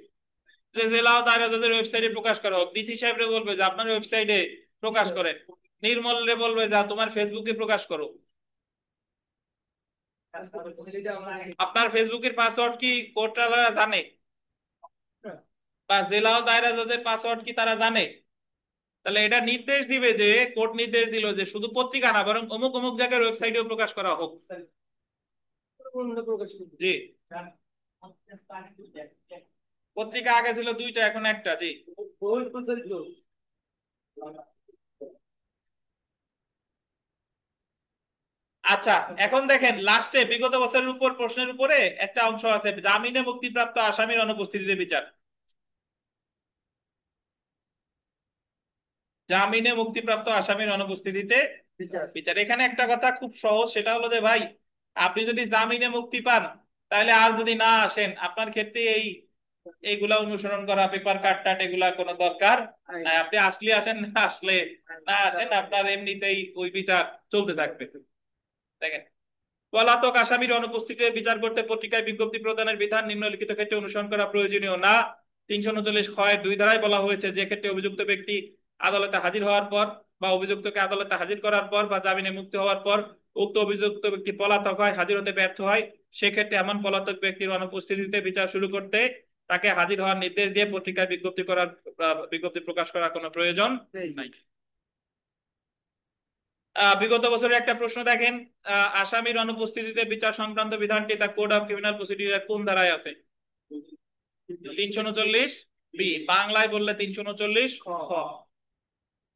যে জেলা ও দায়রা জজের ওয়েবসাইটে প্রকাশ করা হোক। ডিসি সাহেবরে বলবে যে আপনার ওয়েবসাইটে প্রকাশ করেন। নির্মল রে বলবে যে তোমার ফেসবুকে প্রকাশ করো। আপনার ফেসবুকের পাসওয়ার্ড কি কোর্টরা জানে? বা জেলা ও দায়রা জজের পাসওয়ার্ড কি তারা জানে? তাহলে এটা নির্দেশ দিবে যে, কোর্ট নির্দেশ দিল যে শুধু পত্রিকা না, বরং অমুক অমুক জায়গার ওয়েবসাইটেও প্রকাশ করা হোক। জি, পত্রিকা আগে ছিল দুইটা, এখন একটা। জি, আচ্ছা। এখন দেখেন লাস্টে বিগত বছরের উপর প্রশ্নের উপরে একটা অংশ আছে, জামিনে মুক্তিপ্রাপ্ত আসামির অনুপস্থিতিতে বিচার। জামিনে মুক্তিপ্রাপ্ত আসামির অনুপস্থিতিতে বিচার। এখানে একটা কথা খুব সহজ, সেটা হলো যে ভাই, আপনি যদি জামিনে মুক্তি পান, তাহলে আর যদি না আসেন, আপনার ক্ষেত্রে এইগুলা অনুসরণ করা, পেপার কাট টাট এগুলা কোনো দরকার নাই। আপনি আসলে আসেন, না আসলে না আসেন, আপনার এমনিতেই ওই বিচার চলতে থাকবে। দেখেন, পলাতক আসামির অনুপস্থিতিতে বিচার করতে পত্রিকায় বিজ্ঞপ্তি প্রদানের বিধান নিম্নলিখিত ক্ষেত্রে অনুসরণ করা প্রয়োজনীয় না। 339(খ)(2) ধারায় বলা হয়েছে, যে ক্ষেত্রে অভিযুক্ত ব্যক্তি আদালতে হাজির হওয়ার পর বা অভিযুক্তকে আদালতে হাজির করার পর বা জামিনে মুক্তি হওয়ার পর উক্ত অভিযুক্ত ব্যক্তি পলাতক হয়, হাজির হতে ব্যর্থ হয়, সেক্ষেত্রে এমন পলাতক ব্যক্তির অনুপস্থিতিতে বিচার শুরু করতে তাকে হাজির হওয়ার নির্দেশ দিয়ে পত্রিকায় বিজ্ঞপ্তি প্রকাশ করার কোনো প্রয়োজন নাই। বিগত বছরের একটা প্রশ্ন দেখেন, আসামির অনুপস্থিতিতে বিচার সংক্রান্ত বিধানটি the code of criminal procedure কোন ধারায় আছে? 339(বি), বাংলায় বললে 339(খ).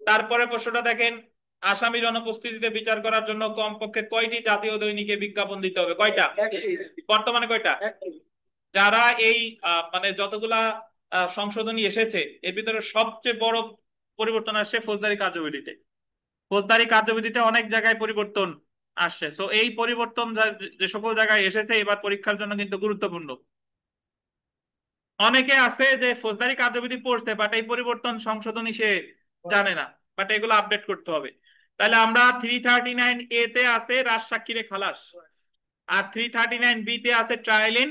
তারপরে প্রশ্নটা দেখেন, আসামির অনুপস্থিতিতে বিচার করার জন্য কমপক্ষে কয়টি জাতীয় দৈনিকে বিজ্ঞাপন দিতে হবে? কয়টা? বর্তমানে কয়টা? যারা এই মানে যতগুলা সংশোধনী এসেছে, এর ভিতরে সবচেয়ে বড় পরিবর্তন আসছে ফৌজদারি কার্যবিধিতে। ফৌজদারি কার্যবিধিতে অনেক জায়গায় পরিবর্তন আসছে। সো এই পরিবর্তন যে সকল জায়গায় এসেছে, এবার পরীক্ষার জন্য কিন্তু গুরুত্বপূর্ণ। অনেকে আছে যে ফৌজদারি কার্যবিধি পড়ছে, বাট এই পরিবর্তন সংশোধনী সে জানে না, বাট এগুলো আপডেট করতে হবে। তাহলে আমরা 339(a) তে আছে রাজসাক্ষীরে খালাস, আর 339(b) তে আছে ট্রায়াল ইন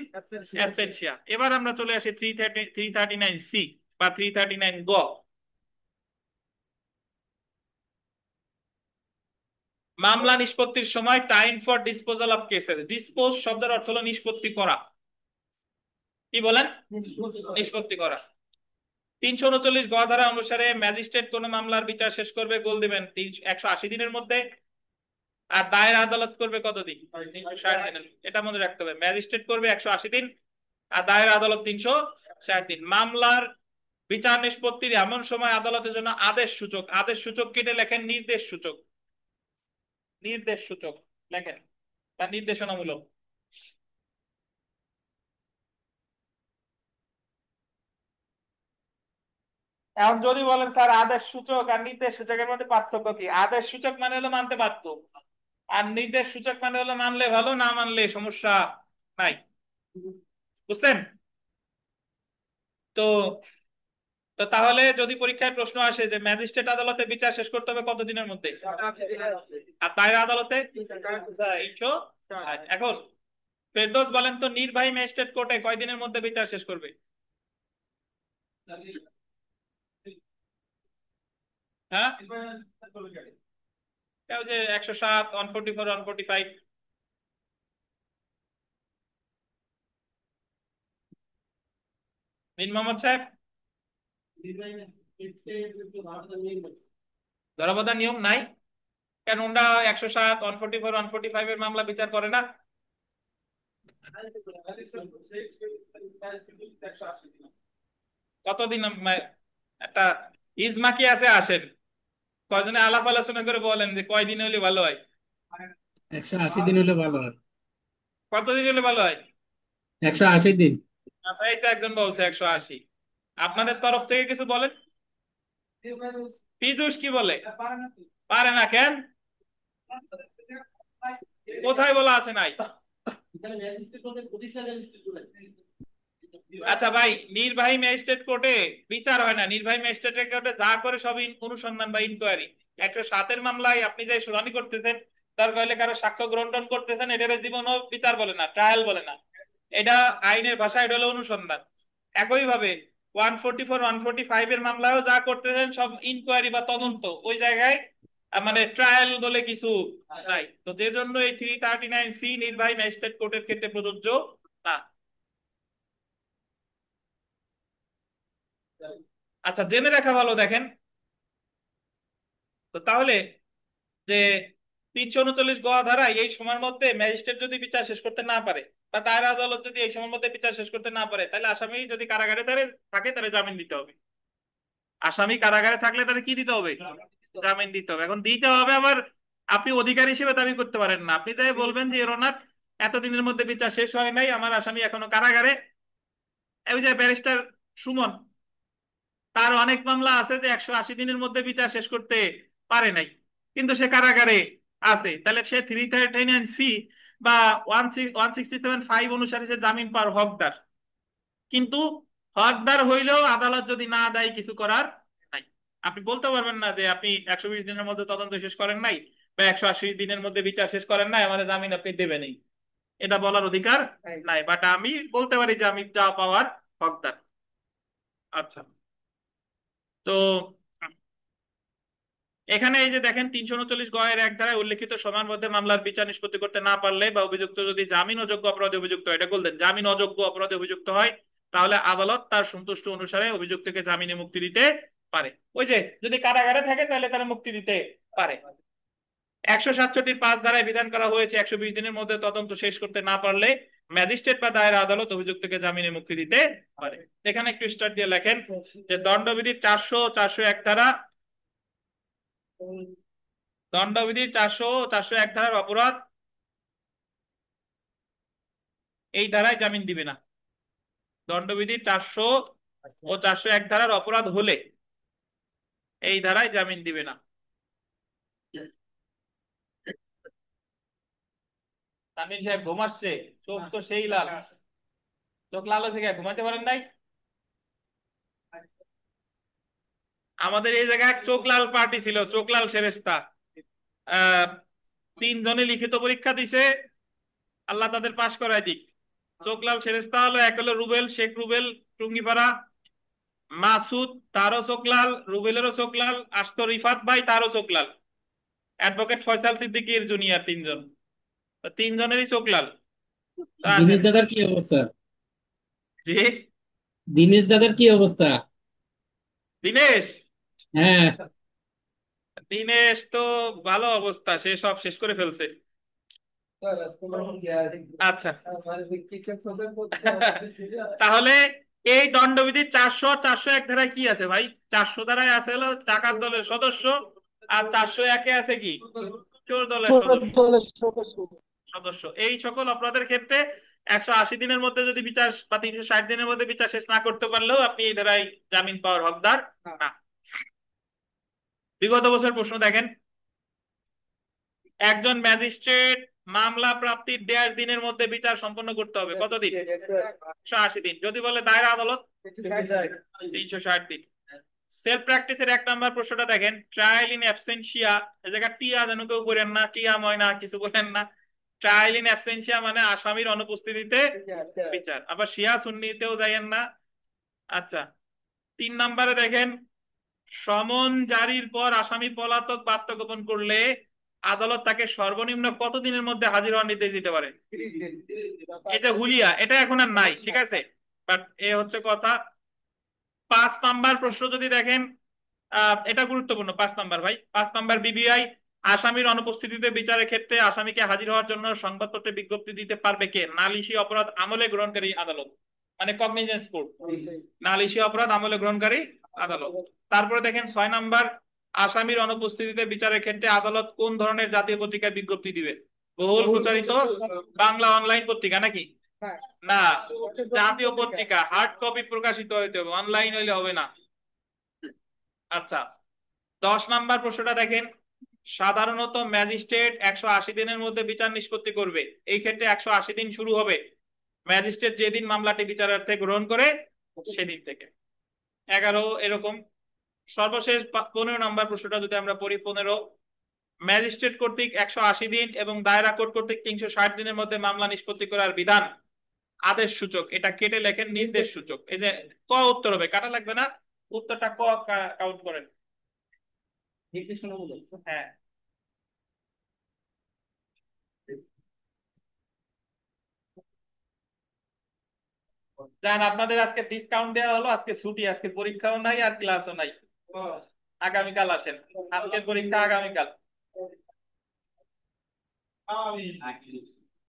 অ্যাবসেন্সিয়া। এবার আমরা চলে আসি 339(c) বা 339(গ). মামলা নিষ্পত্তির সময় time for disposal of cases. Dispose শব্দের অর্থ হলো নিষ্পত্তি করা। কি বলেন? নিষ্পত্তি করা। 339(গ) ধারা অনুসারে ম্যাজিস্ট্রেট কোন মামলার বিচার শেষ করবে, গোল দিবেন 180 দিনের মধ্যে, আর দায়ের আদালত করবে কতদিন? 60 দিনের। এটা মনে রাখতে হবে, ম্যাজিস্ট্রেট করবে 180 দিন আর দায়ের আদালত 360 দিন। মামলার বিচার নিষ্পত্তির এমন সময় আদালতের জন্য আদেশ সূচক, আদেশ সূচক কেটে লেখেন নির্দেশ সূচক, নির্দেশ সূচক লেখেন বা নির্দেশনামূলক। এখন যদি বলেন স্যার আদেশ সূচক আর নির্দেশ সূচকের মধ্যে পার্থক্য কি? আদেশ সূচক মানে হলো মানতে বাধ্য, আর নির্দেশ সূচক মানে হলো মানলে ভালো, না মানলে সমস্যা নাই। বুঝছেন? তো তো তাহলে যদি পরীক্ষায় প্রশ্ন আসে যে ম্যাজিস্ট্রেট আদালতে বিচার শেষ করতে হবে কতদিনের মধ্যে, আর দায়রা আদালতে 360। এখন ফেরদৌস বলেন তো, নির্বাহী ম্যাজিস্ট্রেট কোর্টে কয়দিনের মধ্যে বিচার শেষ করবে? হ্যাঁ, ওই যে 107, 144, 145। মিন মোহাম্মদ সাহেব, ধরাবাঁধা নিয়ম নাই কেন? ওরা 107, 144, 145 এর মামলা বিচার করে না? কতদিন একটা ইজমা কি আছে? আসেন, কয়জনে আলাপ আলোচনা করে বলেন যে কয়দিন হলে ভালো হয়? 180 দিন হলে ভালো হয়। কতদিন হলে ভালো হয়? 180 দিন। আচ্ছা, এইটা একজন বলছে 180। আপনাদের তরফ থেকে কিছু বলেন। পীযূষ কি বলে? পারে না কেন? কোথায় বলা আছে? নাই। আচ্ছা ভাই, নির্বাহী ম্যাজিস্ট্রেট কোর্টে বিচার হয় না। নির্বাহী ম্যাজিস্ট্রেট কোর্টে যা করে সব অনুসন্ধান বা ইনকোয়ারি। 107 মামলায় আপনি যে শুনানি করতেছেন, তার কইলে কারো সাক্ষ্য গ্রহণ করতেছেন, এটা জীবনও বিচার বলে না, ট্রায়াল বলে না। এটা আইনের ভাষায় এটা হলো অনুসন্ধান। একইভাবে 144 145 এর মামলায়ও যা করতেছেন সব ইনকোয়ারি বা তদন্ত, ওই জায়গায় মানে ট্রায়াল বলে কিছু নাই। তো যে জন্য এই 339C নির্বাহী ম্যাজিস্ট্রেট কোর্টের ক্ষেত্রে প্রযোজ্য না। আচ্ছা, জেনে রাখা ভালো। দেখেন তো তাহলে যে 339 গ ধারায় এই সময়ের মধ্যে ম্যাজিস্ট্রেট যদি বিচার শেষ করতে না পারে বা দায়রা আদালত যদি এই সময়ের মধ্যে বিচার শেষ করতে না পারে, তাহলে আসামি যদি কারাগারে থাকে তাহলে জামিন দিতে হবে। আসামি কারাগারে থাকলে তাহলে কি দিতে হবে? জামিন দিতে হবে। এখন দিতে হবে আবার আপনি অধিকারী হিসেবে দাবি করতে পারেন না। আপনি তাই বলবেন যে রোনাক এতদিনের মধ্যে বিচার শেষ হয় নাই, আমার আসামি এখনো কারাগারে। এই যে ব্যারিস্টার সুমন, তার অনেক মামলা আছে যে 180 দিনের মধ্যে বিচার শেষ করতে পারে নাই, কিন্তু সে কারাগারে আছে, তাহলে সে 339C বা 167(5) অনুসারে সে জামিন পাওয়ার হকদার। কিন্তু হকদার হইলেও আদালত যদি না দেয় কিছু করার নাই। আপনি বলতে পারবেন না যে আপনি 120 দিনের মধ্যে তদন্ত শেষ করেন নাই বা 180 দিনের মধ্যে বিচার শেষ করেন নাই, আমার জামিন আপনি দেবেনই, এটা বলার অধিকার নাই। বাট আমি বলতে পারি যে আমি যা পাওয়ার হকদার। আচ্ছা, তো এখানে এই যে দেখেন 339(গ)(1) ধারায় উল্লেখিত সময়ের মধ্যে মামলার বিচার নিষ্পত্তি করতে না পারলে বা অভিযুক্ত যদি জামিন অযোগ্য অপরাধে অভিযুক্ত হয়, এটা বলতেন জামিন অযোগ্য অপরাধে অভিযুক্ত হয়, তাহলে আদালত তার সন্তুষ্ট অনুসারে অভিযুক্তকে জামিনে মুক্তি দিতে পারে। ওই যে যদি কারাগারে থাকে তাহলে তারা মুক্তি দিতে পারে। 167(5) ধারায় বিধান করা হয়েছে 120 দিনের মধ্যে তদন্ত শেষ করতে না পারলে ম্যাজিস্ট্রেট বা দায়রা আদালত অভিযুক্তকে জামিনে মুক্তি দিতে পারে। এখানে একটু স্টার্ট দিয়ে লেখেন যে দণ্ডবিধির 400 401 ধারা, দণ্ডবিধির 400 401 ধারার অপরাধ এই ধারায় জামিন দিবে না। দণ্ডবিধির 400 ও 401 ধারার অপরাধ হলে এই ধারায় জামিন দিবে না। তামিল সাহেব ঘুমাচ্ছে, চোখ তো সেই লাল। চোখ লাল হয়েছে কে, ঘুমাতে পারেন নাই? আমাদের এই জায়গায় চোখ লাল পার্টি ছিল, চোখ লাল সেরেস্তা। 3 জনে লিখিত পরীক্ষা দিছে, আল্লাহ তাদের পাশ করায় দিক। চোখ লাল সেরেস্তা হলো, এক হলো রুবেল, শেখ রুবেল টুঙ্গিপাড়া, মাসুদ তারও চোখ লাল, রুবেলেরও চোখ লাল, আস্ত রিফাত ভাই তারও চোখ লাল, অ্যাডভোকেট ফয়সাল সিদ্দিকীর জুনিয়র 3 জন, 3 জনেরই চোখ লাল। তো দিনেশ আসেন। দাদার কি অবস্থা? জি, দিনেশ দাদার কি অবস্থা? দিনেশ, হ্যাঁ, দিনেশ তো ভালো অবস্থা, সে সব শেষ করে ফেলছে। আচ্ছা, তাহলে এই দণ্ডবিধির 400 401 ধারায় কি আছে ভাই? 400 ধারায় আছে হলো ডাকাত দলের সদস্য, আর 401-এ আছে কি? চোর দলের সদস্য। সদস্য এই সকল অপরাধের ক্ষেত্রে 180 দিনের মধ্যে যদি বিচার বা 360 দিনের মধ্যে বিচার শেষ না করতে পারলেও আপনি এই ধারায় জামিন পাওয়ার হকদার না। বিগত বছর প্রশ্ন দেখেন, একজন ম্যাজিস্ট্রেট মামলা প্রাপ্তির 1.5 দিনের মধ্যে বিচার সম্পন্ন করতে হবে। কতদিন? 180 দিন। যদি বলে দায়রা আদালত 360 দিন। সেলফ প্র্যাকটিসের 1 নম্বর প্রশ্নটা দেখেন, ট্রায়াল ইন অ্যাবসেন্সিয়া, এই জায়গা টিয়া যেন কেউ করেন না, টিয়া ময়না কিছু বলেন না। ট্রায়াল ইন অ্যাবসেন্সিয়া মানে আসামির অনুপস্থিতিতে বিচার, আবার শিয়া সুন্নিতেও যাইয়েন না। আচ্ছা, 3 নম্বরে দেখেন, সমন জারির পর আসামি পলাতক বা আত্মগোপন করলে আদালত তাকে সর্বনিম্ন কতদিনের মধ্যে হাজির হওয়ার নির্দেশ দিতে পারে? এটা হুলিয়া, এটা এখন আর নাই, ঠিক আছে, বাট এ হচ্ছে কথা। 5 নম্বর প্রশ্ন যদি দেখেন, এটা গুরুত্বপূর্ণ। 5 নম্বর ভাই, 5 নম্বর বিবিআই, আসামির অনুপস্থিতিতে বিচারের ক্ষেত্রে আসামিকে হাজির হওয়ার জন্য সংবাদপত্রে বিজ্ঞপ্তি দিতে পারবে কে? নালিশি অপরাধ আমলে গ্রহণকারী আদালত, মানে কগনিজেন্স কোর্ট। নালিশি অপরাধ আমলে গ্রহণকারী আদালত। তারপরে দেখেন 6 নম্বর, আসামির অনুপস্থিতিতে বিচারের ক্ষেত্রে আদালত কোন ধরনের জাতীয় পত্রিকায় বিজ্ঞপ্তি দিবে? বহুল প্রচারিত বাংলা অনলাইন পত্রিকা নাকি? না, জাতীয় পত্রিকা, হার্ড কপি প্রকাশিত হইতে হবে, অনলাইন হইলে হবে না। আচ্ছা, 10 নম্বর প্রশ্নটা দেখেন, সাধারণত ম্যাজিস্ট্রেট 180 দিনের মধ্যে বিচার নিষ্পত্তি করবে। এই ক্ষেত্রে 180 দিন শুরু হবে ম্যাজিস্ট্রেট যেদিন মামলাটি বিচারার্থে গ্রহণ করে সেদিন থেকে। 11 এরকম। সর্বশেষ 15 নম্বর প্রশ্নটা যদি আমরা পড়ি, 15, ম্যাজিস্ট্রেট কর্তৃক 180 দিন এবং দায়রা কোর্ট কর্তৃক 360 দিনের মধ্যে মামলা নিষ্পত্তি করার বিধান আদেশ সূচক, এটা কেটে লেখেন নির্দেশ সূচক। এই যে ক উত্তর হবে, কাটা লাগবে না, উত্তরটা ক কাউন্ট করেন। নির্দেশনামূলক, হ্যাঁ। জান, আপনাদের আজকে ডিসকাউন্ট দেওয়া হলো, আজকে ছুটি, আজকে পরীক্ষাও নাই আর ক্লাসও নাই। আগামীকাল আসেন, আজকের পরীক্ষা আগামীকাল।